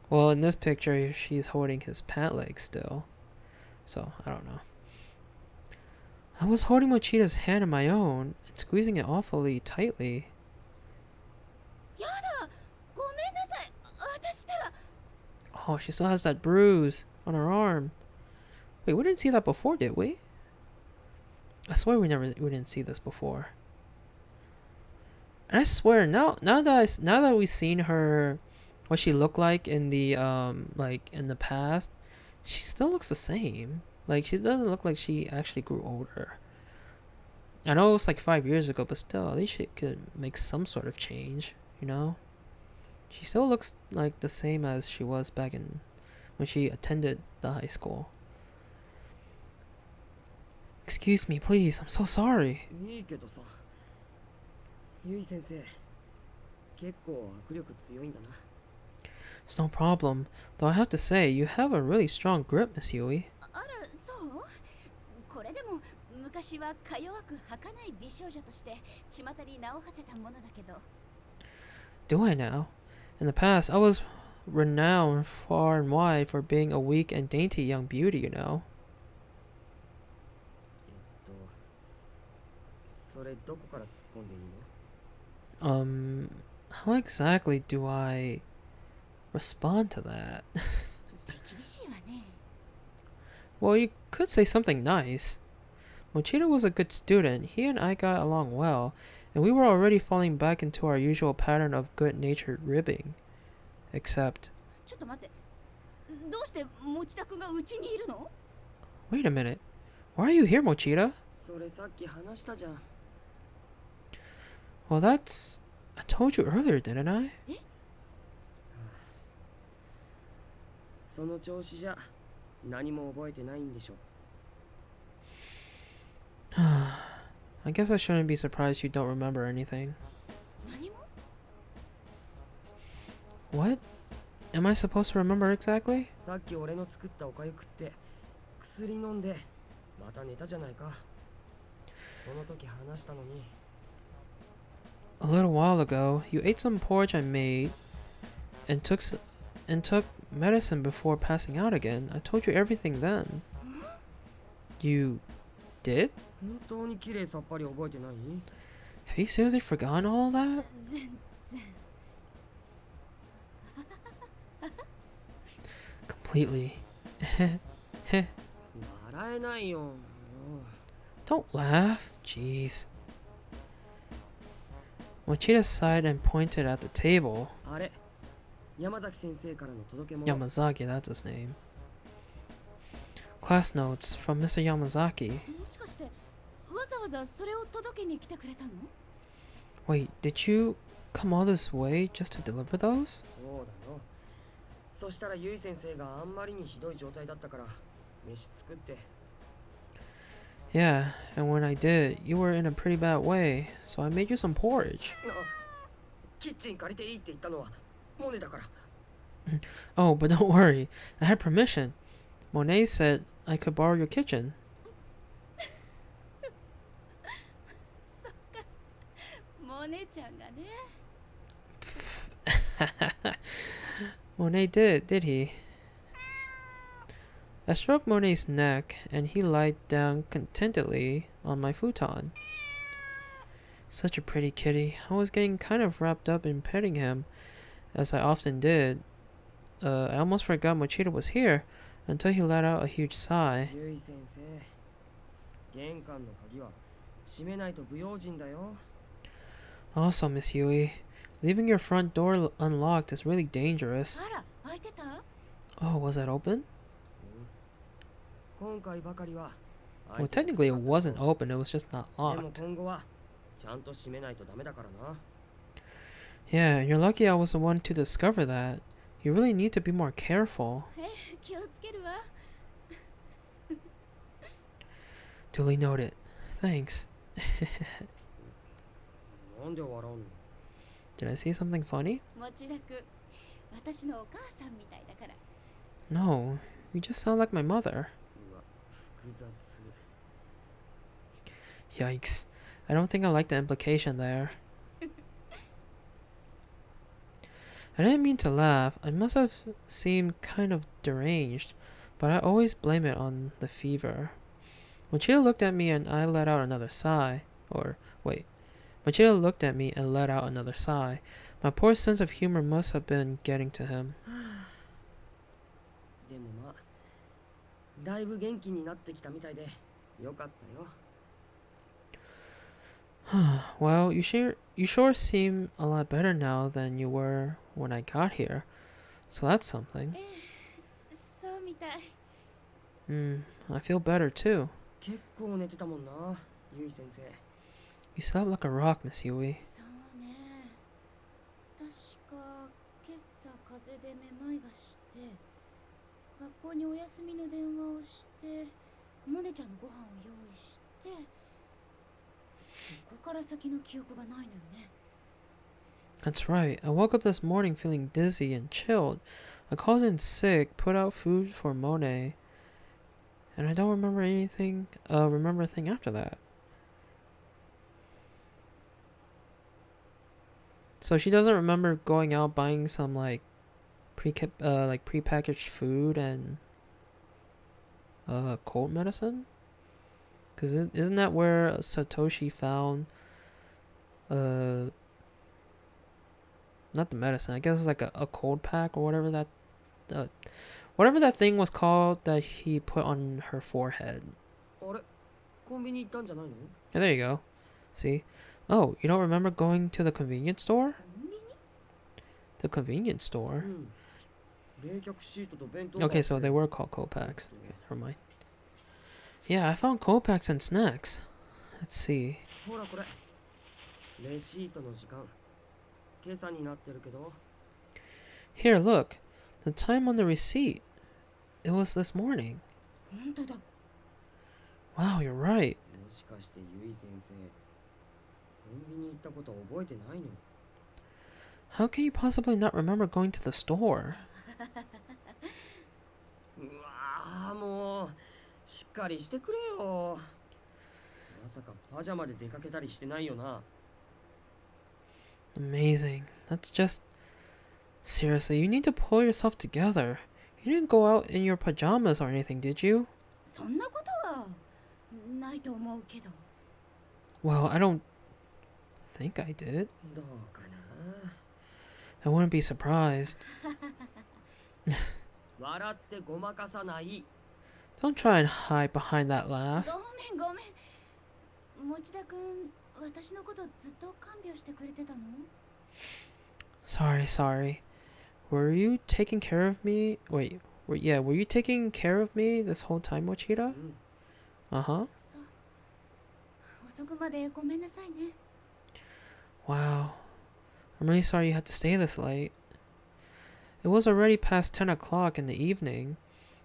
Well, in this picture she's holding his pant leg still. So, I don't know. I was holding Mochida's hand in my own and squeezing it awfully tightly. やだごめんなさい私ったら Oh, she still has that bruise on her arm. Wait, we didn't see that before, did we? I swear we didn't see this before. And I swear now that we've seen her, what she looked like in the in the past, she still looks the same. Like, she doesn't look like she actually grew older. I know it was like 5 years ago, but still, at least she could make some sort of change, you know? She still looks like the same as she was back in when she attended the high school. Excuse me, please. I'm so sorry. いいけどさゆい先生結構握力強いんだな It's no problem. Though I have to say, you have a really strong grip, Miss Yui. あらそうこれでも昔はか弱く儚い美少女として巷に名を馳せたものだけど Do I now? In the past, I was renowned far and wide for being a weak and dainty young beauty, you know. それどこから突っ込んでいいの How exactly do I respond to that? 厳しいわね Well, you could say something nice. Mochida was a good student. He and I got along well, and we were already falling back into our usual pattern of good-natured ribbing. Except... ちょっと待ってどうして持田君がうちにいるの Wait a minute. Why are you here, Mochida? それさっき話したじゃん Well, that's... I told you earlier, didn't I? その調子じゃ何も覚えてないんでしょ I guess I shouldn't be surprised you don't remember anything. 何も What? Am I supposed to remember exactly? さっき俺の作ったおかゆ食って薬飲んでまた寝たじゃないかその時話したのに A little while ago, you ate some porridge I made and took medicine before passing out again. I told you everything then. You did? 本当に綺麗さっぱり覚えてない Have you seriously forgotten all of that? 全然 Completely. 笑えないよもう Don't laugh. Jeez. Mochida sighed and pointed at the table. あれ山崎先生からの届け物 Yamazaki, that's his name. Class notes from Mr. Yamazaki. もしかしてわざわざそれを届けに来てくれたの Wait, did you come all this way just to deliver those? そうだよそしたらゆい先生があんまりにひどい状態だったから飯作って。 Yeah, and when I did, you were in a pretty bad way, so I made you some porridge. キッチン借りていいって言ったのはモネだから。 Oh, but don't worry, I had permission. Monet said I could borrow your kitchen. モネちゃんがね。 Monet did he? I stroked Monet's neck, and he lied down contentedly on my futon. Such a pretty kitty. I was getting kind of wrapped up in petting him, as I often did. I almost forgot Mochita was here, until he let out a huge sigh. ゆい先生、玄関の鍵は閉めないと不用心だよ。 Also, Miss Yui, leaving your front door unlocked is really dangerous. あら、開いてた？ Oh, was that open? 今回ばかりは。 Well, technically it wasn't open, it was just not でも locked. 今後はちゃんと閉めないとダメだからな。 Yeah, you're lucky I was the one to discover that. You really need to be more careful. 気をつけるわ。 Duly noted. Thanks. なんで笑うの？ Did I say something funny? 持田くん、私のお母さんみたいだから。 No, you just sound like my mother. うわ、複雑。 Yikes. I don't think I like the implication there. I didn't mean to laugh. I must have seemed kind of deranged, but I always blame it on the fever. Mochita looked at me and I let out another sigh. Mochita looked at me and let out another sigh. My poor sense of humor must have been getting to him. でもまあ、だいぶ元気になってきたみたいでよかったよ。 Well, you sure seem a lot better now than you were when I got here. So that's something. そうみたい。 I feel better too. 結構寝てたもんな、ゆい先生。 You slept like a rock, Miss Yui. そうね。確か今朝風邪でめまいがして、学校にお休みの電話をして、モネちゃんのご飯を用意して、そこから先の記憶がないのよね。 That's right. I woke up this morning feeling dizzy and chilled. I called in sick, put out food for Monet, and I don't remember a thing after that. So she doesn't remember going out buying some prepackaged food and cold medicine? Cause isn't that where Satoshi found not the medicine, I guess it was like a cold pack or whatever that thing was called that he put on her forehead. あれ、コンビニ行ったんじゃないの？ Yeah, there you go. See? Oh, you don't remember going to the convenience store? コンビニ？ The convenience store? 冷却シートと弁当。 Okay, so they were called cold packs. Okay, never mind. Yeah, I found cold packs and snacks. Let's see. ほらこれ。レシートの時間。計算になってるけど。 Here, look. The time on the receipt. It was this morning. 本当だ。 Wow, you're right. もしかしてゆい先生、コンビニ行ったこと覚えてないの？ How can you possibly not remember going to the store? うわー、もうしっかりしてくれよ。まさかパジャマで出かけたりしてないよな。 Amazing. That's just... Seriously, you need to pull yourself together. You didn't go out in your pajamas or anything, did you? そんなことはないと思うけど。 Well, I don't think I did. どうかな。 I wouldn't be surprised. 笑ってごまかさない。 Don't try and hide behind that laugh. ごめんごめん。持田くん、私のことずっと看病してくれてたの？ Sorry. Were you taking care of me? Were you taking care of me this whole time, Mochita? Uh-huh. そう。遅くまでごめんなさいね。 Wow. I'm really sorry you had to stay this late. It was already past 10 o'clock in the evening.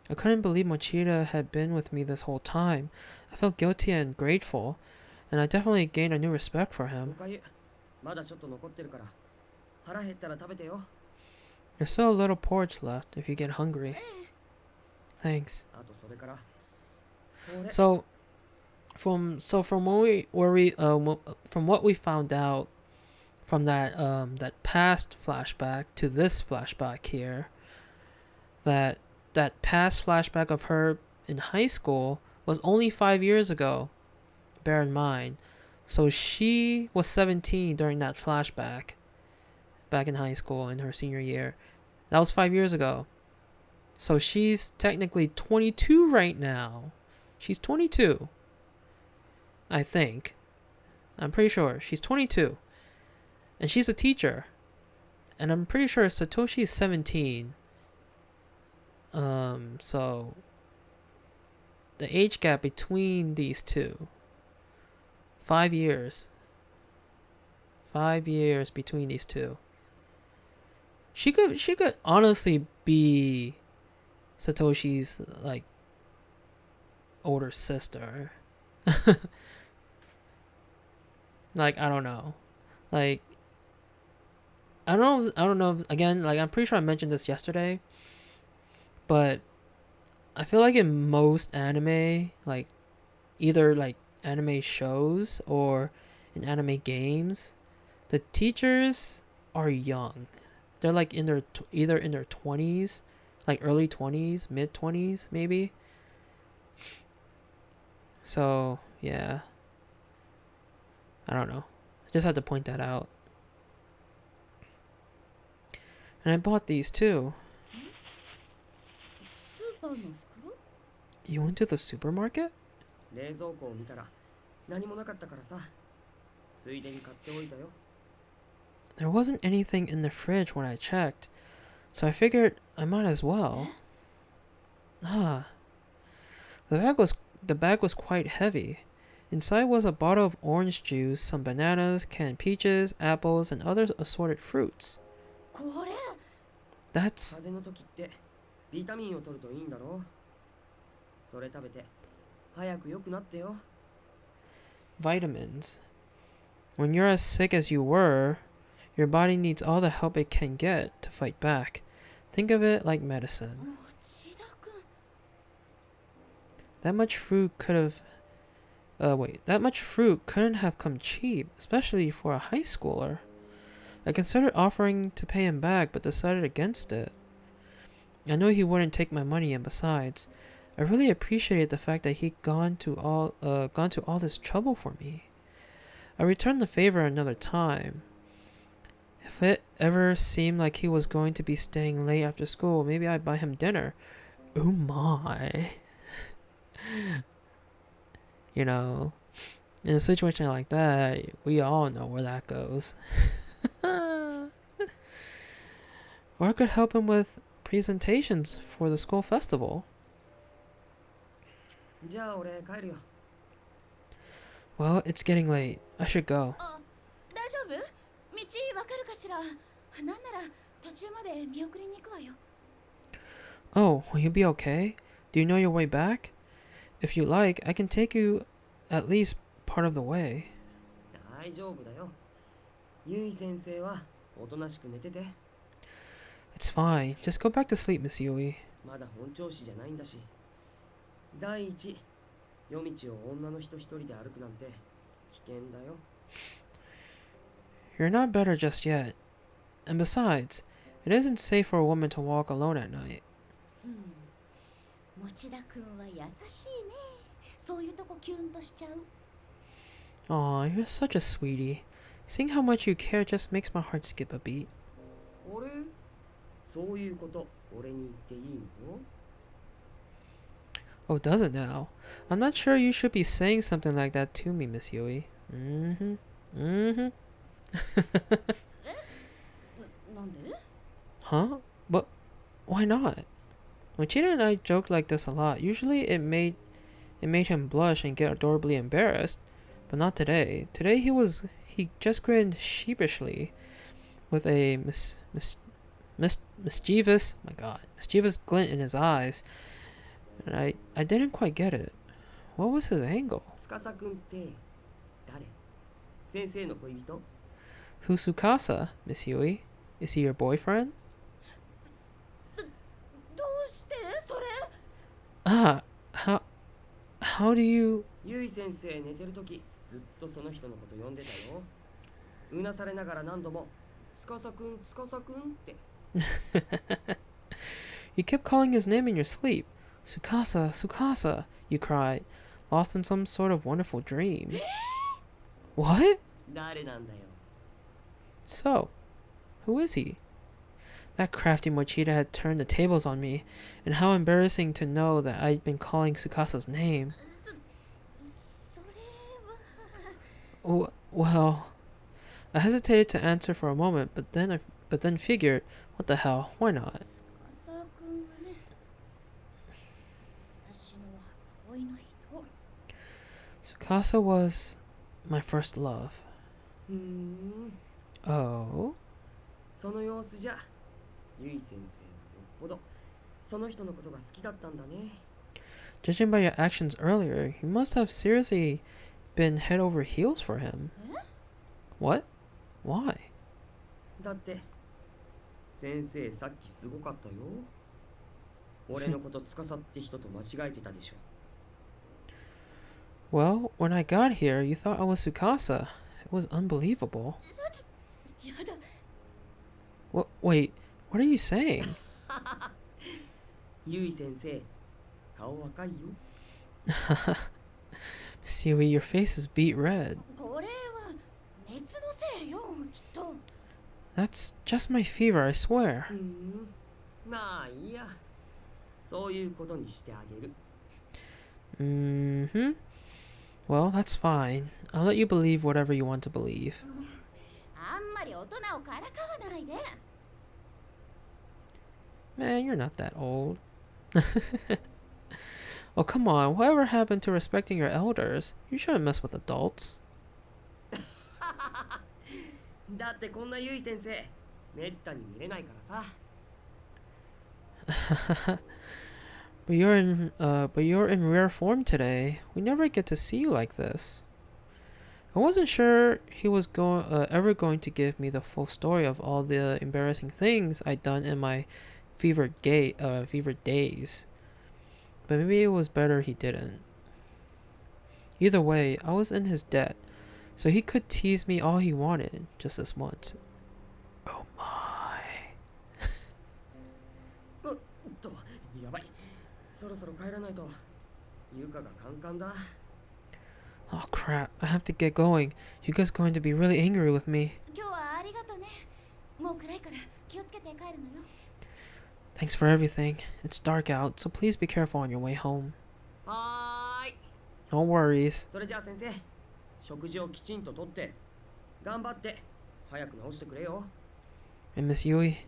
I couldn't believe Mochida had been with me this whole time. I felt guilty and grateful, and I definitely gained a new respect for お him. かゆまだちょっと残ってるから腹減ったら食べてよ。 There's still a little porridge left if you get hungry. Thanks. あとそれからこれ So from what we found out from that past flashback to this flashback here, that past flashback of her in high school was only 5 years ago. Bear in mind. So she was 17 during that flashback back in high school in her senior year. That was 5 years ago. So she's technically 22 right now. She's 22. I think. I'm pretty sure. She's 22. And she's a teacher. And I'm pretty sure Satoshi is 17. So the age gap between these two, 5 years. 5 years between these two. She could honestly be Satoshi's like older sister. Like, I don't know. Like, I don't know if, again, like, I'm pretty sure I mentioned this yesterday, but I feel like in most anime, like either like anime shows or in anime games, the teachers are young. They're like in their either in their 20s, like early 20s, mid 20s maybe. So yeah, I don't know. I just had to point that out. And I bought these too. スーパーの袋？ You went to the supermarket? 冷蔵庫を見たら何もなかったからさついでに買っておいたよ。 There wasn't anything in the fridge when I checked, so I figured I might as well. Ah. The bag was quite heavy. Inside was a bottle of orange juice, some bananas, canned peaches, apples, and other assorted fruits. これ That's 風邪の時ってビタミンを取るといいんだろう。それ食べて早く良くなってよ。 vitamins. When you're as sick as you were, your body needs all the help it can get to fight back. Think of it like medicine. 持田くん That much fruit couldn't have come cheap, especially for a high schooler. I considered offering to pay him back, but decided against it. I knew he wouldn't take my money, and besides, I really appreciated the fact that he'd gone to all this trouble for me. I returned the favor another time. If it ever seemed like he was going to be staying late after school, maybe I'd buy him dinner. Oh my. You know, in a situation like that, we all know where that goes. Or I could help him with presentations for the school festival. じゃあ俺帰るよ。 Well, it's getting late. I should go. あ、大丈夫？道わかるかしら？なんなら途中まで見送りに行くわよ。 Oh, will you be okay? Do you know your way back? If you like, I can take you at least part of the way. 大丈夫だよ。ゆい先生はおとなしく寝てて。 It's fine. Just go back to sleep, Miss Yui. まだ本調子じゃないんだし。第一、夜道を女の人一人で歩くなんて危険だよ。 You're not better just yet. And besides, it isn't safe for a woman to walk alone at night. 持田くんは優しいね。そういうとこキュンとしちゃう。 Aw, you're such a sweetie. Seeing how much you care just makes my heart skip a beat. 俺そういうこと俺に言っていいの？ Oh, does it now? I'm not sure you should be saying something like that to me, Miss Yui. Mm-hmm. Mm-hmm. なんで？ Huh? But why not? Mochida and I joked like this a lot. Usually it made him blush and get adorably embarrassed, but not today. Today he just grinned sheepishly with a mischievous, my god, mischievous glint in his eyes, and I didn't quite get it. What was his angle? 司くんって誰？先生の恋人？ Who's Tsukasa, Miss Yui? Is he your boyfriend? どうしてそれ Ah, how do you... ゆい先生寝てるときずっとその人のこと呼んでたよ。うなされながら何度も司くん司くんって。You kept calling his name in your sleep. Tsukasa, Tsukasa, you cried, lost in some sort of wonderful dream. What? 誰なんだよ。 So, who is he? That crafty Mochida had turned the tables on me, and how embarrassing to know that I'd been calling Tsukasa's name. それは Well, I hesitated to answer for a moment, but then figured, what the hell, why not? 司くんはね私の初恋の人 Tsukasa was my first love. ふーん。 Oh? その様子じゃ、ゆい先生はよっぽどその人のことが好きだったんだね。 Judging by your actions earlier, you must have seriously been head over heels for him. What? Why? だって先生さっきすごかったよ。俺のこと司って人と間違えてたでしょ。 Well, when I got here, you thought I was Tsukasa. It was unbelievable. やだ Wait, what are you saying? ゆい先生、顔赤いよ。 Miss Yui, your face is beet red. これは熱のせいよきっと That's just my fever, I swear. ふーん。まあいいや。そういうことにしてあげる。 Mm-hmm. Well, that's fine. I'll let you believe whatever you want to believe. あんまり大人をからかわないで Man, you're not that old. Oh, come on. Whatever happened to respecting your elders? You shouldn't mess with adults. だってこんなゆい先生、めったに見れないからさ。 But you're in rare form today. We never get to see you like this. I wasn't sure he was ever going to give me the full story of all the embarrassing things I'd done in my fevered days. But maybe it was better he didn't. Either way, I was in his debt, so he could tease me all he wanted, just this once. Oh my. やばい。そろそろ帰らないと。ゆかがカンカンだ。 Oh crap, I have to get going. You guys going to be really angry with me. 今日はありがとねもう暗いから気をつけて帰るのよ Thanks for everything. It's dark out, so please be careful on your way home. はーい。 No worries. それじゃあ先生、食事をきちんととって頑張って早く治してくれよ。 And Miss Yui,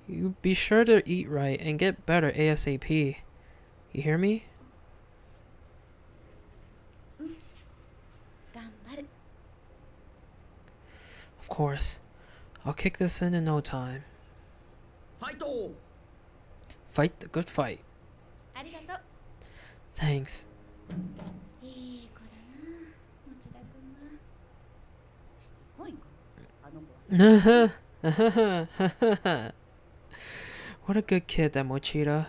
you be sure to eat right and get better ASAP. You hear me? 頑張る Of course. I'll kick this in no time. ファイト。 Fight the good fight. ありがとう Thanks. いい子だな持田君は怖いんかあの子は What a good kid, that Mochida.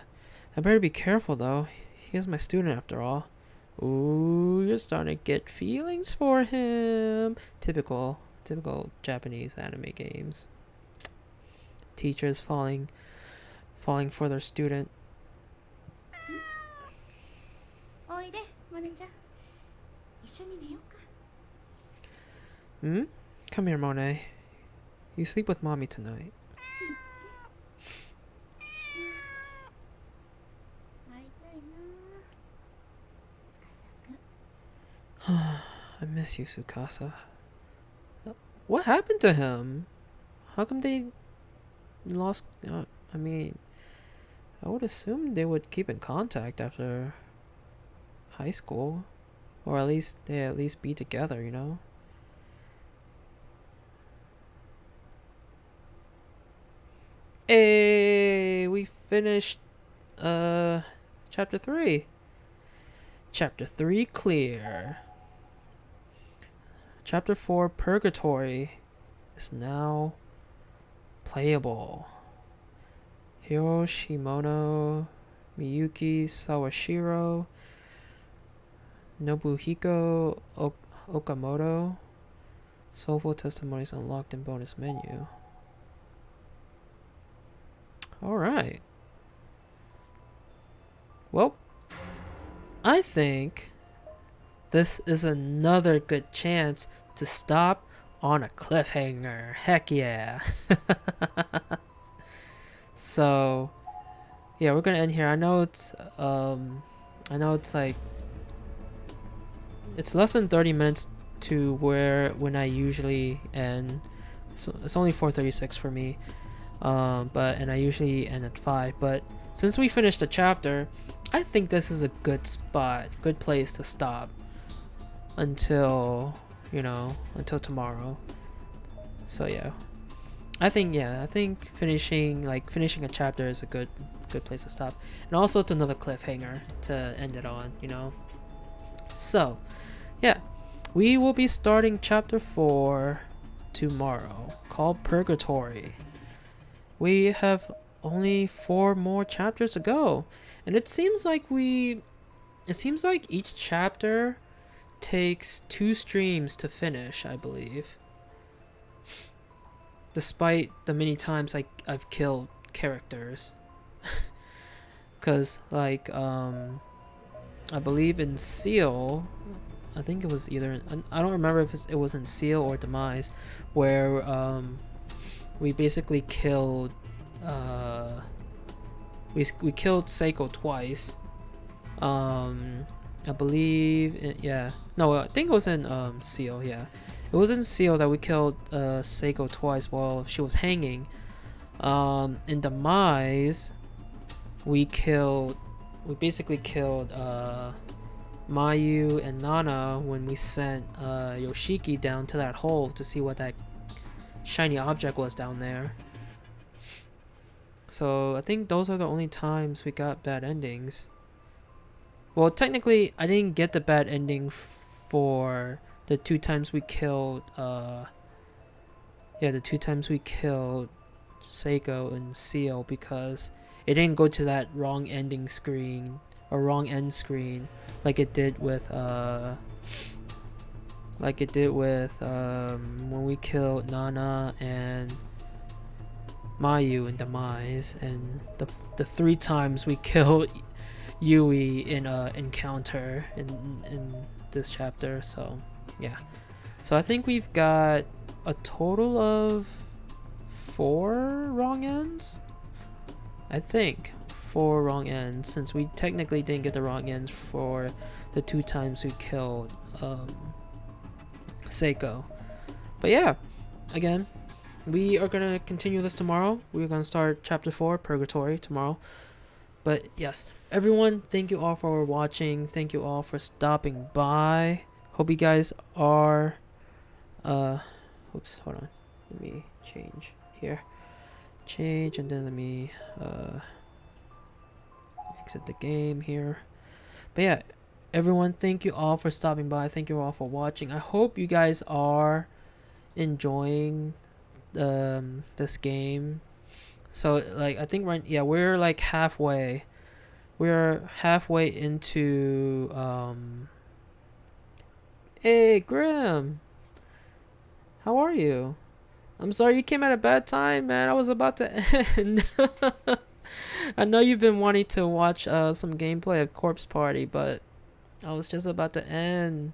I better be careful though. He is my student after all. Ooh, you're starting to get feelings for him. Typical Japanese anime games. Teachers falling for their student. おいでモネちゃん一緒に寝ようか Hmm? Come here, Monet. You sleep with mommy tonight. 会いたいな司くん I miss you, Tsukasa. What happened to him? How come they lost... I mean, I would assume they would keep in contact after high school. Or at least be together, you know? Hey, we finished chapter 3. Chapter 3 clear. Chapter 4 Purgatory is now playable. Hiroshimono, Miyuki Sawashiro, Nobuhiko Okamoto. Soulful testimonies unlocked in bonus menu. Alright. Well, I think this is another good chance to stop on a cliffhanger. Heck yeah. So, yeah, we're gonna end here. I know it's like it's less than 30 minutes to when I usually end. So it's only 4:36 for me. And I usually end at 5. But since we finished the chapter, I think this is a good spot, good place to stop until tomorrow. So yeah. I think finishing a chapter is a good place to stop. And also it's another cliffhanger to end it on, So, yeah. We will be starting chapter 4 tomorrow, called Purgatory. We have only 4 more chapters to go. And it seems like each chapter takes 2 streams to finish, I believe. Despite the many times I've killed characters. Cause I believe in Seal, I think it was either I don't remember if it was in Seal or Demise, where we basically killed we killed Seiko twice. I believe I think it was in Seal. Yeah, it was in Seal that we killed Seiko twice while she was hanging. In Demise, we basically killed Mayu and Nana when we sent Yoshiki down to that hole to see what that shiny object was down there. So I think those are the only times we got bad endings. Well, technically, I didn't get the bad ending for the 2 times we killed the 2 times we killed Seiko and Seal, because it didn't go to that wrong ending screen or wrong end screen like it did with when we killed Nana and Mayu in Demise, and the 3 times we killed Yui in encounter in this chapter. So yeah, so I think we've got a total of 4 wrong ends. I think 4 wrong ends, since we technically didn't get the wrong ends for the 2 times we killed Seiko. But yeah, again, we are gonna continue this tomorrow. We're gonna start chapter 4 Purgatory tomorrow. But yes, everyone, thank you all for watching. Thank you all for stopping by. Hope you guys are oops, hold on, let me change here, and then let me exit the game here. But yeah, everyone, thank you all for stopping by. Thank you all for watching. I hope you guys are enjoying this game. So I think we're like halfway. We're halfway into Hey Grim, how are you? I'm sorry you came at a bad time, man. I was about to end. I know you've been wanting to watch some gameplay of Corpse Party, but I was just about to end.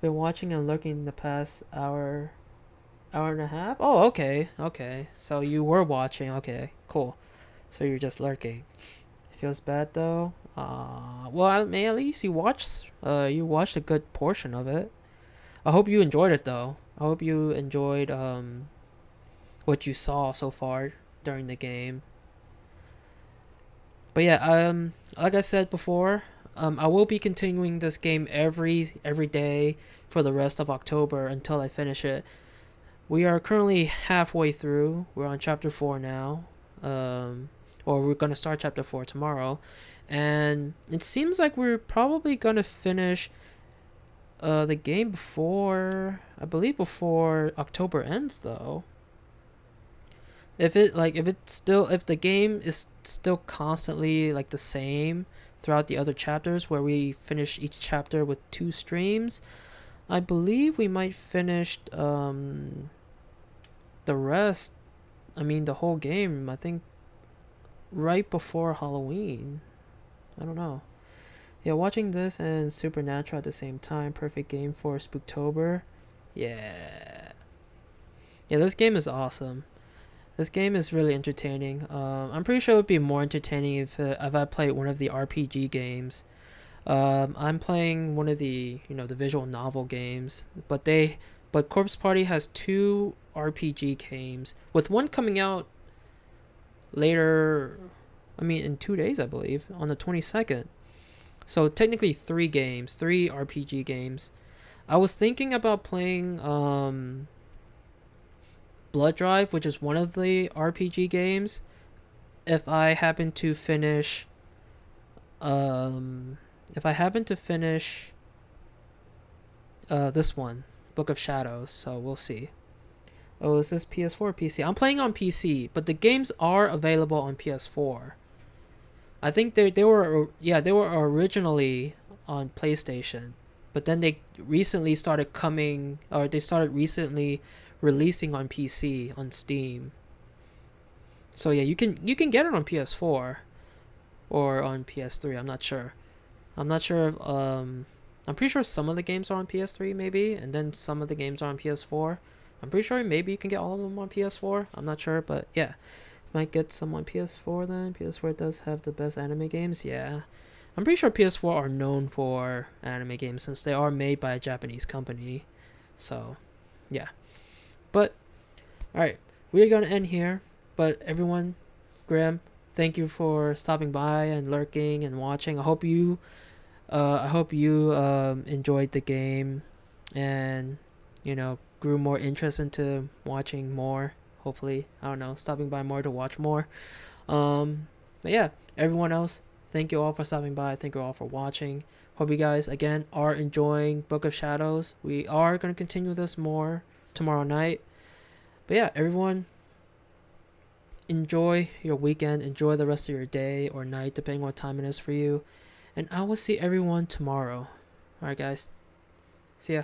Been watching and lurking the past hour and a half. Oh, okay. So you were watching. Okay, cool. So you're just lurking. Feels bad though. Well, I mean, at least you watched a good portion of it. I hope you enjoyed it though. I hope you enjoyed what you saw so far during the game. But yeah, like I said before, I will be continuing this game every day for the rest of October until I finish it. We are currently halfway through. We're on chapter 4 now. or we're gonna start chapter 4 tomorrow, and it seems like we're probably gonna finish the game before, I believe, before October ends, though. If the game is still constantly like the same throughout the other chapters, where we finish each chapter with 2 streams, I believe we might finish the rest. I mean, the whole game, I think, right before Halloween. I don't know. Yeah, watching this and Supernatural at the same time, perfect game for Spooktober. Yeah. Yeah, this game is awesome. This game is really entertaining. I'm pretty sure it would be more entertaining if I played one of the RPG games. I'm playing one of the the visual novel games, but Corpse Party has 2 RPG games, with one coming out later. I mean, in 2 days, I believe, on the 22nd. So technically 3 games, 3 RPG games. I was thinking about playing Blood Drive, which is one of the RPG games, if I happen to finish this one, Book of Shadows. So we'll see. Oh, is this PS4 or PC? I'm playing on PC, but the games are available on PS4. I think they were originally on PlayStation, but then they started recently releasing on PC on Steam. So yeah, you can get it on PS4 or on PS3. I'm not sure. If, I'm pretty sure some of the games are on PS3 maybe, and then some of the games are on PS4. I'm pretty sure maybe you can get all of them on PS4. I'm not sure, but yeah, might get some on PS4 then. PS4 does have the best anime games. Yeah, I'm pretty sure PS4 are known for anime games since they are made by a Japanese company. So yeah, but all right, we're gonna end here. But everyone, Graham, thank you for stopping by and lurking and watching. I hope you enjoyed the game and grew more interest into watching more. Hopefully, I don't know, stopping by more to watch more. But yeah, everyone else, thank you all for stopping by. Thank you all for watching. Hope you guys again are enjoying Book of Shadows. We are gonna continue this more tomorrow night. But yeah, everyone, enjoy your weekend. Enjoy the rest of your day or night, depending what time it is for you. And I will see everyone tomorrow. Alright, guys. See ya.